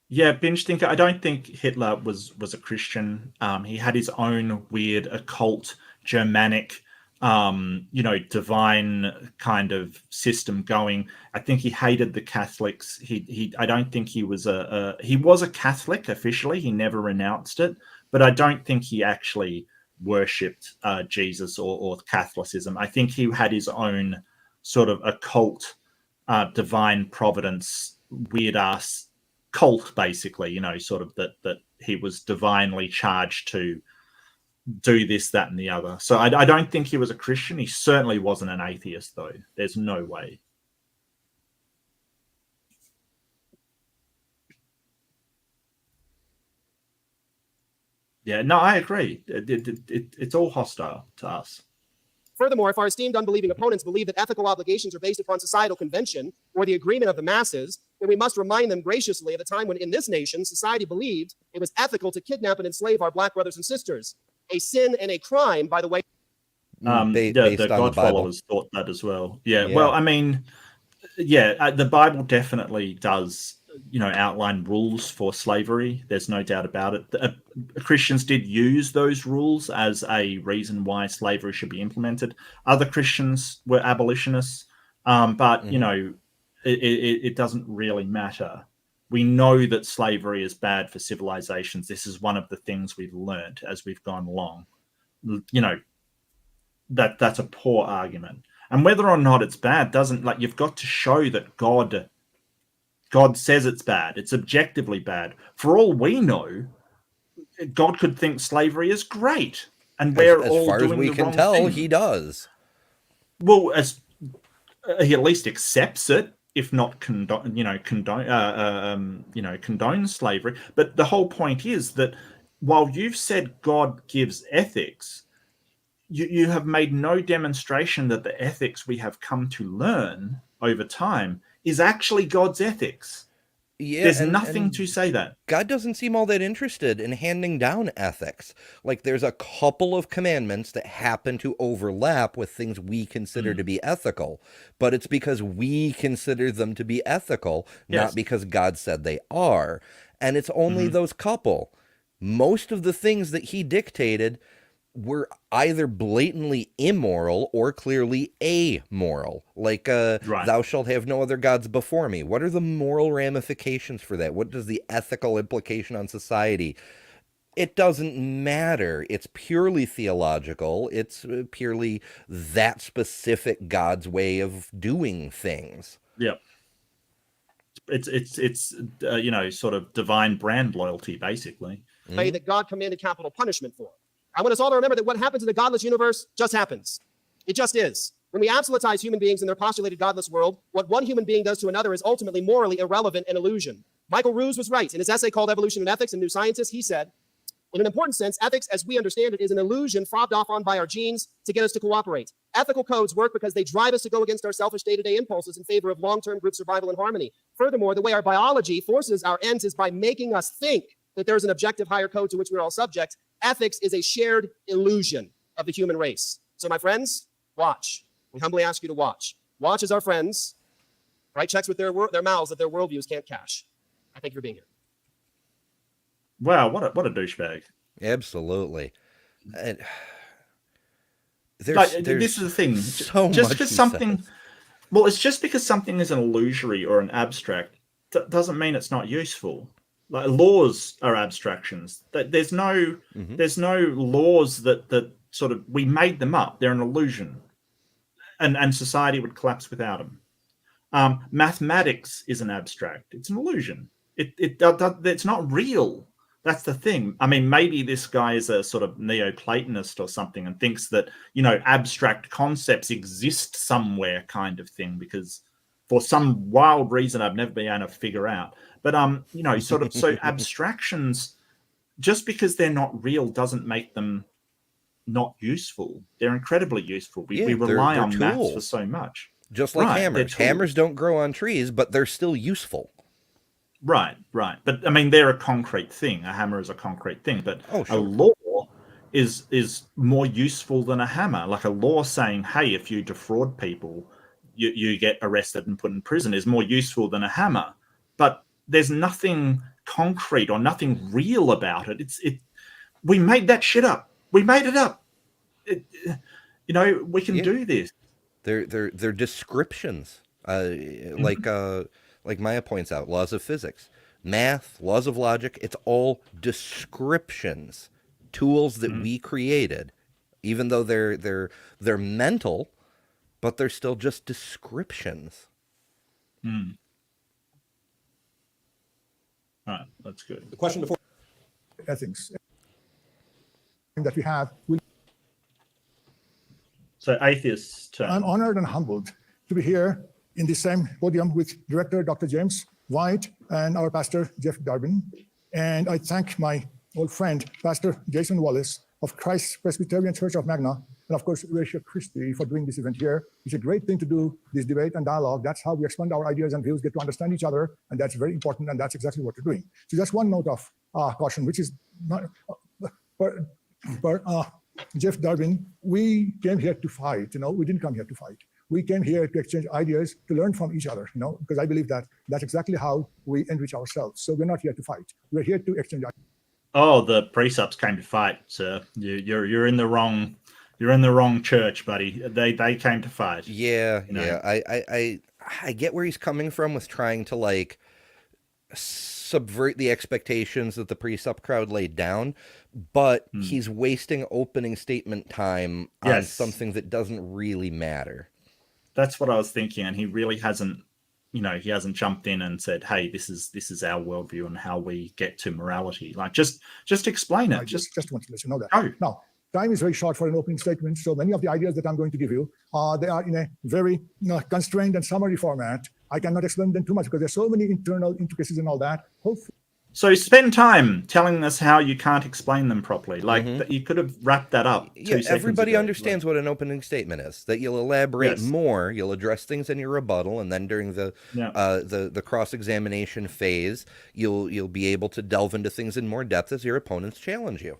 Yeah, binge thinker. I don't think Hitler was a Christian. He had his own weird occult Germanic, you know, divine kind of system going. I think he hated the Catholics. I don't think he was he was a Catholic officially. He never renounced it, but I don't think he actually worshipped Jesus or Catholicism. I think he had his own sort of occult, divine providence, weird ass cult, basically, you know, sort of that he was divinely charged to do this, that, and the other. So I don't think he was a Christian. He certainly wasn't an atheist, though. There's no way. Yeah, no, I agree. It's all hostile to us. Furthermore, if our esteemed unbelieving opponents believe that ethical obligations are based upon societal convention or the agreement of the masses, then we must remind them graciously of the time when in this nation society believed it was ethical to kidnap and enslave our black brothers and sisters. A sin and a crime, by the way. Based The on the God Bible. followers thought that as well. Yeah. Yeah. Well, I mean, yeah, the Bible definitely does, you know, outline rules for slavery. There's no doubt about it. Christians did use those rules as a reason why slavery should be implemented. Other Christians were abolitionists, but you know, it doesn't really matter. We know that slavery is bad for civilizations. This is one of the things we've learned as we've gone along. You know, that's a poor argument. And whether or not it's bad doesn't, like, you've got to show that God says it's bad. It's objectively bad. For all we know, God could think slavery is great, and we're As all far as doing we the can wrong tell, thing. he does. Well, as he at least accepts it, if not condones slavery. But the whole point is that while you've said God gives ethics, you have made no demonstration that the ethics we have come to learn over time is actually God's ethics. Yeah, There's and nothing to say that. God doesn't seem all that interested in handing down ethics. Like, there's a couple of commandments that happen to overlap with things we consider to be ethical, but it's because we consider them to be ethical, Yes. not because God said they are. And it's only those couple. Most of the things that he dictated were either blatantly immoral or clearly amoral. Like, Right. thou shalt have no other gods before me. What are the moral ramifications for that? What does the ethical implication on society? It doesn't matter. It's purely theological. It's purely that specific God's way of doing things. Yep. It's you know, sort of divine brand loyalty, basically. way that God commanded capital punishment for. I want us all to remember that what happens in the godless universe just happens. It just is. When we absolutize human beings in their postulated godless world, what one human being does to another is ultimately morally irrelevant and illusion. Michael Ruse was right. In his essay called Evolution and Ethics in New Scientist, he said, in an important sense, ethics, as we understand it, is an illusion fobbed off on by our genes to get us to cooperate. Ethical codes work because they drive us to go against our selfish day-to-day impulses in favor of long-term group survival and harmony. Furthermore, the way our biology forces our ends is by making us think that there's an objective higher code to which we're all subject. Ethics is a shared illusion of the human race. So, my friends, watch. We humbly ask you to watch. Watch as our friends write checks with their mouths that their worldviews can't cash. I thank you for being here. Wow, what a douchebag. Absolutely. This is the thing. So just much because he something, says. well, it's just because something is an illusory or an abstract doesn't mean it's not useful. Like laws are abstractions. There's no laws that sort of, we made them up. They're an illusion, and society would collapse without them. Mathematics is an abstract. It's an illusion. It's not real. That's the thing. I mean, maybe this guy is a sort of Neoplatonist or something and thinks that, you know, abstract concepts exist somewhere, kind of thing, because for some wild reason I've never been able to figure out. But you know, sort of, so abstractions, just because they're not real doesn't make them not useful. They're incredibly useful. We rely they're on maths tools. for so much. Just like Right, hammers. Hammers don't grow on trees, but they're still useful. Right. But I mean, they're a concrete thing. A hammer is a concrete thing. But Oh, sure. a law is more useful than a hammer. Like a law saying, hey, if you defraud people, you get arrested and put in prison is more useful than a hammer. But there's nothing concrete or nothing real about it. We made that shit up. We made it up. You know, we can do this. They're descriptions. Like Maya points out, laws of physics, math, laws of logic, it's all descriptions, tools that we created, even though they're mental, but they're still just descriptions. All right, that's good. The question before ethics that we have. So atheists turn. I'm honored and humbled to be here in the same podium with Director Dr. James White and our Pastor Jeff Durbin. And I thank my old friend, Pastor Jason Wallace of Christ Presbyterian Church of Magna, and of course, Ratio Christi for doing this event here. It's a great thing to do, this debate and dialogue. That's how we expand our ideas and views, get to understand each other, and that's very important, and that's exactly what we're doing. So just one note of caution, which is not, Jeff Durbin, we came here to fight, we didn't come here to fight. We came here to exchange ideas, to learn from each other, because I believe that that's exactly how we enrich ourselves. So we're not here to fight. We're here to exchange ideas. Oh, the precepts came to fight, sir. You're in the wrong church, buddy. They came to fight. Yeah, I get where he's coming from with trying to like subvert the expectations that the precept crowd laid down, but he's wasting opening statement time on something that doesn't really matter. That's what I was thinking, and he really hasn't, he hasn't jumped in and said, "Hey, this is our worldview and how we get to morality." Like, just explain it. I just want to let you know that. Oh. Now, time is very short for an opening statement, so many of the ideas that I'm going to give you, they are in a very constrained and summary format. I cannot explain them too much because there's so many internal intricacies and all that. Hopefully. So spend time telling us how you can't explain them properly. Like you could have wrapped that up. Everybody understands what an opening statement is. That you'll elaborate more, you'll address things in your rebuttal, and then during the cross-examination phase, you'll be able to delve into things in more depth as your opponents challenge you.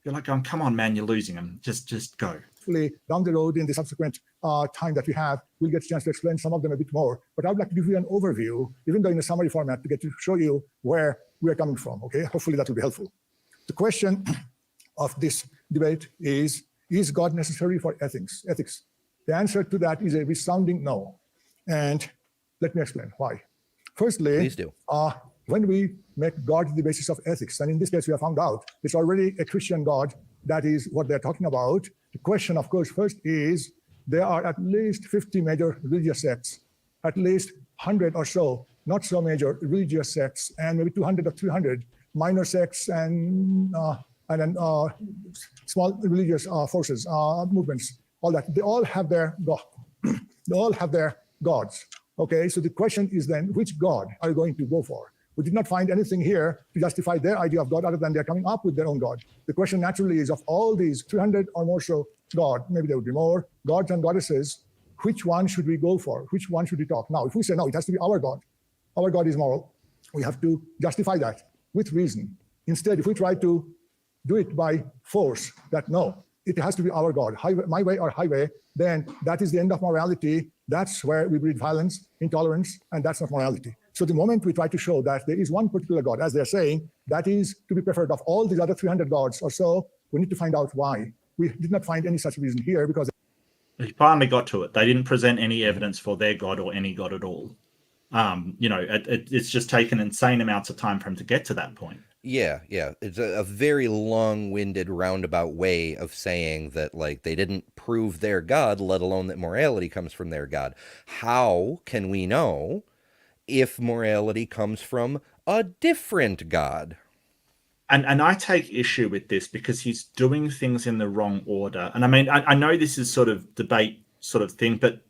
You're like, come on, man, you're losing them. Just go. Hopefully, down the road in the subsequent time that we have, we'll get a chance to explain some of them a bit more. But I would like to give you an overview, even though in a summary format, to get to show you where we are coming from, okay? Hopefully that will be helpful. The question of this debate is God necessary for ethics? The answer to that is a resounding no. And let me explain why. Firstly, please do. When we make God the basis of ethics, and in this case we have found out it's already a Christian God, that is what they're talking about. The question, of course, first is there are at least 50 major religious sects, at least 100 or so not so major religious sects, and maybe 200 or 300 minor sects and then small religious forces, movements, all that. They all have their they all have their gods. Okay, so the question is then, which God are you going to go for? We did not find anything here to justify their idea of God other than they're coming up with their own God. The question naturally is, of all these 300 or more so God, maybe there would be more gods and goddesses, which one should we go for? Which one should we talk? Now, if we say, no, it has to be our God is moral, we have to justify that with reason. Instead, if we try to do it by force, that no, it has to be our God, my way or highway, then that is the end of morality. That's where we breed violence, intolerance, and that's not morality. So the moment we try to show that there is one particular God, as they're saying, that is to be preferred of all these other 300 gods or so, we need to find out why. We did not find any such reason here because he finally got to it. They didn't present any evidence for their God or any God at all. It's just taken insane amounts of time for him to get to that point. Yeah. It's a very long-winded, roundabout way of saying that, like, they didn't prove their God, let alone that morality comes from their God. How can we know if morality comes from a different God? And I take issue with this because he's doing things in the wrong order. And I mean, I know this is sort of debate sort of thing, but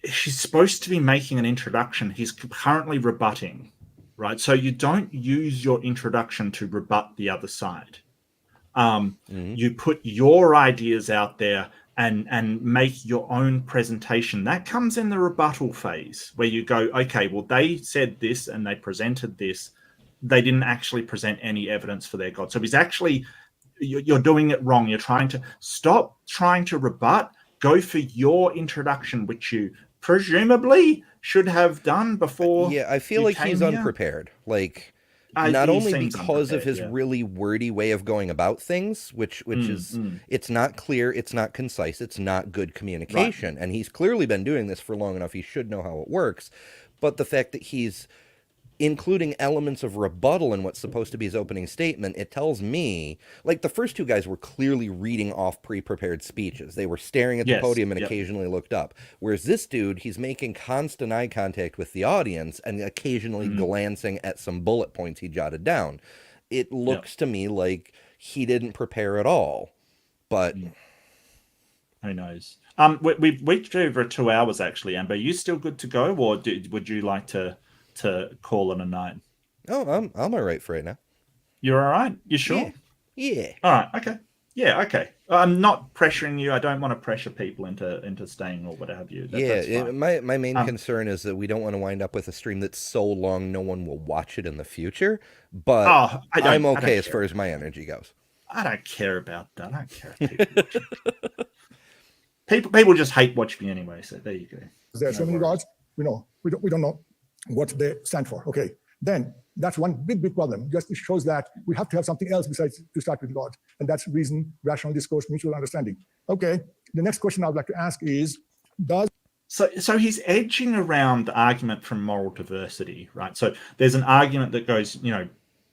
he's supposed to be making an introduction. He's currently rebutting, right? So you don't use your introduction to rebut the other side. You put your ideas out there and make your own presentation. That comes in the rebuttal phase where you go, okay, well, they said this and they presented this. They didn't actually present any evidence for their God. So he's actually, you're doing it wrong. You're trying to stop trying to rebut, go for your introduction, which you presumably should have done before. Yeah, I feel like he's unprepared. Like, not only because of his really wordy way of going about things, which is, it's not clear, it's not concise, it's not good communication. Right. And he's clearly been doing this for long enough. He should know how it works. But the fact that he's including elements of rebuttal in what's supposed to be his opening statement, it tells me, like, the first two guys were clearly reading off pre-prepared speeches. They were staring at the podium and occasionally looked up. Whereas this dude, he's making constant eye contact with the audience and occasionally glancing at some bullet points he jotted down. It looks to me like he didn't prepare at all. But who knows? We've reached over 2 hours, actually, Amber. Are you still good to go, or would you like to call it a night? Oh, I'm all right for right now. You're all right? You sure? Yeah. All right. Okay. Yeah. Okay. I'm not pressuring you. I don't want to pressure people into staying or what have you. My main concern is that we don't want to wind up with a stream that's so long no one will watch it in the future. But I'm okay as far as my energy goes. I don't care about that. I don't care if people just hate watch me anyway. So there you go. There are so many gods. We don't know what they stand for. Okay, then that's one big problem. Just it shows that we have to have something else besides to start with God, and that's reason, rational discourse, mutual understanding. Okay, the next question I would like to ask is, so he's edging around the argument from moral diversity, right? So there's an argument that goes,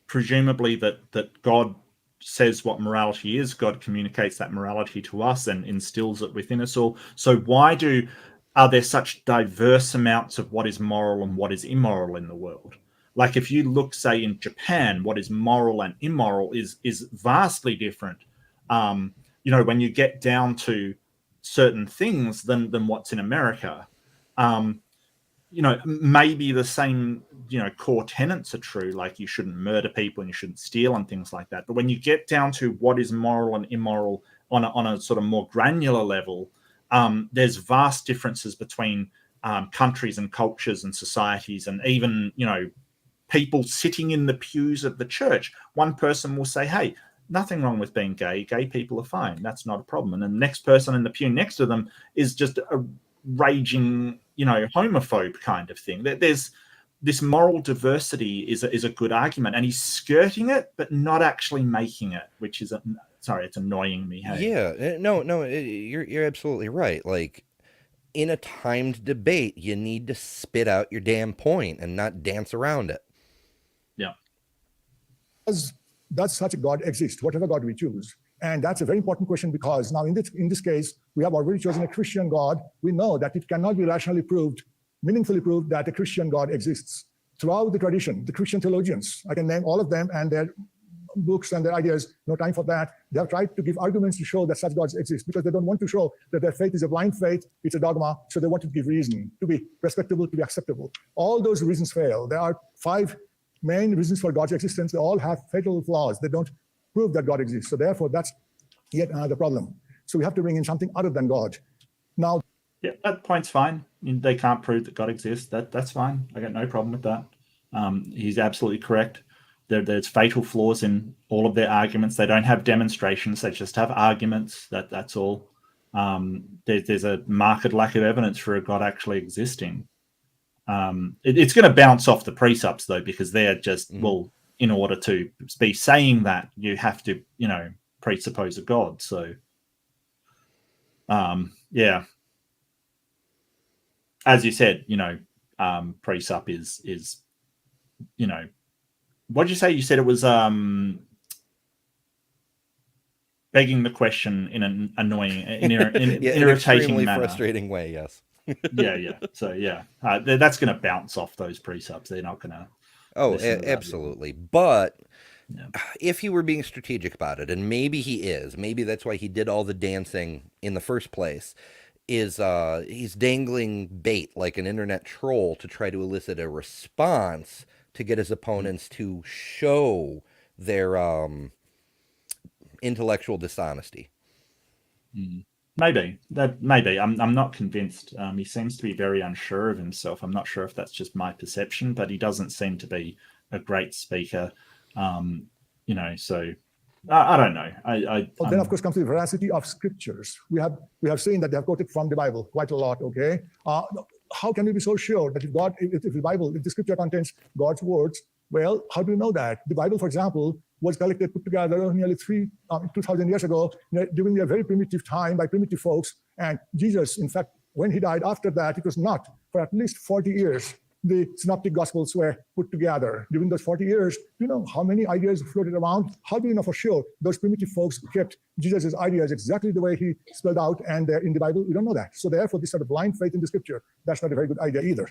presumably that God says what morality is. God communicates that morality to us and instills it within us all. So why are there such diverse amounts of what is moral and what is immoral in the world? Like if you look, say, in Japan, what is moral and immoral is vastly different. When you get down to certain things than what's in America. Maybe the same, core tenets are true, like you shouldn't murder people and you shouldn't steal and things like that. But when you get down to what is moral and immoral on a sort of more granular level, there's vast differences between countries and cultures and societies, and even, people sitting in the pews of the church. One person will say, hey, nothing wrong with being gay. Gay people are fine. That's not a problem. And the next person in the pew next to them is just a raging, homophobe kind of thing. There's this moral diversity is a good argument, and he's skirting it, but not actually making it, which is it's annoying me. Hey? Yeah, no, you're absolutely right. Like, in a timed debate, you need to spit out your damn point and not dance around it. Yeah. Does such a God exist, whatever God we choose? And that's a very important question, because now in this case, we have already chosen a Christian God. We know that it cannot be rationally proved meaningfully prove that a Christian God exists. Throughout the tradition, the Christian theologians, I can name all of them and their books and their ideas, no time for that. They have tried to give arguments to show that such gods exist because they don't want to show that their faith is a blind faith, it's a dogma, so they want to give reason to be respectable, to be acceptable. All those reasons fail. There are 5 main reasons for God's existence. They all have fatal flaws. They don't prove that God exists. So therefore, that's yet another problem. So we have to bring in something other than God. Now, yeah, that point's fine. They can't prove that God exists. That's fine. I got no problem with that. He's absolutely correct. There's fatal flaws in all of their arguments. They don't have demonstrations. They just have arguments. That's all. There's a marked lack of evidence for a God actually existing. It's going to bounce off the precepts though, because they're just well, in order to be saying that, you have to, presuppose a God. So, yeah. As you said, precept is what did you say? You said it was begging the question in an annoying, irritating manner. Frustrating way. Yes. yeah. So that's going to bounce off those precepts. They're not going to. Oh, absolutely. But if he were being strategic about it, and maybe he is, maybe that's why he did all the dancing in the first place, is he's dangling bait like an internet troll to try to elicit a response to get his opponents to show their intellectual dishonesty. Maybe. I'm not convinced. He seems to be very unsure of himself. I'm not sure if that's just my perception, but he doesn't seem to be a great speaker. So I don't know. Then of course comes the veracity of scriptures. We have seen that they have quoted from the Bible quite a lot. Okay, how can we be so sure that if the scripture contains God's words, well, how do we know that? The Bible, for example, was put together nearly 2,000 years ago during a very primitive time by primitive folks. And Jesus, in fact, when he died after that, it was not for at least 40 years. The synoptic gospels were put together. During those 40 years, you know how many ideas floated around? How do you know for sure those primitive folks kept Jesus' ideas exactly the way he spelled out and in the Bible? We don't know that. So therefore, this sort of blind faith in the scripture, that's not a very good idea either.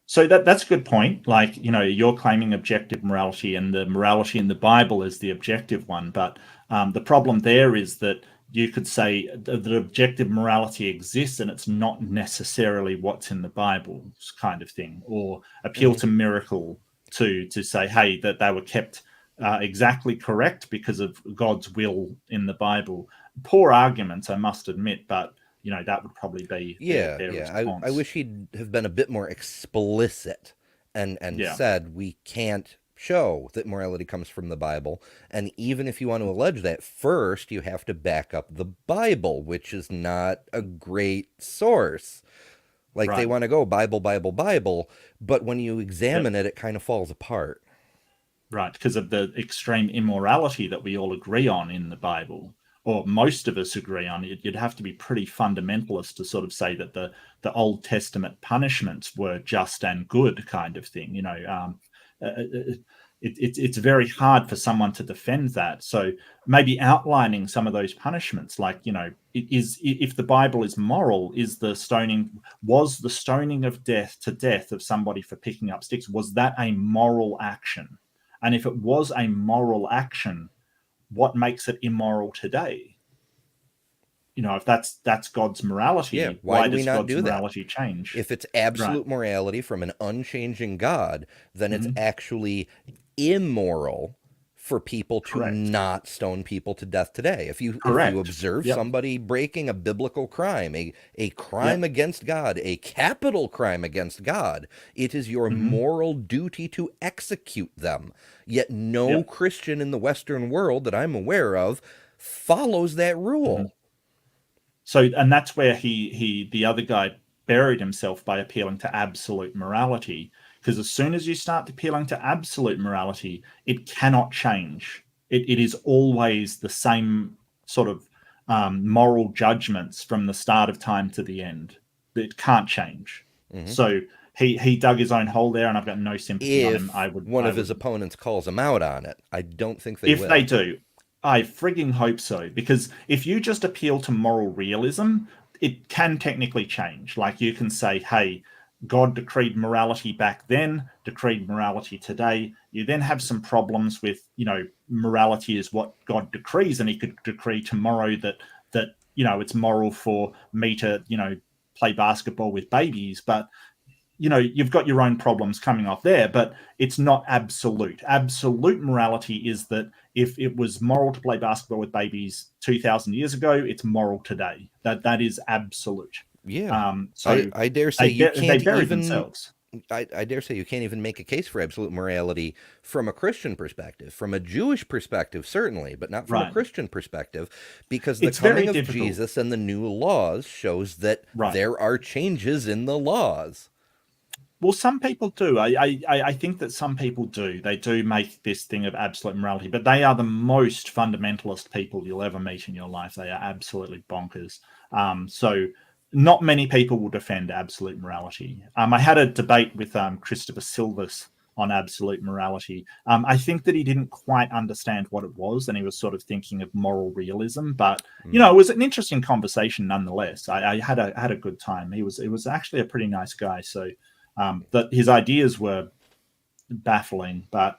So that's a good point. Like, you're claiming objective morality, and the morality in the Bible is the objective one. But the problem there is that you could say that objective morality exists and it's not necessarily what's in the Bible, kind of thing, or appeal to miracle to say, hey, that they were kept exactly correct because of God's will in the Bible. Poor arguments, I must admit, but that would probably be their response. I wish he'd have been a bit more explicit and said we can't show that morality comes from the Bible. And even if you want to allege that, first you have to back up the Bible, which is not a great source. Like they want to go Bible, but when you examine it, it kind of falls apart. Right, because of the extreme immorality that we all agree on in the Bible, or most of us agree on. You'd have to be pretty fundamentalist to sort of say that the Old Testament punishments were just and good, kind of thing. It's very hard for someone to defend that. So maybe outlining some of those punishments, like, if the Bible is moral, was the stoning of death of somebody for picking up sticks, was that a moral action? And if it was a moral action, what makes it immoral today? If that's God's morality, why does God's morality change? If it's absolute morality from an unchanging God, then it's actually immoral for people to not stone people to death today. If you observe somebody breaking a biblical crime, a crime against God, a capital crime against God, it is your moral duty to execute them. Yet no Christian in the Western world that I'm aware of follows that rule. So, and that's where the other guy buried himself by appealing to absolute morality. Because as soon as you start appealing to absolute morality, it cannot change. It is always the same sort of moral judgments from the start of time to the end. It can't change. So he dug his own hole there, and I've got no sympathy on him. One of his opponents calls him out on it. I don't think they will. If they do, I frigging hope so. Because if you just appeal to moral realism, it can technically change. Like, you can say, hey, God decreed morality back then, decreed morality today. You then have some problems with, morality is what God decrees, and he could decree tomorrow that it's moral for me to, play basketball with babies. But you've got your own problems coming off there, but it's not absolute. Absolute morality is that if it was moral to play basketball with babies 2,000 years ago, it's moral today. That is absolute. Yeah. So I dare say you they can't buried even themselves. I dare say you can't even make a case for absolute morality from a Christian perspective. From a Jewish perspective, certainly, but not from a Right. Christian perspective, because the It's very coming of difficult. Jesus and the new laws shows that Right. there are changes in the laws. Well, some people do. I think that some people do. They do make this thing of absolute morality, but they are the most fundamentalist people you'll ever meet in your life. They are absolutely bonkers. So not many people will defend absolute morality. I had a debate with Christopher Silvers on absolute morality. I think that he didn't quite understand what it was, and he was sort of thinking of moral realism. But it was an interesting conversation nonetheless. I had a good time. It was actually a pretty nice guy. So. That his ideas were baffling, but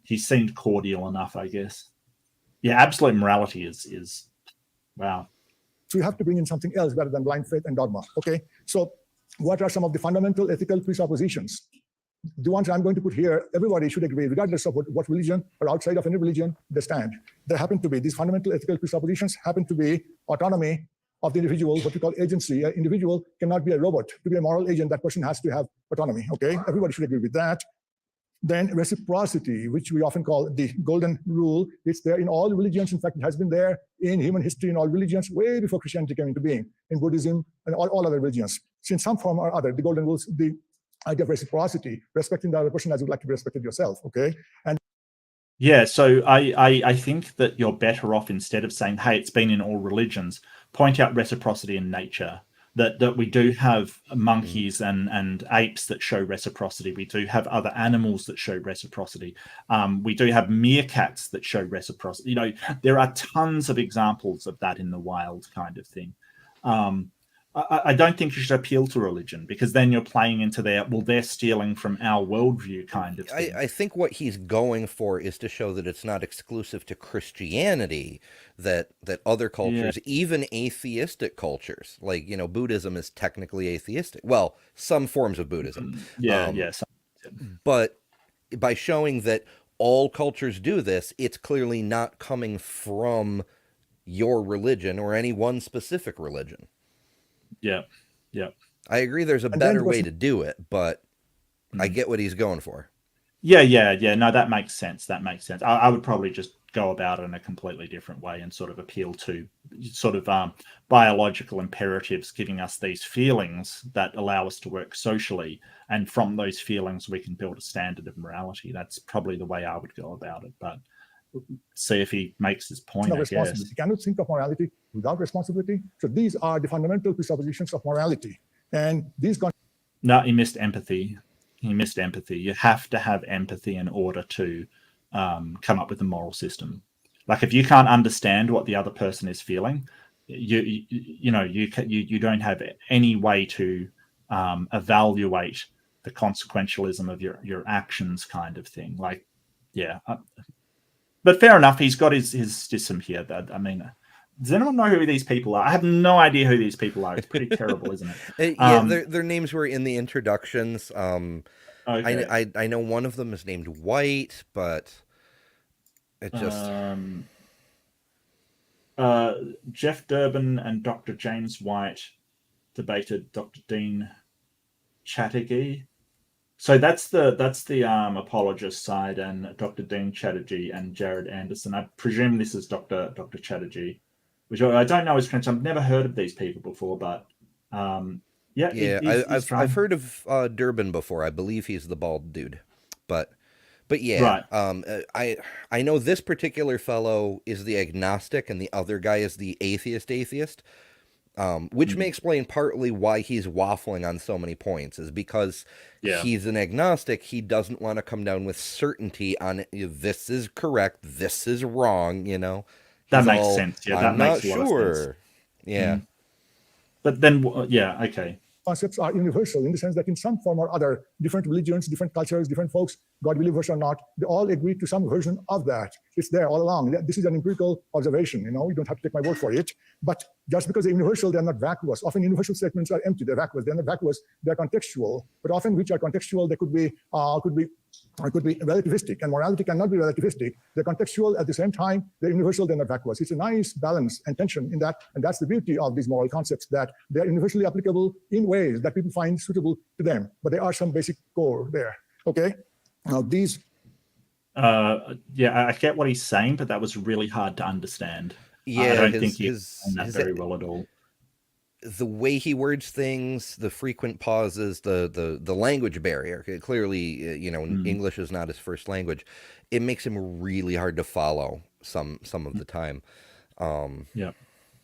he seemed cordial enough, I guess. Yeah, absolute morality is wow. So you have to bring in something else rather than blind faith and dogma. Okay. So what are some of the fundamental ethical presuppositions? The ones I'm going to put here, everybody should agree, regardless of what religion or outside of any religion they stand. There happen to be these fundamental ethical presuppositions happen to be autonomy of the individual, what we call agency. An individual cannot be a robot. To be a moral agent, that person has to have autonomy. Okay, everybody should agree with that. Then reciprocity, which we often call the golden rule. It's there in all religions. In fact, it has been there in human history in all religions way before Christianity came into being, in Buddhism and all other religions. So in some form or other, the golden rules, the idea of reciprocity, respecting the other person as you'd like to be respected yourself. Okay, and yeah, so I think that you're better off, instead of saying, hey, it's been in all religions, point out reciprocity in nature. That we do have monkeys and apes that show reciprocity. We do have other animals that show reciprocity. We do have meerkats that show reciprocity. There are tons of examples of that in the wild, kind of thing. I don't think you should appeal to religion, because then you're playing into they're stealing from our worldview kind of thing. I think what he's going for is to show that it's not exclusive to Christianity, that other cultures, even atheistic cultures, like, Buddhism is technically atheistic. Well, some forms of Buddhism. But by showing that all cultures do this, it's clearly not coming from your religion or any one specific religion. Yeah. I agree there's a better way to do it, but I get what he's going for. Yeah. No, that makes sense. I would probably just go about it in a completely different way and sort of appeal to sort of biological imperatives, giving us these feelings that allow us to work socially. And from those feelings, we can build a standard of morality. That's probably the way I would go about it. But see if he makes his point. No responsibility. You cannot think of morality without responsibility. So these are the fundamental presuppositions of morality. And these. No, he missed empathy. You have to have empathy in order to come up with a moral system. Like, if you can't understand what the other person is feeling, you don't have any way to evaluate the consequentialism of your actions, kind of thing. Like, yeah. But fair enough, he's got his system here. Does anyone know who these people are? I have no idea who these people are. It's pretty terrible, isn't it? Their names were in the introductions. Okay. I know one of them is named White, but it just... Jeff Durbin and Dr. James White debated Dr. Dean Chatterjee. So that's the apologist side, and Dr. Dean Chatterjee and Jared Anderson. I presume this is Dr. Chatterjee, which I don't know his French. I've never heard of these people before, but I've heard of Durbin before. I believe he's the bald dude, but yeah, right. I know this particular fellow is the agnostic, and the other guy is the atheist. Which may explain partly why he's waffling on so many points, is because he's an agnostic. He doesn't want to come down with certainty on this is correct, this is wrong, That makes sense. Yeah, I'm not sure. Yeah. But then, okay. concepts are universal in the sense that in some form or other, different religions, different cultures, different folks, God believers or not, they all agree to some version of that. It's there all along. This is an empirical observation. You don't have to take my word for it. But just because they're universal, they're not vacuous. Often universal statements are empty. They're vacuous. They're not vacuous. They're contextual. But often, which are contextual, they could be relativistic, and morality cannot be relativistic. They're contextual at the same time. They're universal. They're not vacuous. It's a nice balance and tension in that, and that's the beauty of these moral concepts, that they're universally applicable in ways that people find suitable to them. But there are some basic core there. Okay, now these. Yeah, I get what he's saying, but that was really hard to understand. Yeah, I don't think he explained that very well at all. The way he words things, the frequent pauses, the language barrier. Clearly, English is not his first language. It makes him really hard to follow some of the time. Yeah.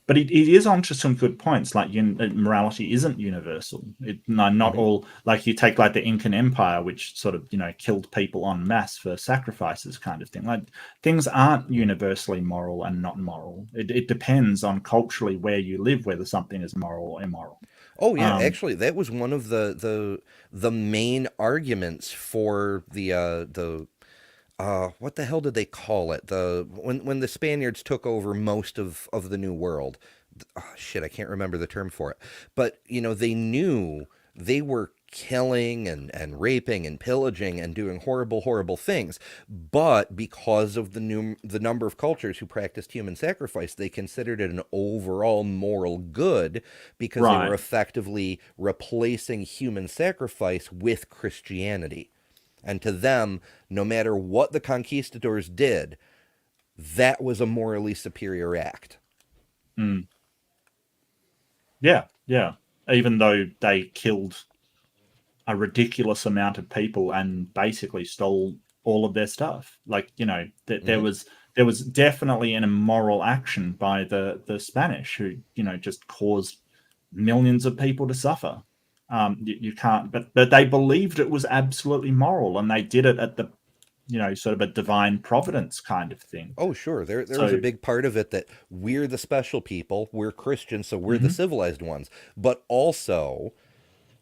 But he is onto some good points. Like morality isn't universal. Not all. Like you take like the Incan Empire, which sort of killed people en masse for sacrifices, kind of thing. Like things aren't universally moral and not moral. It depends on culturally where you live whether something is moral or immoral. Oh yeah, actually, that was one of the main arguments for the what the hell did they call it? When the Spaniards took over most of the New World. Oh, shit, I can't remember the term for it. But, they knew they were killing and raping and pillaging and doing horrible, horrible things. But because of the number of cultures who practiced human sacrifice, they considered it an overall moral good because they were effectively replacing human sacrifice with Christianity. And to them, no matter what the conquistadors did, that was a morally superior act. Yeah. Even though they killed a ridiculous amount of people and basically stole all of their stuff. Like, there was definitely an immoral action by the Spanish who, just caused millions of people to suffer. You can't, but they believed it was absolutely moral, and they did it at the, sort of a divine providence kind of thing. Oh, sure. There was a big part of it that we're the special people, we're Christians, so we're the civilized ones, but also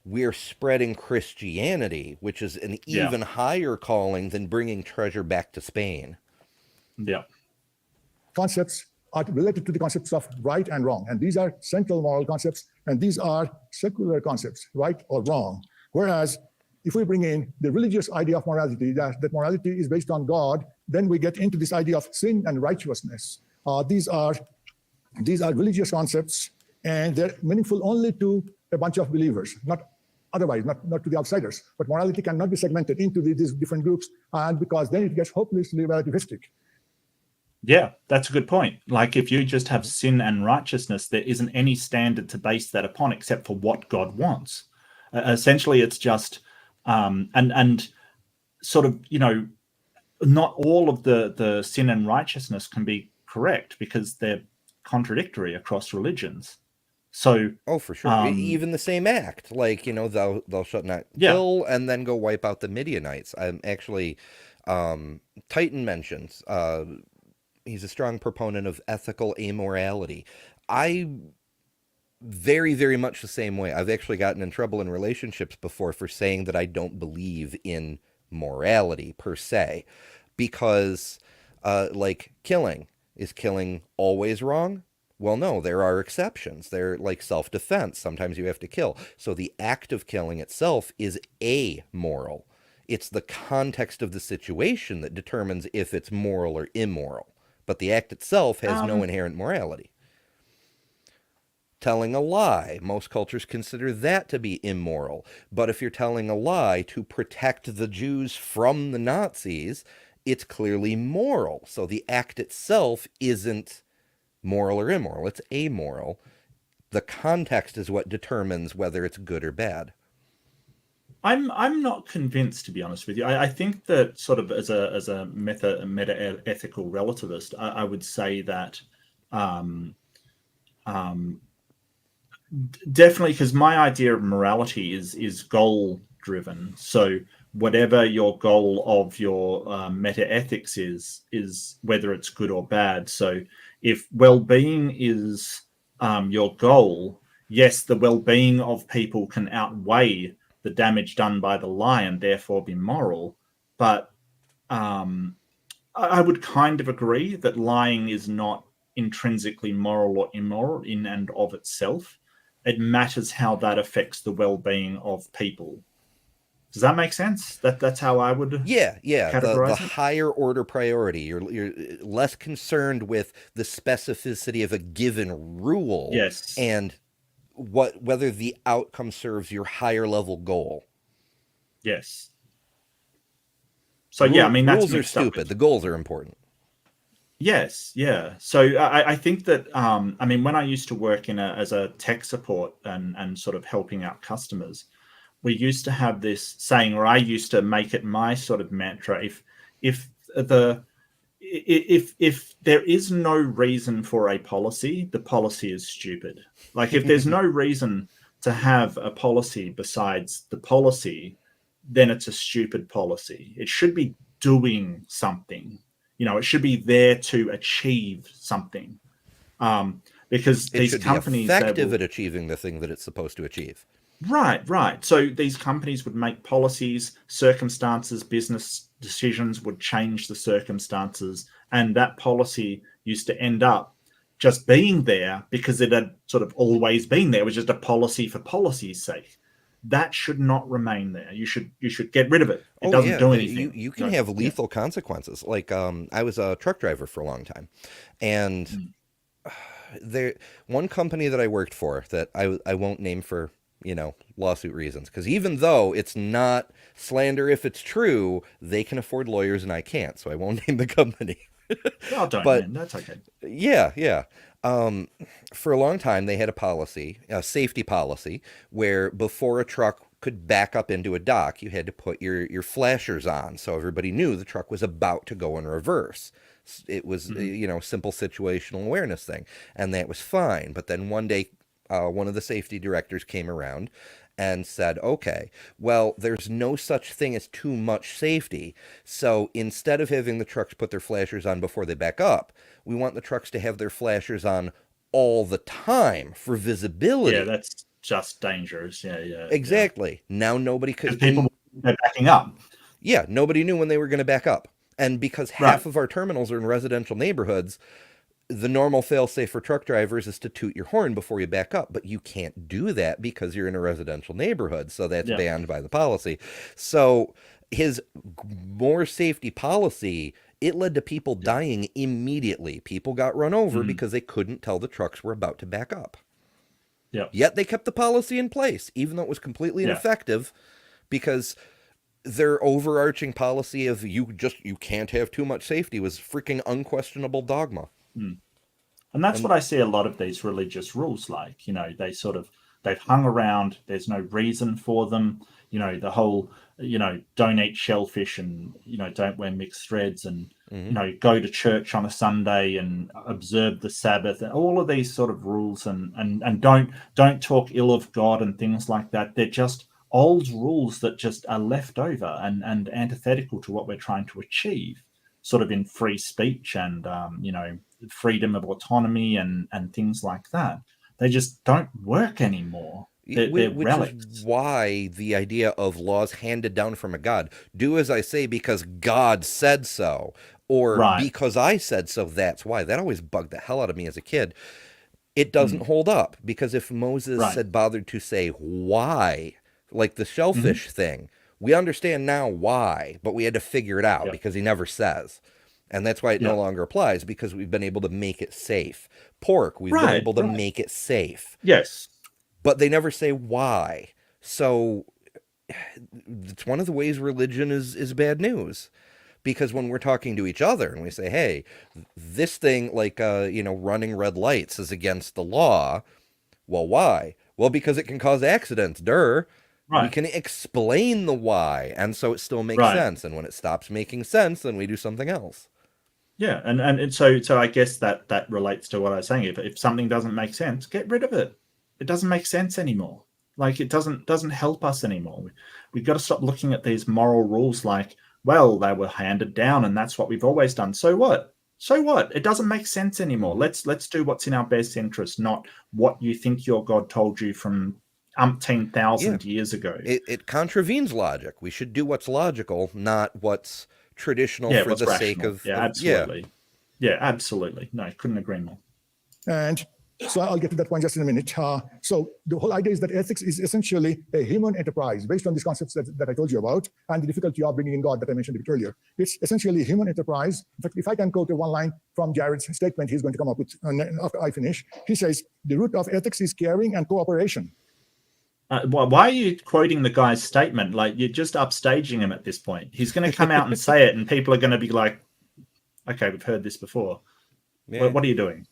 we're spreading Christianity, which is an even higher calling than bringing treasure back to Spain. Yeah. Concepts are related to the concepts of right and wrong. And these are central moral concepts, and these are secular concepts, right or wrong. Whereas if we bring in the religious idea of morality, that morality is based on God, then we get into this idea of sin and righteousness. These are religious concepts, and they're meaningful only to a bunch of believers, not otherwise, not to the outsiders. But morality cannot be segmented into these different groups, and because then it gets hopelessly relativistic. Yeah, that's a good point. Like if you just have sin and righteousness, there isn't any standard to base that upon except for what God wants. Essentially, it's just and sort of not all of the sin and righteousness can be correct because they're contradictory across religions. So for sure, even the same act, like thou shalt not kill, and then go wipe out the Midianites. Actually, Titan mentions. He's a strong proponent of ethical amorality. I very, very much the same way. I've actually gotten in trouble in relationships before for saying that I don't believe in morality per se, because like killing. Is killing always wrong? Well, no, there are exceptions. They're like self-defense. Sometimes you have to kill. So the act of killing itself is amoral. It's the context of the situation that determines if it's moral or immoral. But the act itself has no inherent morality. Telling a lie, most cultures consider that to be immoral. But if you're telling a lie to protect the Jews from the Nazis, it's clearly moral. So the act itself isn't moral or immoral. It's amoral. The context is what determines whether it's good or bad. I'm not convinced, to be honest with you. I think that sort of as a meta ethical relativist, I would say that definitely, because my idea of morality is goal driven. So whatever your goal of your meta ethics is whether it's good or bad. So if well-being is your goal, yes, the well-being of people can outweigh the damage done by the lie and therefore be moral. But I would kind of agree that lying is not intrinsically moral or immoral in and of itself. It matters how that affects the well-being of people. Does that make sense? That's how I would Yeah, the categorize it. higher order priority. You're less concerned with the specificity of a given rule, Yes. and whether the outcome serves your higher level goal. Yes. So yeah, I mean, that's rules are mixed up stupid. with- The goals are important. Yes, yeah. So I think that I mean, when I used to work as a tech support and sort of helping out customers, we used to have this saying, or I used to make it my sort of mantra: if there is no reason for a policy, the policy is stupid. Like if there's no reason to have a policy besides the policy, then it's a stupid policy. It should be doing something. You know, it should be there to achieve something. Because It these should companies be effective at achieving the thing that it's supposed to achieve. Right. So these companies would make policies, circumstances, business decisions would change the circumstances, and that policy used to end up just being there because it had sort of always been there. It was just a policy for policy's sake. That should not remain there. You should get rid of it. It doesn't do anything. You can have lethal consequences. Like I was a truck driver for a long time, and there one company that I worked for that I won't name for lawsuit reasons, because even though it's not slander if it's true, they can afford lawyers and I can't, so I won't name the company. Well, don't, but man. That's okay. Yeah. For a long time, they had a safety policy, where before a truck could back up into a dock, you had to put your flashers on, so everybody knew the truck was about to go in reverse. It was, simple situational awareness thing, and that was fine. But then one day, one of the safety directors came around and said, okay, well, there's no such thing as too much safety. So instead of having the trucks put their flashers on before they back up, we want the trucks to have their flashers on all the time for visibility. Yeah, that's just dangerous. Yeah. Exactly. Yeah. Now nobody could... Because people are backing up. Yeah, nobody knew when they were going to back up. And because half of our terminals are in residential neighborhoods, the normal fail-safe for truck drivers is to toot your horn before you back up, but you can't do that because you're in a residential neighborhood, so that's banned by the policy. So his more safety policy, it led to people dying immediately. People got run over because they couldn't tell the trucks were about to back up. Yet they kept the policy in place, even though it was completely ineffective, because their overarching policy of you can't have too much safety was freaking unquestionable dogma. And that's what I see a lot of these religious rules like. They've hung around. There's no reason for them. The whole, don't eat shellfish and, don't wear mixed threads and, go to church on a Sunday and observe the Sabbath and all of these sort of rules and don't talk ill of God and things like that. They're just old rules that just are left over and antithetical to what we're trying to achieve, sort of in free speech and, freedom of autonomy and things like that. They just don't work anymore. They're Which relics. is why the idea of laws handed down from a god, do as I say because God said so, or because I said so, that's why. That always bugged the hell out of me as a kid. It doesn't hold up, because if Moses had bothered to say why, like the shellfish thing, we understand now why, but we had to figure it out because he never says. And that's why it no longer applies, because we've been able to make it safe. Pork, we've been able to make it safe. Yes. But they never say why. So it's one of the ways religion is bad news. Because when we're talking to each other and we say, hey, this thing like, running red lights is against the law. Well, why? Well, because it can cause accidents. We can explain the why, and so it still makes sense. And when it stops making sense, then we do something else. Yeah, and so I guess that relates to what I was saying. If something doesn't make sense, get rid of it. It doesn't make sense anymore. Like it doesn't help us anymore. We've got to stop looking at these moral rules like, well, they were handed down and that's what we've always done. So what? So what? It doesn't make sense anymore. Let's do what's in our best interest, not what you think your God told you from umpteen thousand years ago. It contravenes logic. We should do what's logical, not what's traditional Yeah, for what's the rational. sake of Yeah, absolutely. Yeah, absolutely. No, couldn't agree more. And so I'll get to that point just in a minute. So the whole idea is that ethics is essentially a human enterprise based on these concepts that I told you about and the difficulty of bringing in God that I mentioned a bit earlier. It's essentially a human enterprise. In fact, if I can quote one line from Jared's statement he's going to come up with after I finish, he says, the root of ethics is caring and cooperation. Why are you quoting the guy's statement? Like, you're just upstaging him at this point. He's going to come out and say it, and people are going to be like, okay, we've heard this before. Yeah. What are you doing?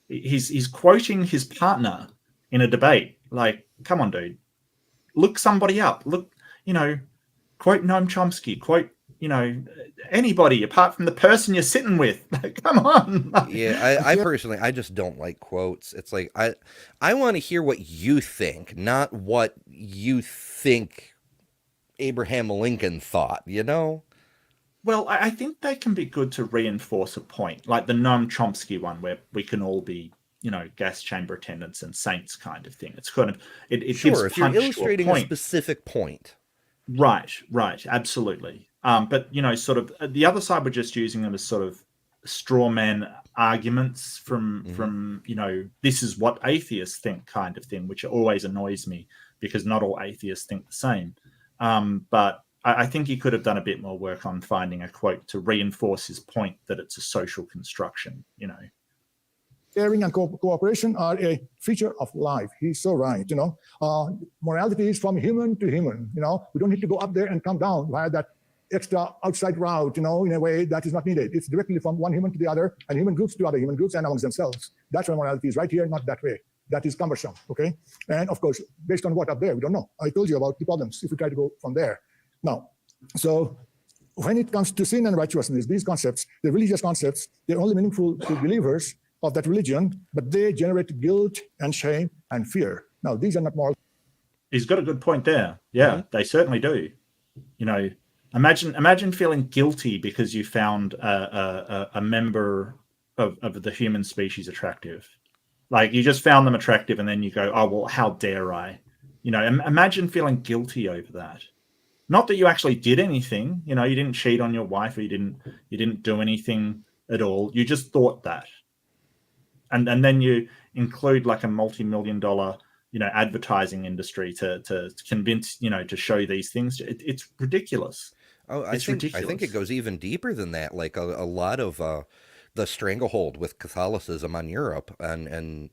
He's quoting his partner in a debate. Like, come on, dude. Look somebody up. Look, quote Noam Chomsky. Quote, anybody apart from the person you're sitting with. Come on. Yeah, I personally, I just don't like quotes. It's like, I want to hear what you think, not what you think Abraham Lincoln thought, Well, I think they can be good to reinforce a point, like the Noam Chomsky one, where we can all be, gas chamber attendants and saints kind of thing. It's kind of it Sure, gives if you're punch to illustrating a a point. specific point. Right, absolutely. But sort of the other side, we're just using them as sort of straw man arguments from this is what atheists think kind of thing, which always annoys me because not all atheists think the same. But I think he could have done a bit more work on finding a quote to reinforce his point that it's a social construction. Caring and cooperation are a feature of life. He's so right. Morality is from human to human. We don't need to go up there and come down via that extra outside route, in a way that is not needed. It's directly from one human to the other, and human groups to other human groups and amongst themselves. That's why morality is right here, not that way. That is cumbersome. Okay, and of course, based on what up there, we don't know. I told you about the problems if we try to go from there. Now, so when it comes to sin and righteousness, these concepts, the religious concepts, they're only meaningful to believers of that religion, but they generate guilt and shame and fear. Now, these are not moral. He's got a good point there. Yeah, They certainly do. Imagine feeling guilty because you found a member of the human species attractive. Like, you just found them attractive, and then you go, oh, well, how dare I? Imagine feeling guilty over that. Not that you actually did anything. You didn't cheat on your wife, or you didn't do anything at all. You just thought that. And then you include like a multi-million-dollar, advertising industry to convince, to show these things. It's ridiculous. Oh, I think it goes even deeper than that. Like a lot of the stranglehold with Catholicism on Europe and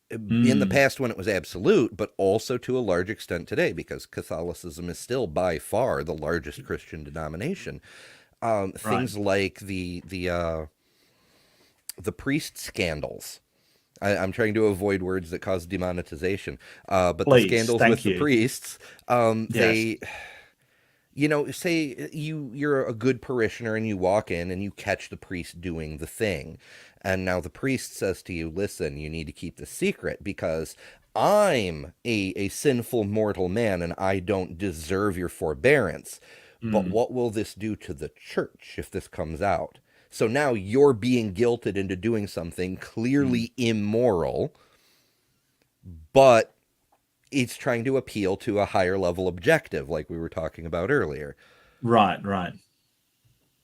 in the past when it was absolute, but also to a large extent today, because Catholicism is still by far the largest Christian denomination. Things like the priest scandals. I'm trying to avoid words that cause demonetization. But Please, the scandals with the priests, they, say you're a good parishioner and you walk in and you catch the priest doing the thing. And now the priest says to you, listen, you need to keep this secret because I'm a sinful mortal man and I don't deserve your forbearance. But what will this do to the church if this comes out? So now you're being guilted into doing something clearly immoral, but it's trying to appeal to a higher level objective, like we were talking about earlier. Right.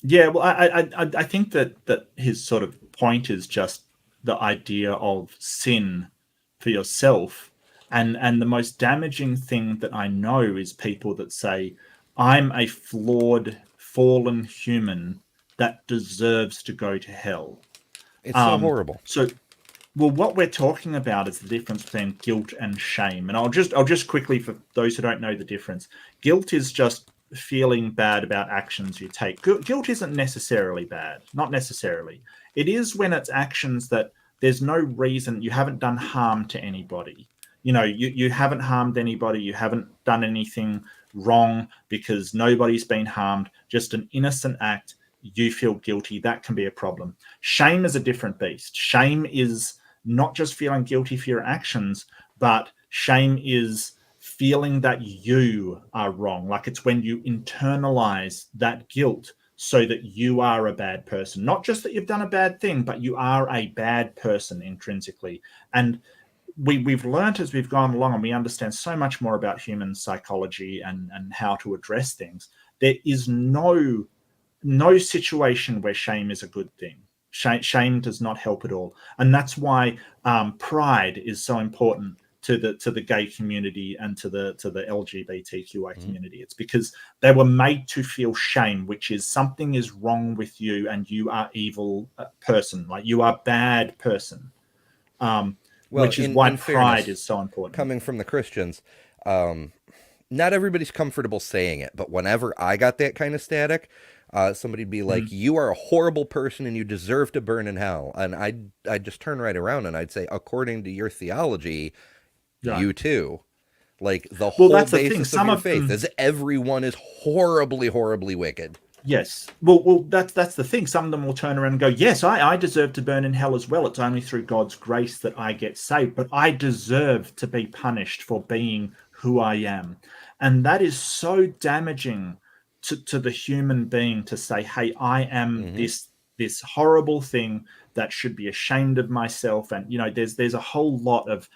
Yeah, well, I think that his sort of point is just the idea of sin for yourself. And the most damaging thing that I know is people that say, I'm a flawed, fallen human that deserves to go to hell. It's so horrible. So, well, what we're talking about is the difference between guilt and shame. And I'll just quickly, for those who don't know the difference, guilt is just feeling bad about actions you take. Guilt isn't necessarily bad, not necessarily. It is when it's actions that there's no reason, you haven't done harm to anybody. You haven't harmed anybody, you haven't done anything wrong because nobody's been harmed, just an innocent act. You feel guilty. That can be a problem. Shame is a different beast. Shame is not just feeling guilty for your actions, but shame is feeling that you are wrong. Like, it's when you internalize that guilt so that you are a bad person. Not just that you've done a bad thing, but you are a bad person intrinsically. And we've learned as we've gone along, and we understand so much more about human psychology and how to address things. There is no situation where shame is a good thing. Shame does not help at all, and that's why pride is so important to the gay community and to the LGBTQI community. It's because they were made to feel shame, which is something is wrong with you and you are evil person, like you are bad person. Which is why pride is so important. Coming from the Christians, not everybody's comfortable saying it, but whenever I got that kind of static, somebody'd be like, you are a horrible person and you deserve to burn in hell. And I'd just turn right around and I'd say, according to your theology, you too. Like the whole basis of your faith is everyone is horribly, horribly wicked. Yes. Well, that's the thing. Some of them will turn around and go, yes, I deserve to burn in hell as well. It's only through God's grace that I get saved, but I deserve to be punished for being who I am. And that is so damaging to the human being to say, hey, I am this horrible thing that should be ashamed of myself. And, there's a whole lot of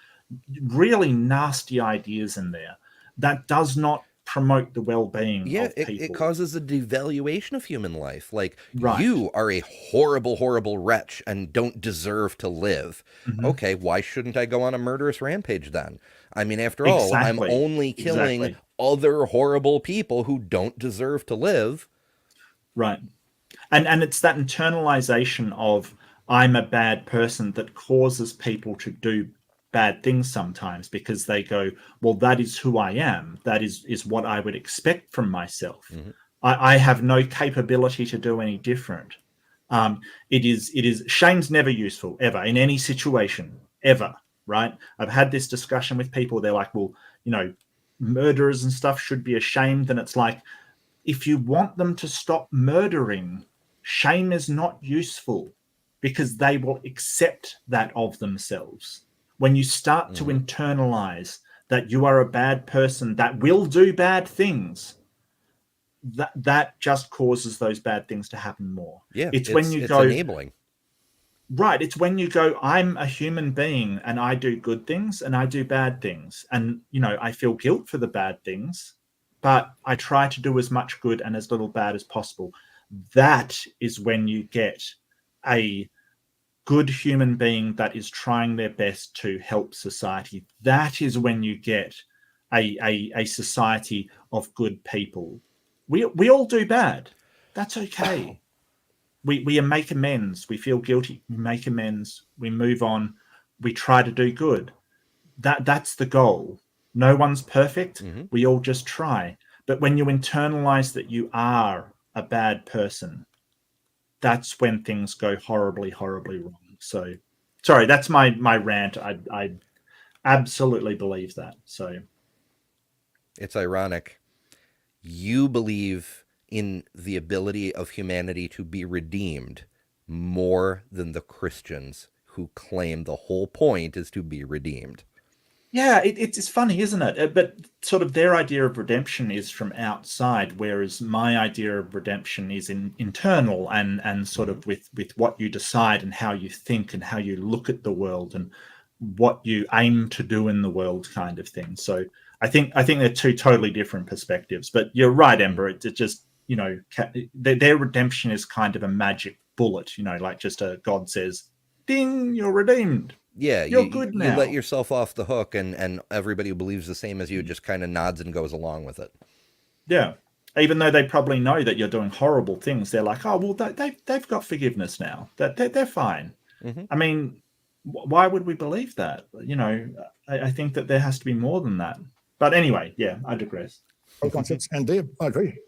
really nasty ideas in there that does not promote the well-being of people. It causes a devaluation of human life. Like, you are a horrible, horrible wretch and don't deserve to live. Okay, why shouldn't I go on a murderous rampage then? I mean, after all, I'm only killing other horrible people who don't deserve to live. Right. And it's that internalization of I'm a bad person that causes people to do bad things sometimes, because they go, well, that is who I am. That is what I would expect from myself. I have no capability to do any different. It is shame's never useful, ever, in any situation, ever, right? I've had this discussion with people. They're like, well, murderers and stuff should be ashamed. And it's like, if you want them to stop murdering, shame is not useful, because they will accept that of themselves. When you start to internalize that you are a bad person that will do bad things, that just causes those bad things to happen more. Yeah, it's when you go enabling. Right. It's when you go, I'm a human being and I do good things and I do bad things. And, I feel guilt for the bad things, but I try to do as much good and as little bad as possible. That is when you get a good human being that is trying their best to help society. That is when you get a society of good people. We all do bad. That's okay. We make amends. We feel guilty. We make amends. We move on. We try to do good. That's the goal. No one's perfect. We all just try. But when you internalize that you are a bad person, that's when things go horribly, horribly wrong. So, sorry, that's my rant. I absolutely believe that. So, it's ironic. You believe in the ability of humanity to be redeemed more than the Christians, who claim the whole point is to be redeemed. Yeah, it's funny, isn't it? But sort of their idea of redemption is from outside, whereas my idea of redemption is internal and sort of with what you decide and how you think and how you look at the world and what you aim to do in the world, kind of thing. So I think they're two totally different perspectives. But you're right, Ember. It just, their redemption is kind of a magic bullet, like just a God says, ding, you're redeemed. Yeah, you're good now. You let yourself off the hook, and everybody who believes the same as you just kind of nods and goes along with it. Yeah, even though they probably know that you're doing horrible things, they're like, oh, well, they've got forgiveness now. They're fine. I mean, why would we believe that? I think that there has to be more than that. But anyway, yeah, I digress. Concepts, and they are very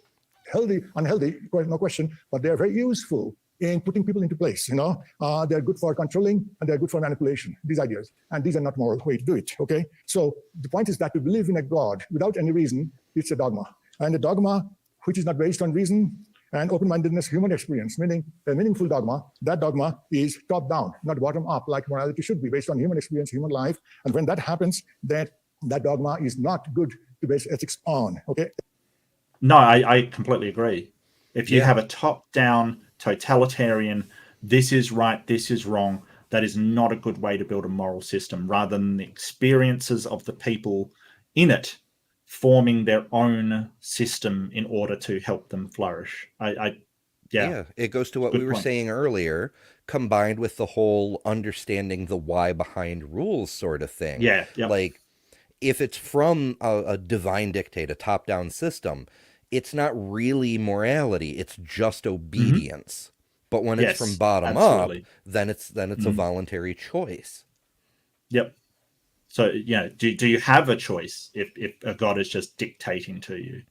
healthy, unhealthy, no question, but they are very useful in putting people into place. They're good for controlling and they're good for manipulation, these ideas. And these are not moral way to do it, okay? So the point is that to believe in a God without any reason, it's a dogma. And a dogma which is not based on reason and open-mindedness, human experience, meaning a meaningful dogma, that dogma is top-down, not bottom-up, like morality should be, based on human experience, human life. And when that happens, that dogma is not good to base ethics on, okay? No, I completely agree. If you have a top-down totalitarian, this is right, this is wrong, that is not a good way to build a moral system, rather than the experiences of the people in it forming their own system in order to help them flourish. Yeah, it goes to what good we were point. saying earlier, combined with the whole understanding the why behind rules sort of thing. Yeah, yeah. Like, if it's from a divine dictate, a top-down system, it's not really morality, it's just obedience. But when it's from Yes, bottom absolutely. up, then it's a voluntary choice. Yep. So, do you have a choice if a god is just dictating to you?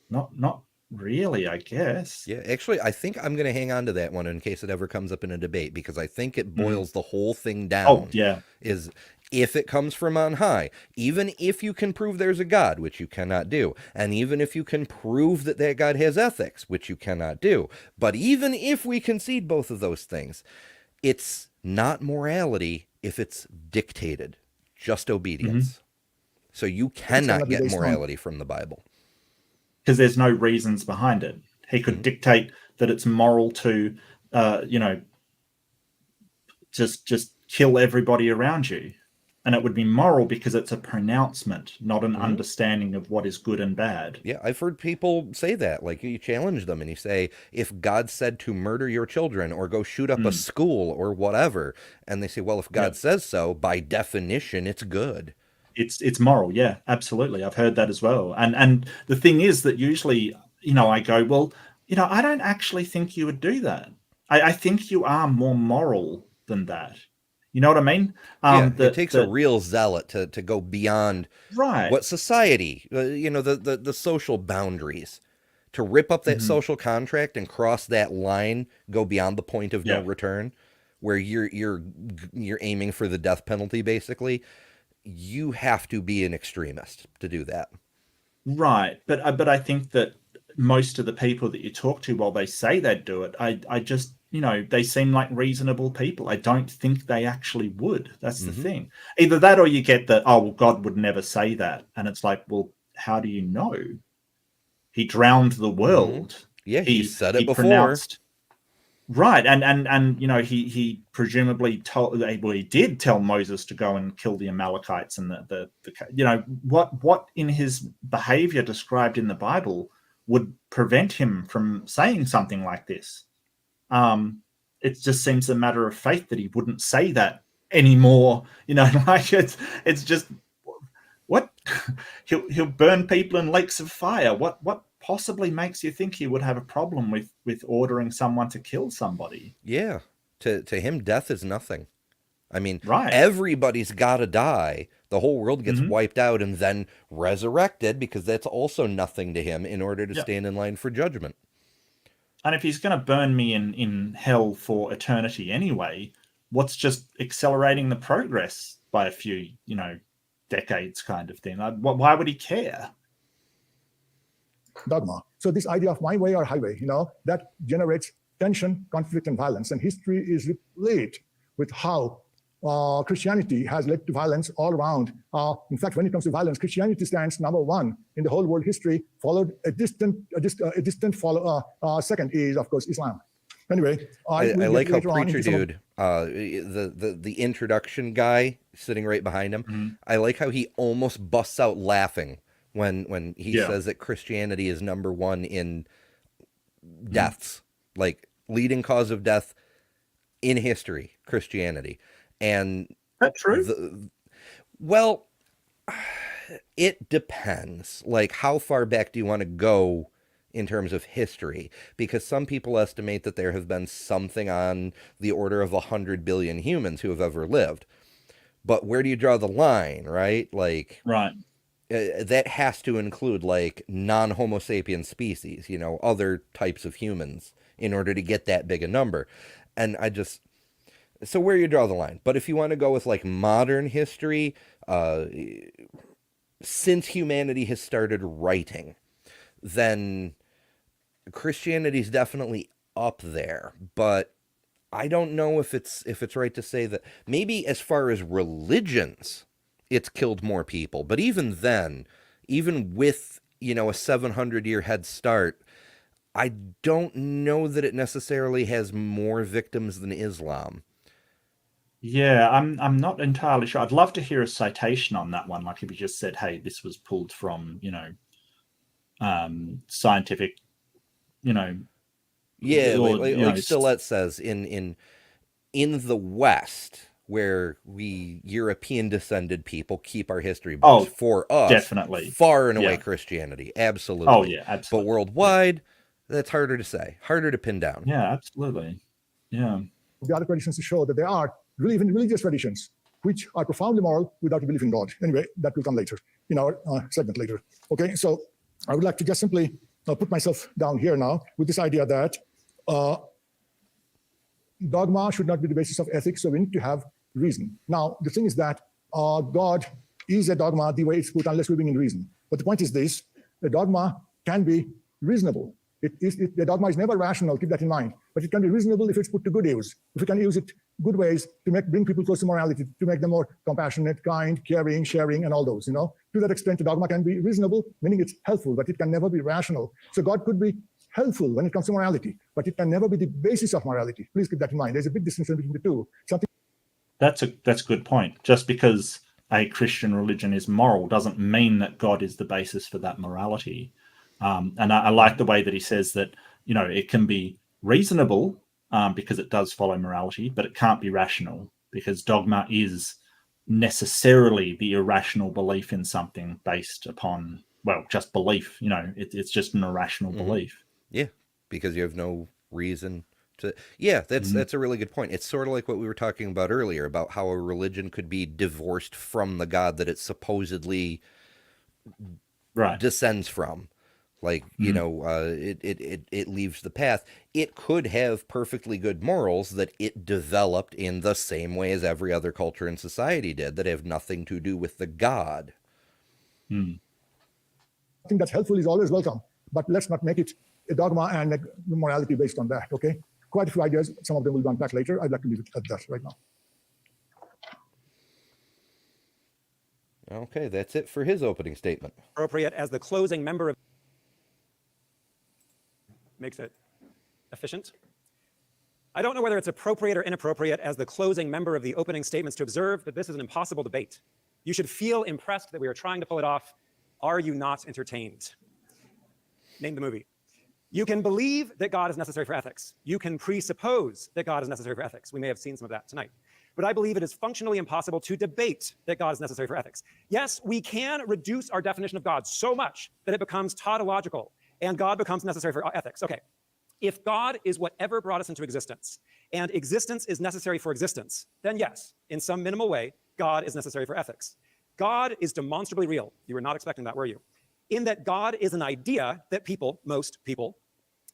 Not really, I guess. Yeah, actually, I think I'm going to hang on to that one in case it ever comes up in a debate, because I think it boils the whole thing down. Oh, yeah. Is if it comes from on high, even if you can prove there's a God, which you cannot do, and even if you can prove that that God has ethics, which you cannot do, but even if we concede both of those things, it's not morality if it's dictated, just obedience. So you cannot get morality from the Bible. Because there's no reasons behind it. He could dictate that it's moral to, just kill everybody around you. And it would be moral because it's a pronouncement, not an understanding of what is good and bad. Yeah, I've heard people say that. Like, you challenge them and you say, if God said to murder your children or go shoot up a school or whatever, and they say, well, if God says so, by definition, it's good. It's moral, yeah, absolutely. I've heard that as well. And the thing is that usually, I go, well, I don't actually think you would do that. I think you are more moral than that. You know what I mean? It takes a real zealot to go beyond what society, the social boundaries, to rip up that social contract and cross that line, go beyond the point of no return, where you're aiming for the death penalty, basically. You have to be an extremist to do that. Right. But I think that most of the people that you talk to, while they say they'd do it, I just, they seem like reasonable people. I don't think they actually would. That's the thing. Either that or you get the, oh, well, God would never say that. And it's like, well, how do you know? He drowned the world. Yeah, he said it before. Pronounced, right. And he presumably he did tell Moses to go and kill the Amalekites and the what in his behavior described in the Bible would prevent him from saying something like this. It just seems a matter of faith that he wouldn't say that anymore. Like it's just what he'll burn people in lakes of fire. What possibly makes you think he would have a problem with ordering someone to kill somebody? Yeah, to him, death is nothing. I mean, right. Everybody's got to die. The whole world gets wiped out and then resurrected, because that's also nothing to him, in order to stand in line for judgment. And if he's going to burn me in hell for eternity anyway, what's just accelerating the progress by a few, decades kind of thing? Why would he care? Dogma. So this idea of my way or highway, that generates tension, conflict, and violence. And history is replete with how Christianity has led to violence all around. In fact, when it comes to violence, Christianity stands number one in the whole world history. Followed a distant second is, of course, Islam. Anyway, I like how Preacher Dude, the introduction guy sitting right behind him, I like how he almost busts out laughing when he says that Christianity is number one in deaths, like leading cause of death in history, Christianity. And that's true. Well, it depends. Like, how far back do you want to go in terms of history? Because some people estimate that there have been something on the order of 100 billion humans who have ever lived. But where do you draw the line, right? Like, right. That has to include, like, non-Homo sapien species, other types of humans, in order to get that big a number. And so where you draw the line. But if you want to go with, like, modern history, since humanity has started writing, then Christianity's definitely up there. But I don't know if it's right to say that maybe as far as religions, it's killed more people. But even then, even with, a 700-year head start, I don't know that it necessarily has more victims than Islam. Yeah, I'm not entirely sure. I'd love to hear a citation on that one. Like if you just said, "Hey, this was pulled from, scientific, you know, Yeah, or like Stillette says, in the West, where we European descended people keep our history books, oh, for us, definitely, far and away yeah. Christianity, Oh, absolutely. yeah, But absolutely, yeah, worldwide, that's harder to say, harder to pin down. yeah, absolutely, yeah. The other traditions to show that there are even religious traditions which are profoundly moral without a belief in God. Anyway, that will come later in our segment later. Okay, so I would like to just simply put myself down here now with this idea that dogma should not be the basis of ethics, so we need to have reason. Now, the thing is that God is a dogma the way it's put, unless we bring in reason. But the point is this: the dogma can be reasonable. The dogma is never rational, keep that in mind. But it can be reasonable if it's put to good use. If we can use it good ways to bring people close to morality, to make them more compassionate, kind, caring, sharing, and all those, To that extent, the dogma can be reasonable, meaning it's helpful, but it can never be rational. So God could be helpful when it comes to morality, but it can never be the basis of morality. Please keep that in mind. There's a big distinction between the two. That's a good point. Just because a Christian religion is moral doesn't mean that God is the basis for that morality. And I like the way that he says that, it can be reasonable because it does follow morality, but it can't be rational because dogma is necessarily the irrational belief in something based upon, well, just belief. It's just an irrational belief. Yeah, because you have no reason to. Yeah, that's a really good point. It's sort of like what we were talking about earlier about how a religion could be divorced from the God that it supposedly descends from. Like, it leaves the path. It could have perfectly good morals that it developed in the same way as every other culture and society did, that have nothing to do with the God. I think that's helpful is always welcome, but let's not make it a dogma and a morality based on that, okay? Quite a few ideas, some of them will be unpacked later. I'd like to leave it at that right now. Okay, that's it for his opening statement. Appropriate as the closing member of makes it efficient. I don't know whether it's appropriate or inappropriate as the closing member of the opening statements to observe that this is an impossible debate. You should feel impressed that we are trying to pull it off. Are you not entertained? Name the movie. You can believe that God is necessary for ethics. You can presuppose that God is necessary for ethics. We may have seen some of that tonight. But I believe it is functionally impossible to debate that God is necessary for ethics. Yes, we can reduce our definition of God so much that it becomes tautological and God becomes necessary for ethics. Okay, if God is whatever brought us into existence and existence is necessary for existence, then yes, in some minimal way, God is necessary for ethics. God is demonstrably real. You were not expecting that, were you? In that God is an idea that most people,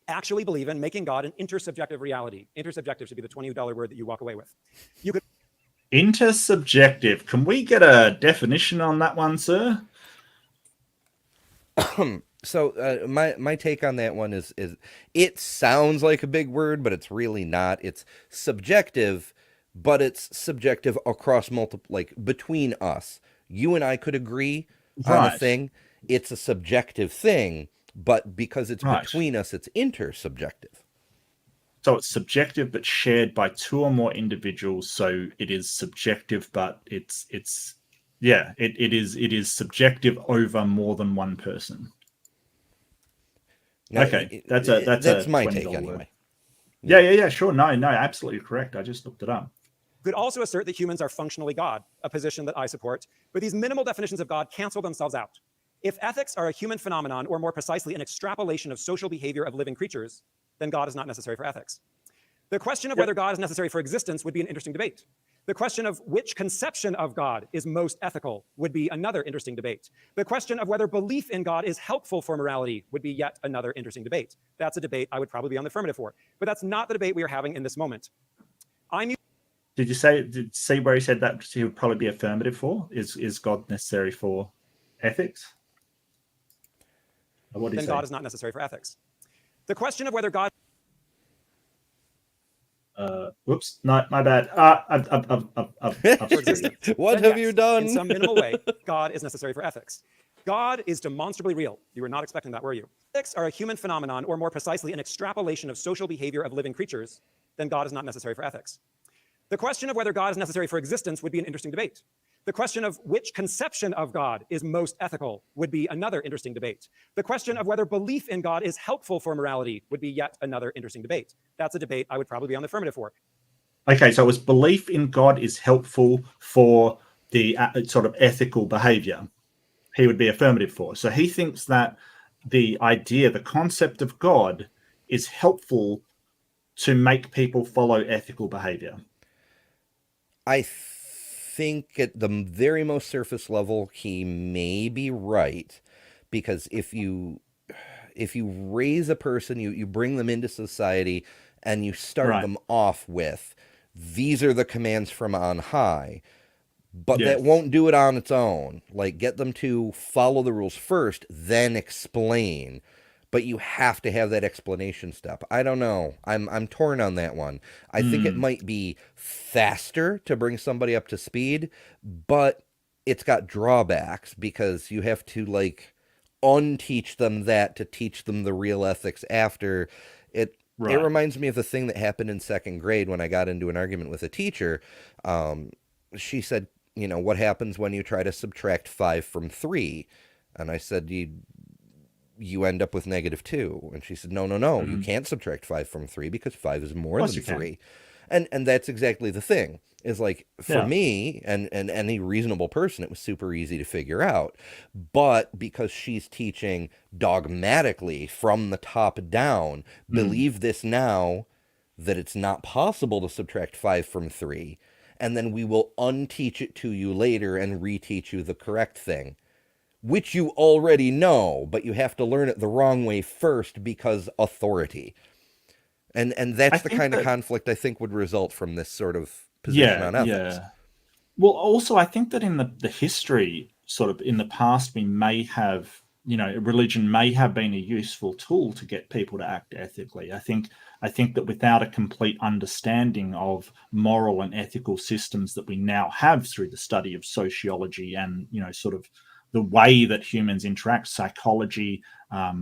actually believe in, making God an intersubjective reality. Intersubjective should be the $20 word that you walk away with. You could Intersubjective. Can we get a definition on that one, sir? So my take on that one is it sounds like a big word, but it's really not. It's subjective, but it's subjective across multiple, like between us. You and I could agree on a thing. It's a subjective thing, but because it's between us, it's intersubjective. So it's subjective but shared by two or more individuals. So it is subjective, but it is subjective over more than one person. Now, okay, that's my $20 take word. anyway. Yeah, sure. No, absolutely correct. I just looked it up. Could also assert that humans are functionally God, a position that I support, but these minimal definitions of God cancel themselves out. If ethics are a human phenomenon, or more precisely, an extrapolation of social behavior of living creatures, then God is not necessary for ethics. The question of whether God is necessary for existence would be an interesting debate. The question of which conception of God is most ethical would be another interesting debate. The question of whether belief in God is helpful for morality would be yet another interesting debate. That's a debate I would probably be on the affirmative for, but that's not the debate we are having in this moment. Did you see where he said that he would probably be affirmative for? Is God necessary for ethics? What then God is not necessary for ethics. The question of whether God... Whoops, no, my bad. What have you done? In some minimal way, God is necessary for ethics. God is demonstrably real. You were not expecting that, were you? Ethics are a human phenomenon, or more precisely, an extrapolation of social behavior of living creatures. Then God is not necessary for ethics. The question of whether God is necessary for existence would be an interesting debate. The question of which conception of God is most ethical would be another interesting debate. The question of whether belief in God is helpful for morality would be yet another interesting debate. That's a debate I would probably be on the affirmative for. Okay, so his belief in God is helpful for the sort of ethical behavior. He would be affirmative for. So he thinks that the idea, the concept of God is helpful to make people follow ethical behavior. I think at the very most surface level, he may be right, because if you raise a person, you bring them into society, and you start Right. them off with, these are the commands from on high, but that Yes. won't do it on its own. Like, get them to follow the rules first, then explain. But you have to have that explanation step. I don't know. I'm torn on that one. I think it might be faster to bring somebody up to speed, but it's got drawbacks, because you have to, like, unteach them that to teach them the real ethics after. It Right. reminds me of the thing that happened in second grade when I got into an argument with a teacher. She said, what happens when you try to subtract 5 from 3? And I said, you end up with -2. And she said, no, you can't subtract 5 from 3, because 5 is more than 3. And that's exactly the thing. Is like, for me and any reasonable person, it was super easy to figure out. But because she's teaching dogmatically from the top down, believe this now, that it's not possible to subtract 5 from 3, and then we will unteach it to you later and reteach you the correct thing, which you already know, but you have to learn it the wrong way first, because authority. And that's the kind of conflict I think would result from this sort of position on ethics. Yeah. Well, also, I think that in the history, sort of in the past, we may have, religion may have been a useful tool to get people to act ethically. I think that without a complete understanding of moral and ethical systems that we now have through the study of sociology and, sort of the way that humans interact, psychology,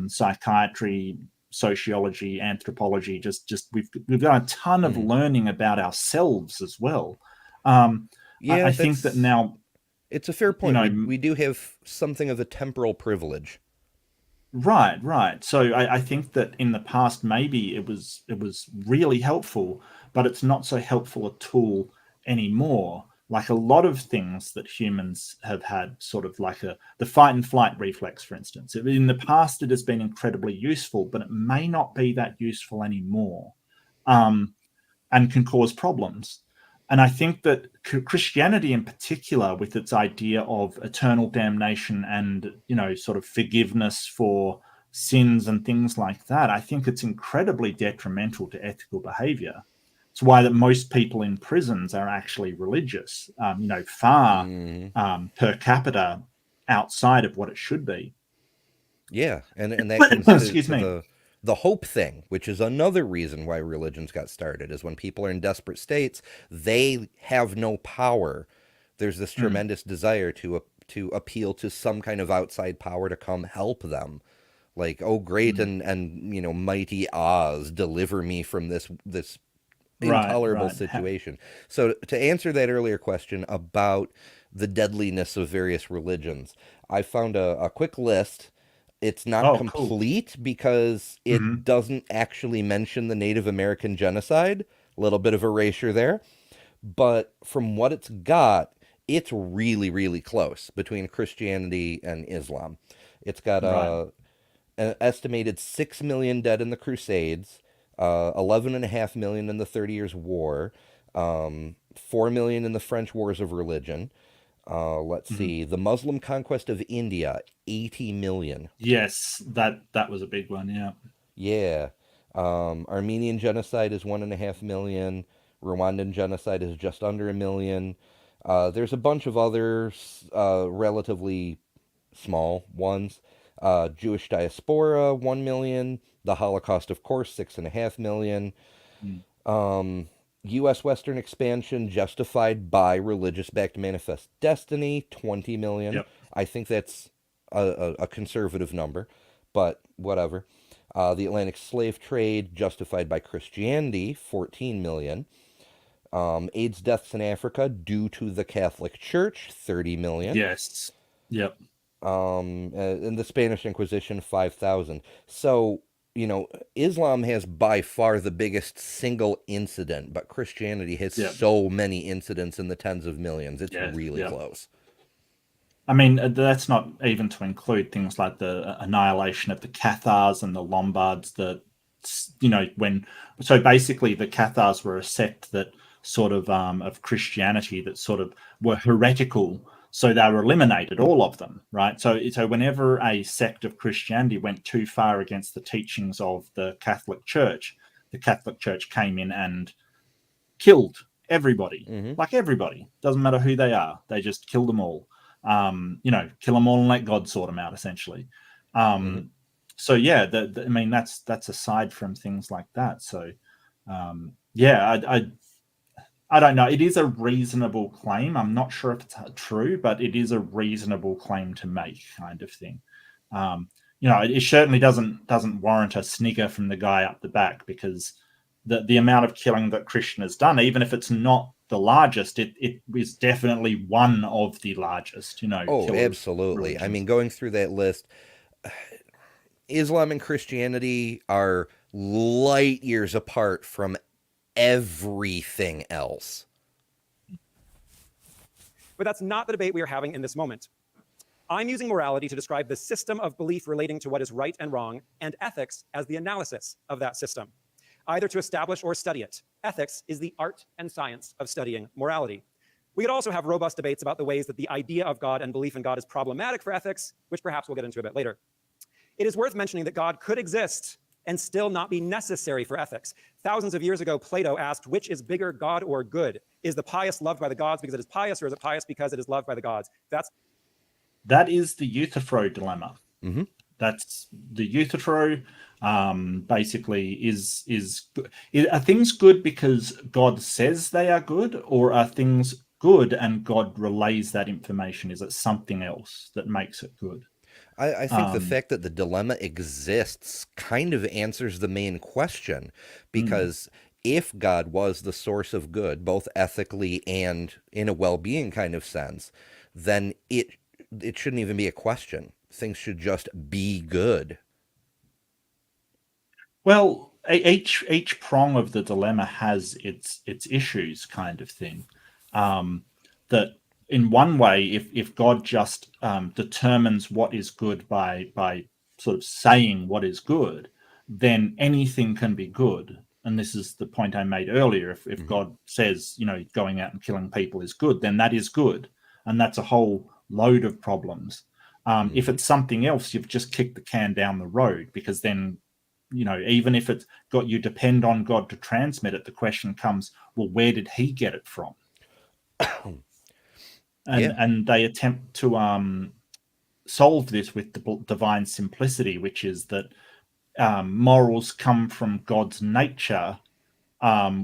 psychiatry, sociology, anthropology, just we've got a ton of learning about ourselves as well. I think that now it's a fair point. We do have something of a temporal privilege. Right. So I think that in the past maybe it was really helpful, but it's not so helpful a tool anymore. Like a lot of things that humans have had, sort of like the fight and flight reflex, for instance. In the past, it has been incredibly useful, but it may not be that useful anymore, and can cause problems. And I think that Christianity in particular, with its idea of eternal damnation and, sort of forgiveness for sins and things like that, I think it's incredibly detrimental to ethical behavior. It's why that most people in prisons are actually religious, far per capita outside of what it should be. Yeah, and that comes to, Excuse me. The hope thing, which is another reason why religions got started, is when people are in desperate states, they have no power. There's this tremendous desire to appeal to some kind of outside power to come help them. Like, oh great, and mighty Oz, deliver me from this intolerable situation. So to answer that earlier question about the deadliness of various religions, I found a quick list. It's not complete, cool, because it doesn't actually mention the Native American genocide. A little bit of erasure there. But from what it's got, it's really, really close between Christianity and Islam. It's got an estimated 6 million dead in the Crusades, 11.5 million in the 30 Years' War, 4 million in the French Wars of Religion. Let's see, the Muslim conquest of India, 80 million. Yes, that was a big one, yeah. Yeah. Armenian genocide is 1.5 million. Rwandan genocide is just under 1 million. There's a bunch of other relatively small ones. Jewish diaspora, 1 million. The Holocaust, of course, 6.5 million. U.S. Western expansion justified by religious-backed manifest destiny, 20 million. Yep. I think that's a conservative number, but whatever. The Atlantic slave trade justified by Christianity, 14 million. AIDS deaths in Africa due to the Catholic Church, 30 million. Yes. Yep. And the Spanish Inquisition, 5,000. So, Islam has by far the biggest single incident, but Christianity has Yep. so many incidents in the tens of millions. It's Yeah, really yeah. close. I mean, that's not even to include things like the annihilation of the Cathars and the Lombards. So basically the Cathars were a sect that sort of Christianity that sort of were heretical. So they were eliminated, all of them, right? So whenever a sect of Christianity went too far against the teachings of the Catholic Church came in and killed everybody, like everybody. Doesn't matter who they are. They just kill them all. Kill them all and let God sort them out, essentially. So yeah, I mean, that's aside from things like that. So I don't know. It is a reasonable claim. I'm not sure if it's true, but it is a reasonable claim to make, kind of thing. It certainly doesn't warrant a snigger from the guy up the back, because the amount of killing that Christian has done, even if it's not the largest, it is definitely one of the largest. Oh, absolutely. Religions. I mean, going through that list, Islam and Christianity are light years apart from everything else. But that's not the debate we are having in this moment. I'm using morality to describe the system of belief relating to what is right and wrong, and ethics as the analysis of that system, either to establish or study it. Ethics is the art and science of studying morality. We could also have robust debates about the ways that the idea of God and belief in God is problematic for ethics, which perhaps we'll get into a bit later. It is worth mentioning that God could exist and still not be necessary for ethics. Thousands of years ago, Plato asked, which is bigger, God or good? Is the pious loved by the gods because it is pious, or is it pious because it is loved by the gods? That is the Euthyphro dilemma. That's the Euthyphro. Basically, are things good because God says they are good, or are things good and God relays that information? Is it something else that makes it good? I think the fact that the dilemma exists kind of answers the main question, because if God was the source of good, both ethically and in a well-being kind of sense, then it shouldn't even be a question. Things should just be good. Well, each prong of the dilemma has its issues, kind of thing. That in one way, if God just determines what is good by sort of saying what is good, then anything can be good. And this is the point I made earlier. If God says, going out and killing people is good, then that is good. And that's a whole load of problems. If it's something else, you've just kicked the can down the road, because then, even if it's got you depend on God to transmit it, the question comes, well, where did he get it from? And they attempt to solve this with the divine simplicity, which is that morals come from God's nature,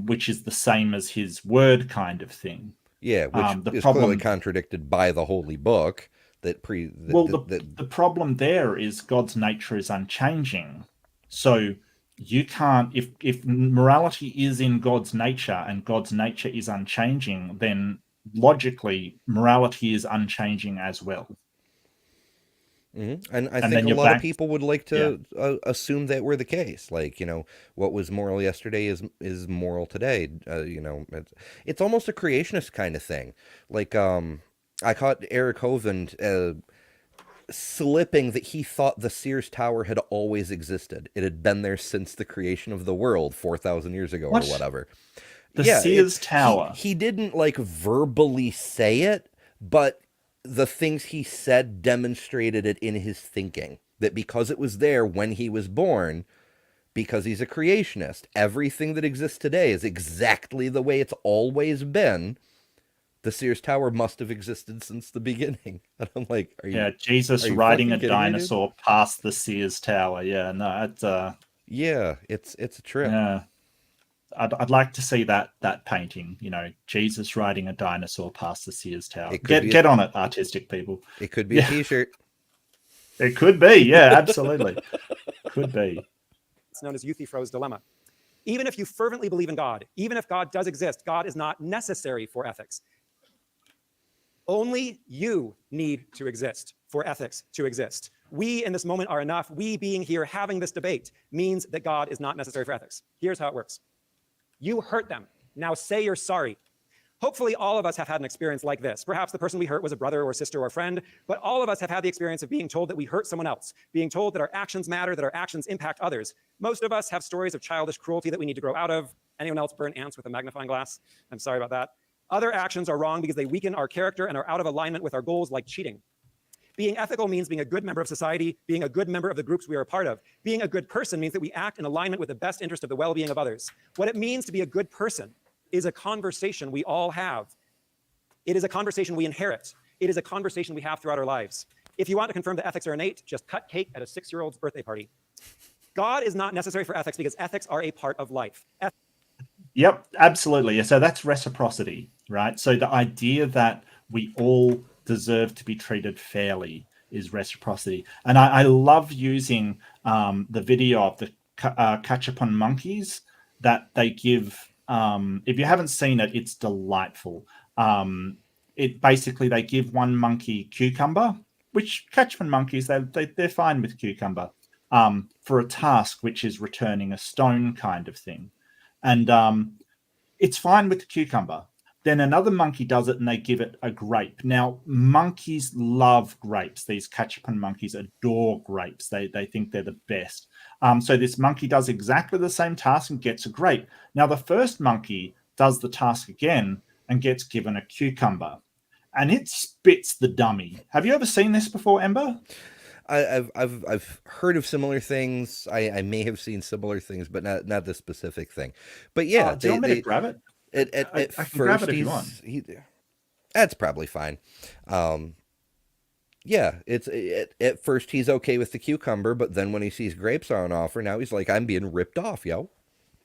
which is the same as his word, kind of thing. Yeah, which is clearly contradicted by the Holy Book. The problem there is God's nature is unchanging. So you can't, if morality is in God's nature and God's nature is unchanging, then logically morality is unchanging as well. And I think a lot of people would like to assume that were the case. Like, what was moral yesterday is moral today. It's almost a creationist kind of thing. Like, I caught Eric Hovind slipping that he thought the Sears Tower had always existed. It had been there since the creation of the world 4,000 years ago or whatever. The Sears Tower. He didn't verbally say it, but the things he said demonstrated it in his thinking. That because it was there when he was born, because he's a creationist, everything that exists today is exactly the way it's always been. The Sears Tower must have existed since the beginning. And I'm like, Jesus riding a dinosaur past the Sears Tower. Yeah, no, it's it's a trip. Yeah, I'd like to see that painting. Jesus riding a dinosaur past the Sears Tower. Get on it, artistic people. It could be a T-shirt. It could be. Yeah, absolutely. Could be. It's known as Euthyphro's dilemma. Even if you fervently believe in God, even if God does exist, God is not necessary for ethics. Only you need to exist for ethics to exist. We in this moment are enough. We being here having this debate means that God is not necessary for ethics. Here's how it works. You hurt them. Now say you're sorry. Hopefully all of us have had an experience like this. Perhaps the person we hurt was a brother or sister or friend, but all of us have had the experience of being told that we hurt someone else, being told that our actions matter, that our actions impact others. Most of us have stories of childish cruelty that we need to grow out of. Anyone else burn ants with a magnifying glass? I'm sorry about that. Other actions are wrong because they weaken our character and are out of alignment with our goals, like cheating. Being ethical means being a good member of society, being a good member of the groups we are a part of. Being a good person means that we act in alignment with the best interest of the well-being of others. What it means to be a good person is a conversation we all have. It is a conversation we inherit. It is a conversation we have throughout our lives. If you want to confirm that ethics are innate, just cut cake at a 6-year-old's birthday party. God is not necessary for ethics because ethics are a part of life. Yep, absolutely. So that's reciprocity, right? So the idea that we all deserve to be treated fairly is reciprocity. And I love using the video of the catch upon monkeys that they give. If you haven't seen it, it's delightful. It basically, they give one monkey cucumber, which catch upon monkeys, they're fine with cucumber, for a task which is returning a stone kind of thing. And it's fine with the cucumber. Then another monkey does it and they give it a grape. Now, monkeys love grapes. These catch-upon monkeys adore grapes. They think they're the best. So this monkey does exactly the same task and gets a grape. Now, the first monkey does the task again and gets given a cucumber. And it spits the dummy. Have you ever seen this before, Ember? I've heard of similar things. I may have seen similar things, but not this specific thing. But yeah, do you want me to grab it? At I can grab it if you want. That's probably fine. Yeah, at first he's okay with the cucumber, but then when he sees grapes on offer, now he's like, I'm being ripped off, yo.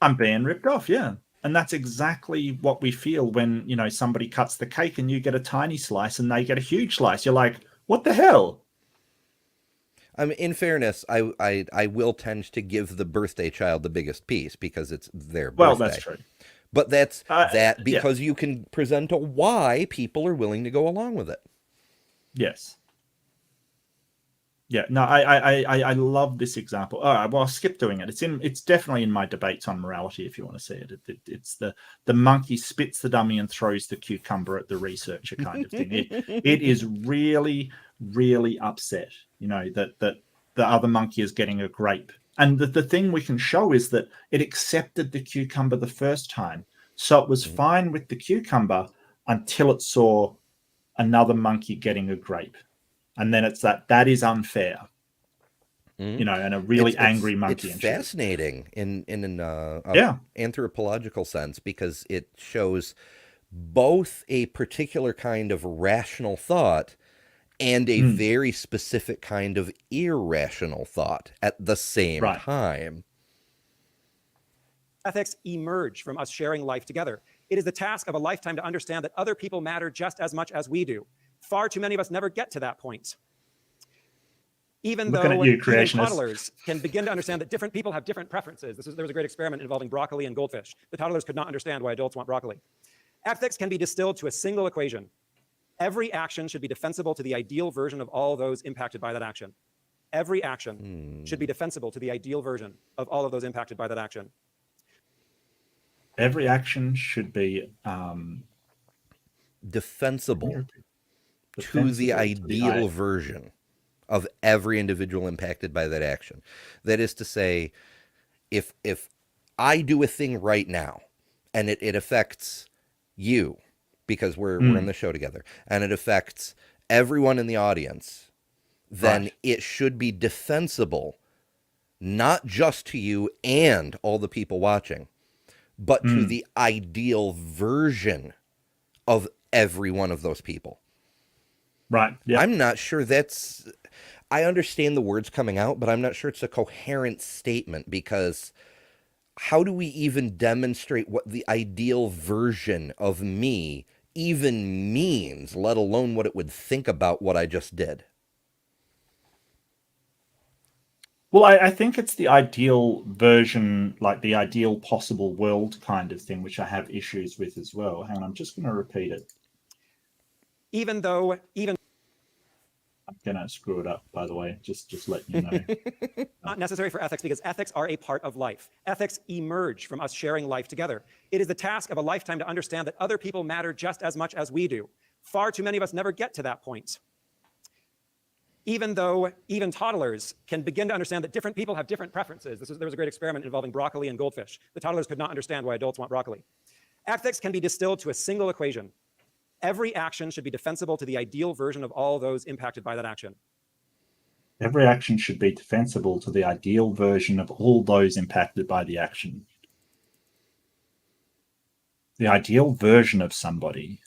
I'm being ripped off, yeah. And that's exactly what we feel when, somebody cuts the cake and you get a tiny slice and they get a huge slice. You're like, what the hell? I mean, in fairness, I will tend to give the birthday child the biggest piece because it's their birthday. Well, that's true. But that's because you can present a why people are willing to go along with it. Yes. Yeah. No, I love this example. All right, well, I'll skip doing it. It's definitely in my debates on morality if you want to see it. It's the monkey spits the dummy and throws the cucumber at the researcher kind of thing. It is really, really upset, that the other monkey is getting a grape. And the thing we can show is that it accepted the cucumber the first time. So it was fine with the cucumber until it saw another monkey getting a grape. And then it's that is unfair, and a really angry monkey. It's fascinating in an anthropological sense because it shows both a particular kind of rational thought and a very specific kind of irrational thought at the same time. Ethics emerge from us sharing life together. It is the task of a lifetime to understand that other people matter just as much as we do. Far too many of us never get to that point. Even though toddlers can begin to understand that different people have different preferences. There was a great experiment involving broccoli and goldfish. The toddlers could not understand why adults want broccoli. Ethics can be distilled to a single equation. Every action should be defensible to the ideal version of all those impacted by that action. Every action should be defensible to the ideal version of all of those impacted by that action. Every action should be defensible to the ideal version of every individual impacted by that action. That is to say, if I do a thing right now and it affects you because we're in the show together and it affects everyone in the audience, then it should be defensible not just to you and all the people watching, but to the ideal version of every one of those people. Right. Yeah. I'm not sure I understand the words coming out, but I'm not sure it's a coherent statement because how do we even demonstrate what the ideal version of me even means, let alone what it would think about what I just did? Well, I think it's the ideal version, like the ideal possible world kind of thing, which I have issues with as well. Hang on, I'm just going to repeat it. Even though, even I'm going to screw it up, by the way, just let you know. not necessary for ethics, because ethics are a part of life. Ethics emerge from us sharing life together. It is the task of a lifetime to understand that other people matter just as much as we do. Far too many of us never get to that point. Even though even toddlers can begin to understand that different people have different preferences. There was a great experiment involving broccoli and goldfish. The toddlers could not understand why adults want broccoli. Ethics can be distilled to a single equation. Every action should be defensible to the ideal version of all those impacted by that action. Every action should be defensible to the ideal version of all those impacted by the action. The ideal version of somebody.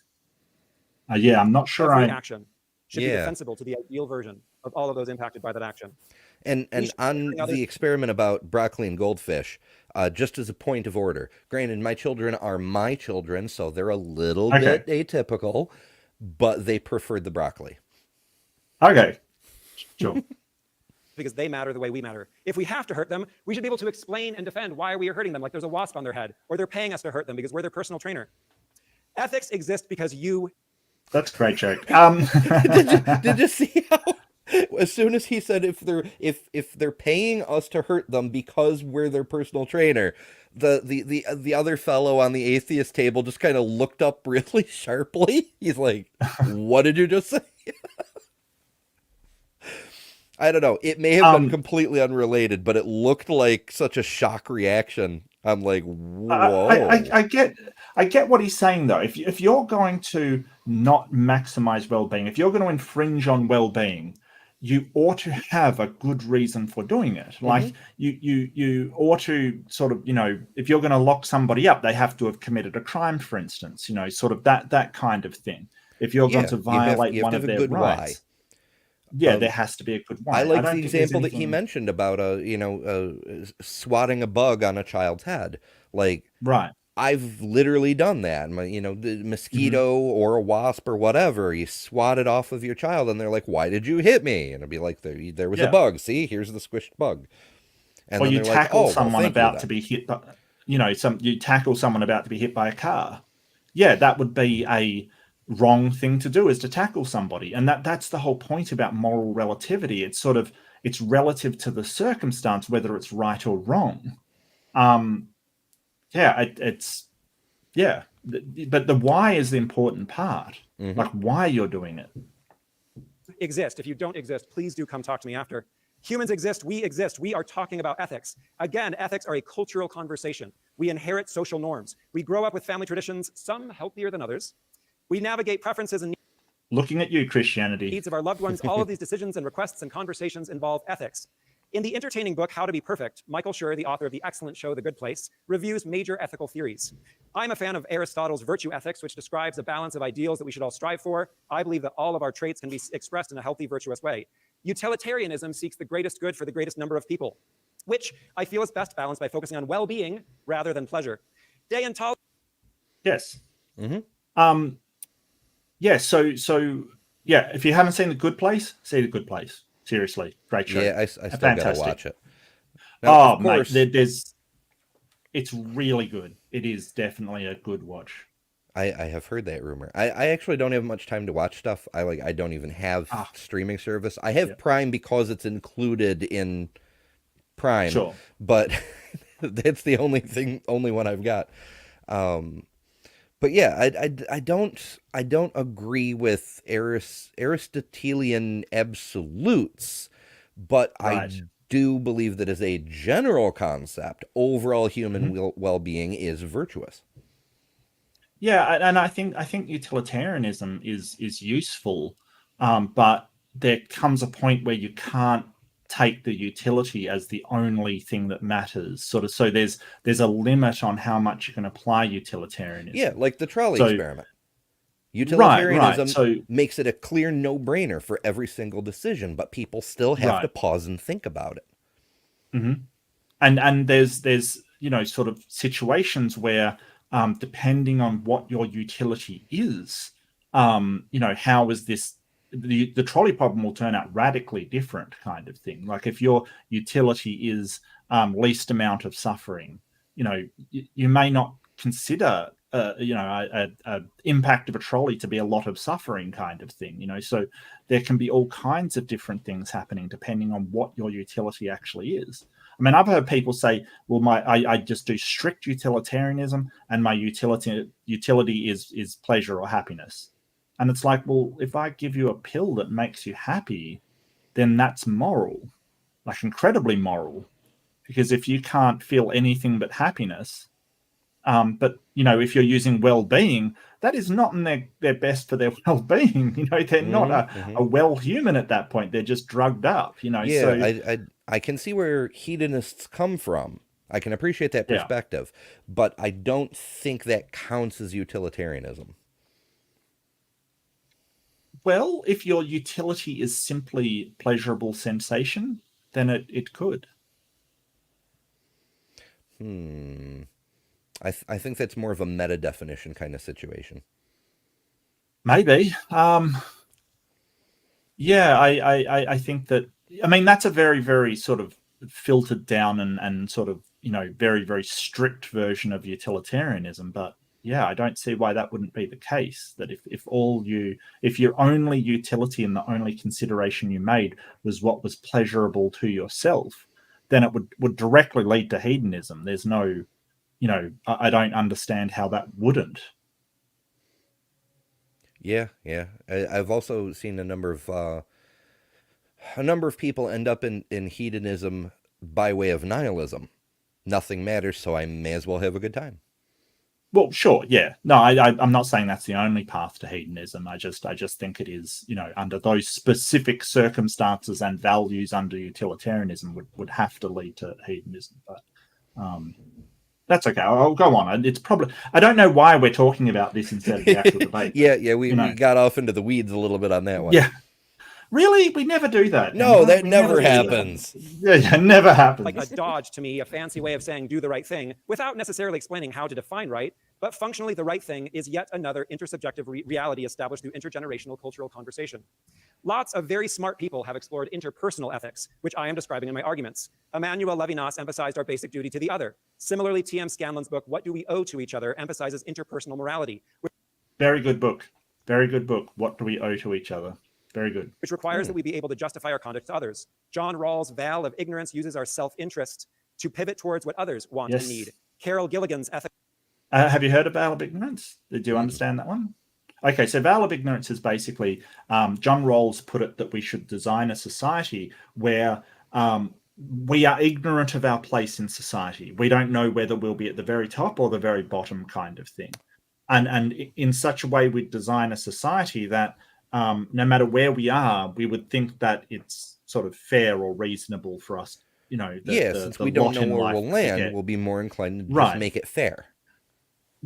Yeah, I'm not sure. Every action should be defensible to the ideal version of all of those impacted by that action. And on the experiment about broccoli and goldfish, just as a point of order, granted, my children are my children, so they're a little bit atypical, but they preferred the broccoli. Okay, sure. Because they matter the way we matter. If we have to hurt them, we should be able to explain and defend why we are hurting them, like there's a wasp on their head, or they're paying us to hurt them because we're their personal trainer. Ethics exist because you... That's a great joke. Did you see how, as soon as he said if they're paying us to hurt them because we're their personal trainer, the other fellow on the atheist table just kind of looked up really sharply. He's like, "What did you just say?" I don't know. It may have been completely unrelated, but it looked like such a shock reaction. I'm like, whoa. I get what he's saying, though. If you're going to not maximize well-being, if you're going to infringe on well-being, you ought to have a good reason for doing it. Like you ought to sort of, if you're going to lock somebody up, they have to have committed a crime, for instance, sort of that kind of thing. If you're going to violate one of their rights. Yeah, there has to be a good why. I like the example that he mentioned about swatting a bug on a child's head. Like, right. I've literally done that. The mosquito or a wasp or whatever, you swat it off of your child, and they're like, "Why did you hit me?" And it'd be like, "There was a bug. See, here's the squished bug." And or then you tackle someone about to be hit. You tackle someone about to be hit by a car. Yeah, that would be a wrong thing to do, is to tackle somebody, and that's the whole point about moral relativity. It's relative to the circumstance whether it's right or wrong. But the why is the important part. Like why you're doing it. Exist. If you don't exist, please do come talk to me after. Humans exist. We are talking about ethics. Again, ethics are a cultural conversation. We inherit social norms. We grow up with family traditions, some healthier than others. We navigate preferences and looking at you, Christianity. Needs of our loved ones. All of these decisions and requests and conversations involve ethics. In the entertaining book, How to Be Perfect, Michael Schur, the author of the excellent show, The Good Place, reviews major ethical theories. I'm a fan of Aristotle's virtue ethics, which describes a balance of ideals that we should all strive for. I believe that all of our traits can be expressed in a healthy, virtuous way. Utilitarianism seeks the greatest good for the greatest number of people, which I feel is best balanced by focusing on well-being rather than pleasure. Dehumanization. Yes. Yeah, so if you haven't seen The Good Place, see The Good Place. Seriously, great show. Yeah, I still gotta watch it. Now, mate, it's really good. It is definitely a good watch. I have heard that rumor. I actually don't have much time to watch stuff. I don't even have streaming service. I have Prime because it's included in Prime. Sure. But that's the only one I've got. But yeah, I don't agree with Aristotelian absolutes, but I do believe that as a general concept, overall human well-being is virtuous. Yeah, and I think utilitarianism is useful, but there comes a point where you can't take the utility as the only thing that matters. So there's a limit on how much you can apply utilitarianism. Yeah, like the trolley experiment. Utilitarianism makes it a clear no-brainer for every single decision, but people still have to pause and think about it. And there's sort of situations where depending on what your utility is, how is this the trolley problem will turn out radically different kind of thing. Like if your utility is least amount of suffering, you may not consider a impact of a trolley to be a lot of suffering kind of thing. So there can be all kinds of different things happening depending on what your utility actually is. I mean, I've heard people say, well, I just do strict utilitarianism and my utility is pleasure or happiness. And it's like, well, if I give you a pill that makes you happy, then that's moral, like incredibly moral. Because if you can't feel anything but happiness, but if you're using well-being, that is not in their best for their well-being. They're not a well human at that point. They're just drugged up. Yeah, So I can see where hedonists come from. I can appreciate that Yeah. perspective, but I don't think that counts as utilitarianism. well, if your utility is simply pleasurable sensation, then it could. I think that's more of a meta definition kind of situation. Maybe. Yeah, I think that. I mean, that's a very, very sort of filtered down and sort of very, very strict version of utilitarianism. But yeah, I don't see why that wouldn't be the case. That if your only utility and the only consideration you made was what was pleasurable to yourself, then it would directly lead to hedonism. There's no, I don't understand how that wouldn't. Yeah. I've also seen a number of people end up in hedonism by way of nihilism. Nothing matters, so I may as well have a good time. Well, sure, yeah. No, I'm not saying that's the only path to hedonism. I just think it is, under those specific circumstances and values under utilitarianism would have to lead to hedonism. But that's okay. I'll go on. It's probably, I don't know why we're talking about this instead of the actual debate. Yeah, we got off into the weeds a little bit on that one. Yeah. Really? We never do that. No, that We never do happens. that. Yeah, never happens. Like a dodge to me, a fancy way of saying do the right thing without necessarily explaining how to define right. But functionally, the right thing is yet another intersubjective reality established through intergenerational cultural conversation. Lots of very smart people have explored interpersonal ethics, which I am describing in my arguments. Emmanuel Levinas emphasized our basic duty to the other. Similarly, T.M. Scanlon's book, What Do We Owe to Each Other, emphasizes interpersonal morality. Very good book. Very good book. What Do We Owe to Each Other? Very good. Which requires that we be able to justify our conduct to others. John Rawls' veil of ignorance uses our self-interest to pivot towards what others want and need. Carol Gilligan's ethics. Have you heard of veil of ignorance? Did you understand that one? Okay, so veil of ignorance is basically, John Rawls put it that we should design a society where we are ignorant of our place in society. We don't know whether we'll be at the very top or the very bottom kind of thing. And in such a way, we design a society that no matter where we are, we would think that it's sort of fair or reasonable for us, since we don't know where we'll land, we'll be more inclined to just make it fair.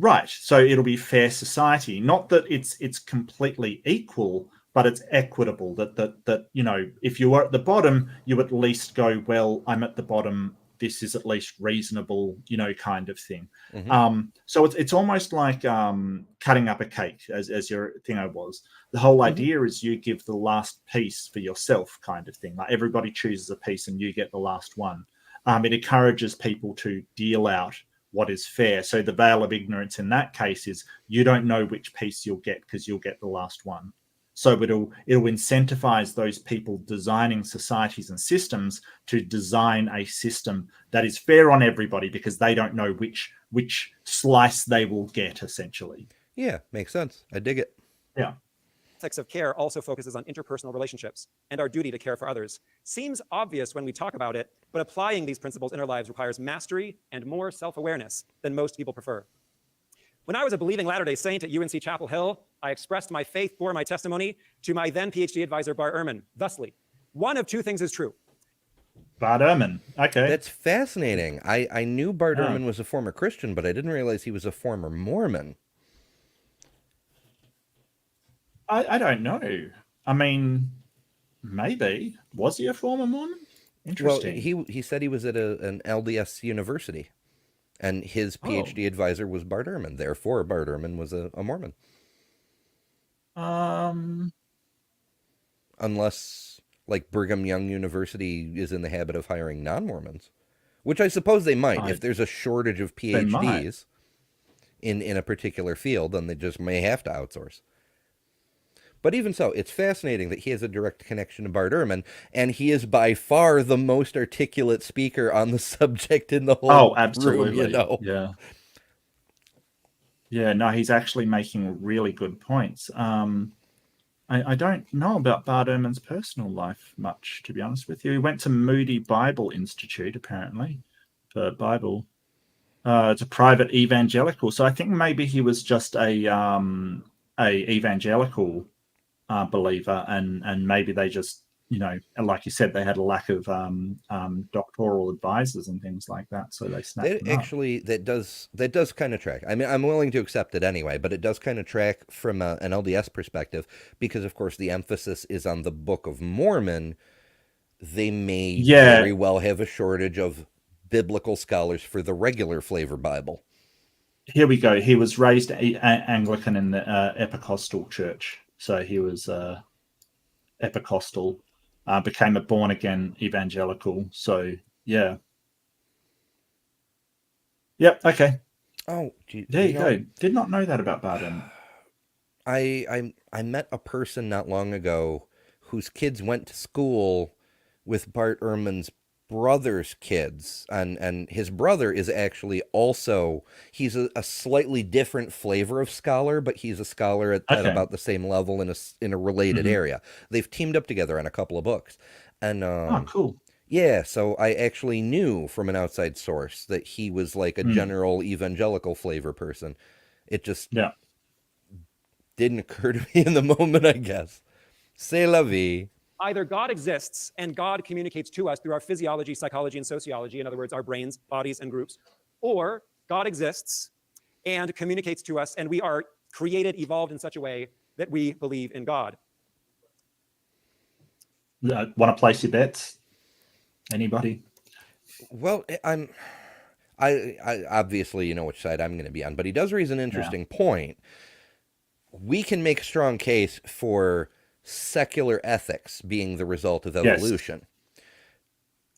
Right. So it'll be fair society. Not that it's completely equal, but it's equitable. That if you are at the bottom, you at least go, well, I'm at the bottom. This is at least reasonable, kind of thing. So it's almost like cutting up a cake, as your thing was. The whole idea is you give the last piece for yourself, kind of thing. Like everybody chooses a piece and you get the last one. It encourages people to deal out what is fair. So the veil of ignorance in that case is you don't know which piece you'll get because you'll get the last one. So it'll incentivize those people designing societies and systems to design a system that is fair on everybody because they don't know which slice they will get, essentially. Yeah, makes sense. I dig it. Yeah. Ethics of care also focuses on interpersonal relationships and our duty to care for others. Seems obvious when we talk about it, but applying these principles in our lives requires mastery and more self-awareness than most people prefer. When I was a believing Latter-day Saint at UNC Chapel Hill, I expressed my faith, bore my testimony to my then PhD advisor, Bart Ehrman, thusly: one of two things is true. Bart Ehrman. Okay. That's fascinating. I knew Bart Ehrman was a former Christian, but I didn't realize he was a former Mormon. I don't know. I mean, maybe. Was he a former Mormon? Interesting. Well, he said he was at an LDS university, and his PhD advisor was Bart Ehrman. Therefore, Bart Ehrman was a Mormon. unless like Brigham Young University is in the habit of hiring non-Mormons, which I suppose they might. If there's a shortage of They might. PhDs in a particular field, then they just may have to outsource. But even so, it's fascinating that he has a direct connection to Bart Ehrman, and he is by far the most articulate speaker on the subject in the whole Oh, room, absolutely. you know? Yeah. Yeah, no, he's actually making really good points. I don't know about Bart Ehrman's personal life much, to be honest with you. He went to Moody Bible Institute, apparently, for Bible. It's a private evangelical. So I think maybe he was just a evangelical believer, and maybe they just, you know, like you said, they had a lack of doctoral advisors and things like that, so they snapped him up. Actually, that does kind of track. I mean, I'm willing to accept it anyway, but it does kind of track from an LDS perspective because, of course, the emphasis is on the Book of Mormon. They may very well have a shortage of biblical scholars for the regular flavor Bible. Here we go. He was raised Anglican in the Episcopal Church, so he was Episcopal. Became a born-again evangelical. So, yeah. Yep, okay. Oh, there you go. Did not know that about Bart Ehrman. I met a person not long ago whose kids went to school with Bart Ehrman's brother's kids, and his brother is actually also, he's a slightly different flavor of scholar, but he's a scholar at about the same level in a related area. They've teamed up together on a couple of books, and oh, cool. Yeah, so I actually knew from an outside source that he was like a general evangelical flavor person. It just didn't occur to me in the moment, I guess. C'est la vie. Either God exists and God communicates to us through our physiology, psychology, and sociology, in other words, our brains, bodies, and groups, or God exists and communicates to us and we are created, evolved in such a way that we believe in God. Want to place your bets? Anybody? Well, I obviously, you know which side I'm going to be on, but he does raise an interesting point. We can make a strong case for secular ethics being the result of evolution. Yes.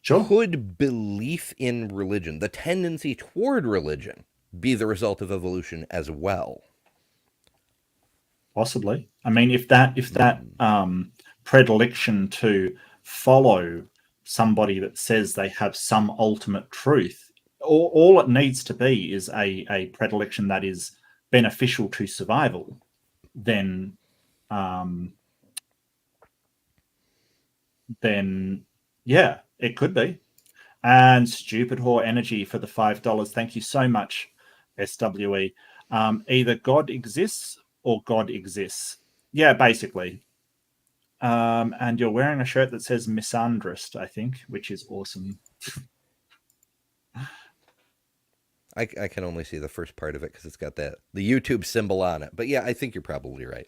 Sure. Could belief in religion, the tendency toward religion, be the result of evolution as well? Possibly. I mean, if that predilection to follow somebody that says they have some ultimate truth, all it needs to be is a predilection that is beneficial to survival, then yeah, it could be. And Stupid Whore Energy for the $5. Thank you so much, SWE. Either God exists or God exists. Yeah, basically. And you're wearing a shirt that says misandrist, I think, which is awesome. I can only see the first part of it because it's got the YouTube symbol on it. But yeah, I think you're probably right.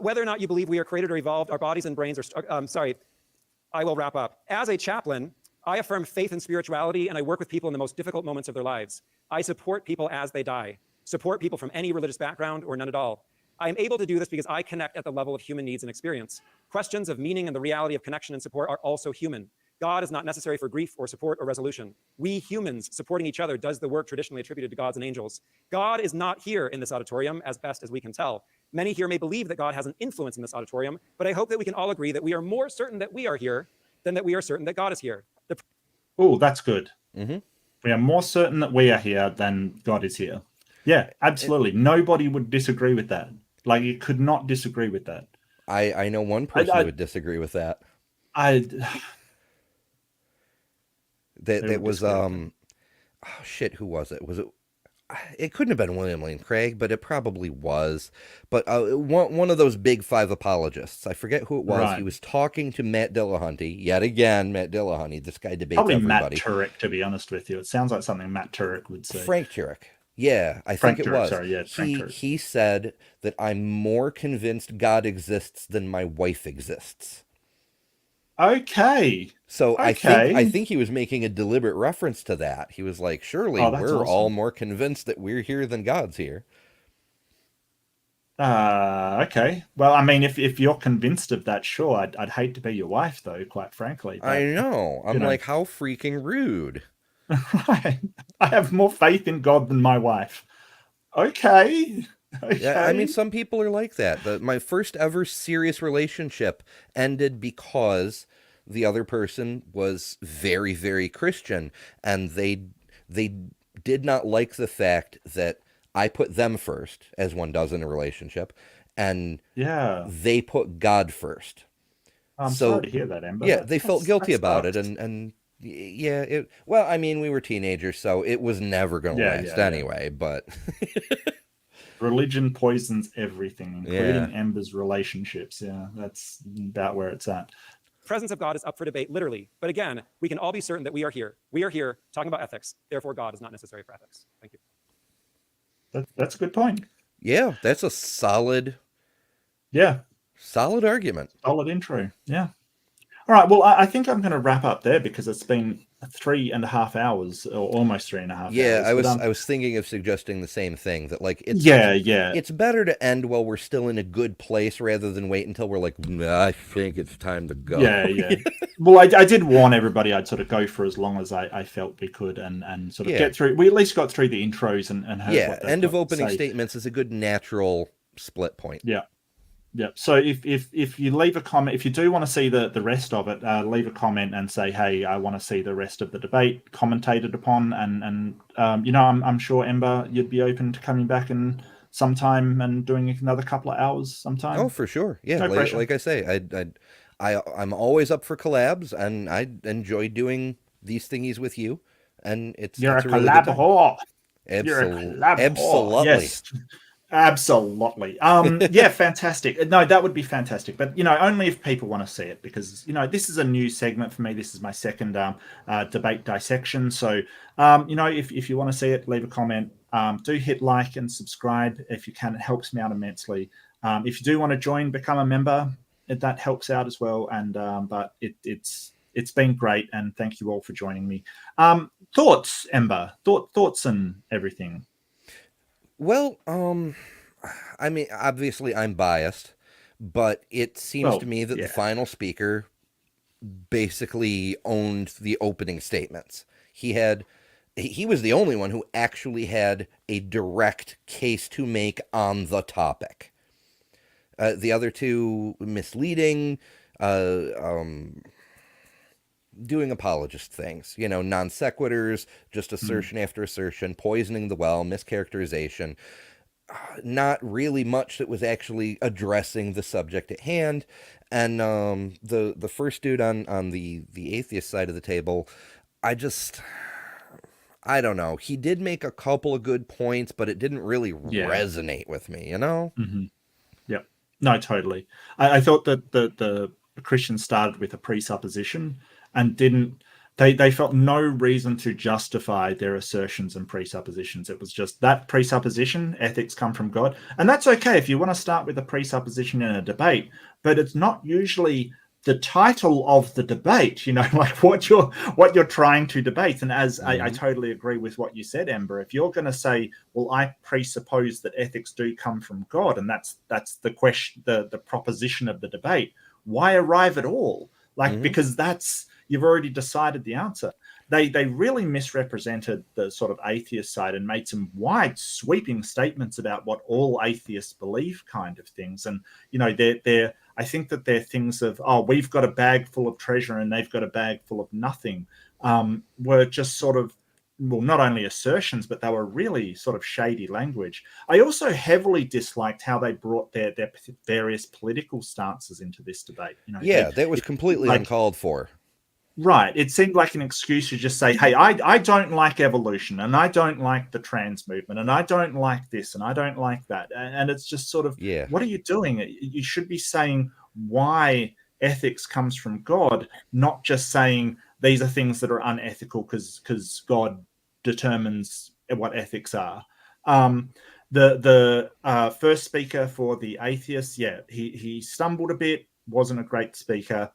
Whether or not you believe we are created or evolved, our bodies and brains are... sorry, I will wrap up. As a chaplain, I affirm faith and spirituality, and I work with people in the most difficult moments of their lives. I support people as they die, support people from any religious background or none at all. I am able to do this because I connect at the level of human needs and experience. Questions of meaning and the reality of connection and support are also human. God is not necessary for grief or support or resolution. We humans supporting each other does the work traditionally attributed to gods and angels. God is not here in this auditorium, as best as we can tell. Many here may believe that God has an influence in this auditorium, but I hope that we can all agree that we are more certain that we are here than that we are certain that God is here. Oh, that's good. Mm-hmm. We are more certain that we are here than God is here. Yeah, absolutely. Nobody would disagree with that. Like, you could not disagree with that. I know one person who would disagree with that. That was oh shit, who was it? Was it? It couldn't have been William Lane Craig, but it probably was. But one of those big five apologists, I forget who it was. Right. He was talking to Matt Dillahunty yet again. Matt Dillahunty, this guy debates probably everybody. Matt Turek, to be honest with you. It sounds like something Matt Turek would say. Frank Turek. Yeah, I think it was. Sorry, yeah, he said that I'm more convinced God exists than my wife exists. Okay. So okay. I think he was making a deliberate reference to that. He was like, surely we're awesome. All more convinced that we're here than God's here. Okay. Well, I mean, if you're convinced of that, sure. I'd hate to be your wife, though, quite frankly. I But know. you I'm know, like, how freaking rude. right. I have more faith in God than my wife. Okay. Yeah, I mean, Okay. some people are like that. My first ever serious relationship ended because the other person was very, very Christian, and they did not like the fact that I put them first, as one does in a relationship, and Yeah. they put God first. I'm sorry So to hear that, Amber. yeah, they felt That guilty about it, sucks. and yeah, well, I mean, we were teenagers, so it was never going to Yeah, last yeah, yeah. anyway. But Religion poisons everything, yeah. including Amber's relationships. Yeah, that's about where it's at. Presence of God is up for debate, literally. But again, we can all be certain that we are here. We are here talking about ethics. Therefore, God is not necessary for ethics. Thank you. That's a good point. Yeah, that's a solid Yeah, solid argument. solid intro. Yeah. All right. Well, I think I'm going to wrap up there because it's been 3.5 hours, or almost 3.5 hours. Yeah, I But was I was thinking of suggesting the same thing, that like yeah, yeah, it's better to end while we're still in a good place rather than wait until we're like, "Nah, I think it's time to go." yeah, yeah. Well, I did warn everybody I'd sort of go for as long as I felt we could, and sort of Yeah. get through. We at least got through the intros and heard Yeah, what they've end of got to opening say. statements is a good natural split point. Yeah. Yeah. So if you leave a comment, if you do want to see the rest of it, leave a comment and say, hey, I want to see the rest of the debate commentated upon, and I'm sure Ember, you'd be open to coming back and sometime and doing another couple of hours Oh, sometime. for sure. Yeah, No pressure. like I say, I'm always up for collabs, and I enjoy doing these thingies with you, and You're a it's a really good collab time. whore. You're a collab whore. Absolutely. Yes. Absolutely. Yeah, fantastic. No, that would be fantastic. But only if people want to see it, because this is a new segment for me. This is my second debate dissection. So if you want to see it, leave a comment. Do hit like and subscribe if you can. It helps me out immensely. If you do want to join, become a member. That helps out as well. And but it's been great, and thank you all for joining me. Thoughts, Ember? Thoughts and everything. Well, I mean, obviously I'm biased, but it seems to Well, me that the yeah. final speaker basically owned the opening statements. He was the only one who actually had a direct case to make on the topic. The other two misleading, doing apologist things, non sequiturs, just assertion after assertion, poisoning the well, mischaracterization. Not really much that was actually addressing the subject at hand. And the first dude on the atheist side of the table, I don't know. He did make a couple of good points, but it didn't really resonate with me, Mm-hmm. Yeah. No, totally. I thought that the Christians started with a presupposition and they felt no reason to justify their assertions and presuppositions. It was just that presupposition, ethics come from God. And that's okay if you want to start with a presupposition in a debate, but it's not usually the title of the debate, like what you're trying to debate. And as I totally agree with what you said, Ember, if you're going to say, well, I presuppose that ethics do come from God, and that's the question, the proposition of the debate, why arrive at all? Because you've already decided the answer. They really misrepresented the sort of atheist side and made some wide sweeping statements about what all atheists believe, kind of things. And I think that they're things of, we've got a bag full of treasure and they've got a bag full of nothing, were just sort of, well, not only assertions, but they were really sort of shady language. I also heavily disliked how they brought their various political stances into this debate. Yeah, that was completely uncalled for. Right. It seemed like an excuse to just say, hey, I don't like evolution, and I don't like the trans movement, and I don't like this, and I don't like that. And it's just sort of, what are you doing? You should be saying why ethics comes from God, not just saying these are things that are unethical because God determines what ethics are. The first speaker for the atheists, he stumbled a bit, wasn't a great speaker.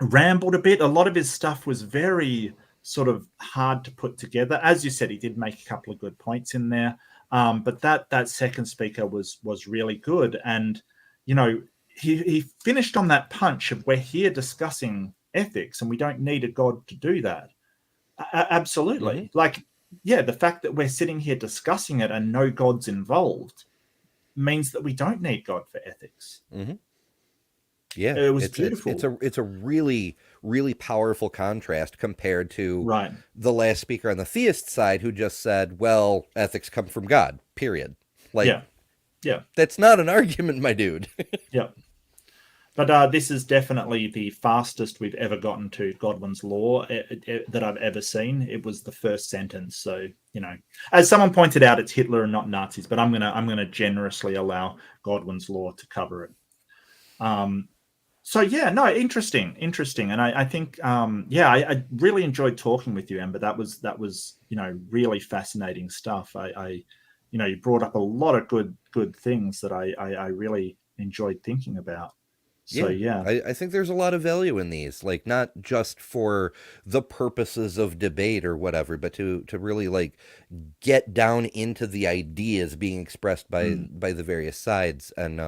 Rambled a bit. A lot of his stuff was very sort of hard to put together. As you said, he did make a couple of good points in there. But that second speaker was really good, and you know, he finished on that punch of we're here discussing ethics, and we don't need a god to do that. Absolutely, like, yeah, the fact that we're sitting here discussing it and no god's involved means that we don't need God for ethics. Yeah, It was beautiful. It's a really, really powerful contrast compared to Right. the last speaker on the theist side who just said, well, ethics come from God, period. Like, Yeah. that's not an argument, my dude. Yeah. But this is definitely the fastest we've ever gotten to Godwin's Law that I've ever seen. It was the first sentence. So, you know, as someone pointed out, it's Hitler and not Nazis, but I'm gonna generously allow Godwin's Law to cover it. So yeah, no, interesting. And I think, I really enjoyed talking with you, Amber. That was, you know, really fascinating stuff. I you know, you brought up a lot of good things that I really enjoyed thinking about. So yeah. I think there's a lot of value in these, like not just for the purposes of debate or whatever, but to really like get down into the ideas being expressed by the various sides and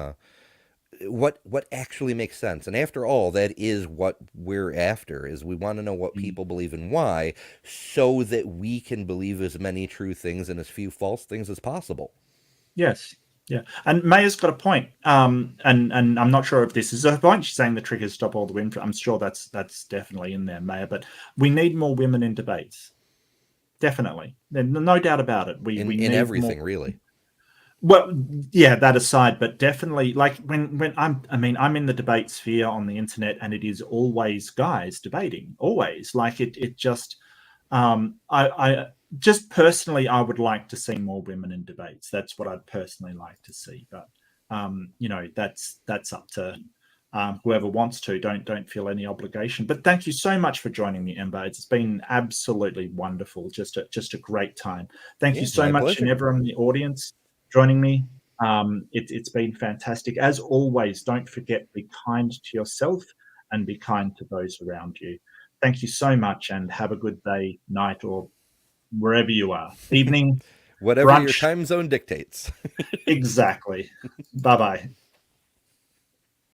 what actually makes sense. And after all, that is what we're after, is we want to know what people believe and why, so that we can believe as many true things and as few false things as possible. Yes. Yeah, and Maya's got a point. And I'm not sure if this is a point. She's saying the triggers stop all the wind. I'm sure that's definitely in there, Maya. But we need more women in debates. Definitely, no doubt about it. We need everything, more. Really. Well, yeah, that aside, but definitely, like when I'm in the debate sphere on the internet, and it is always guys debating. Always, like it just. I just personally, I would like to see more women in debates. That's what I'd personally like to see. But you know, that's up to whoever wants to. Don't feel any obligation. But thank you so much for joining me, Ember. It's been absolutely wonderful. Just a great time. Thank you so much, pleasure. and everyone in the audience joining me. It's been fantastic. As always, don't forget, be kind to yourself and be kind to those around you. Thank you so much, and have a good day, night, or wherever you are. Evening, whatever brunch. your time zone dictates. Exactly. Bye-bye.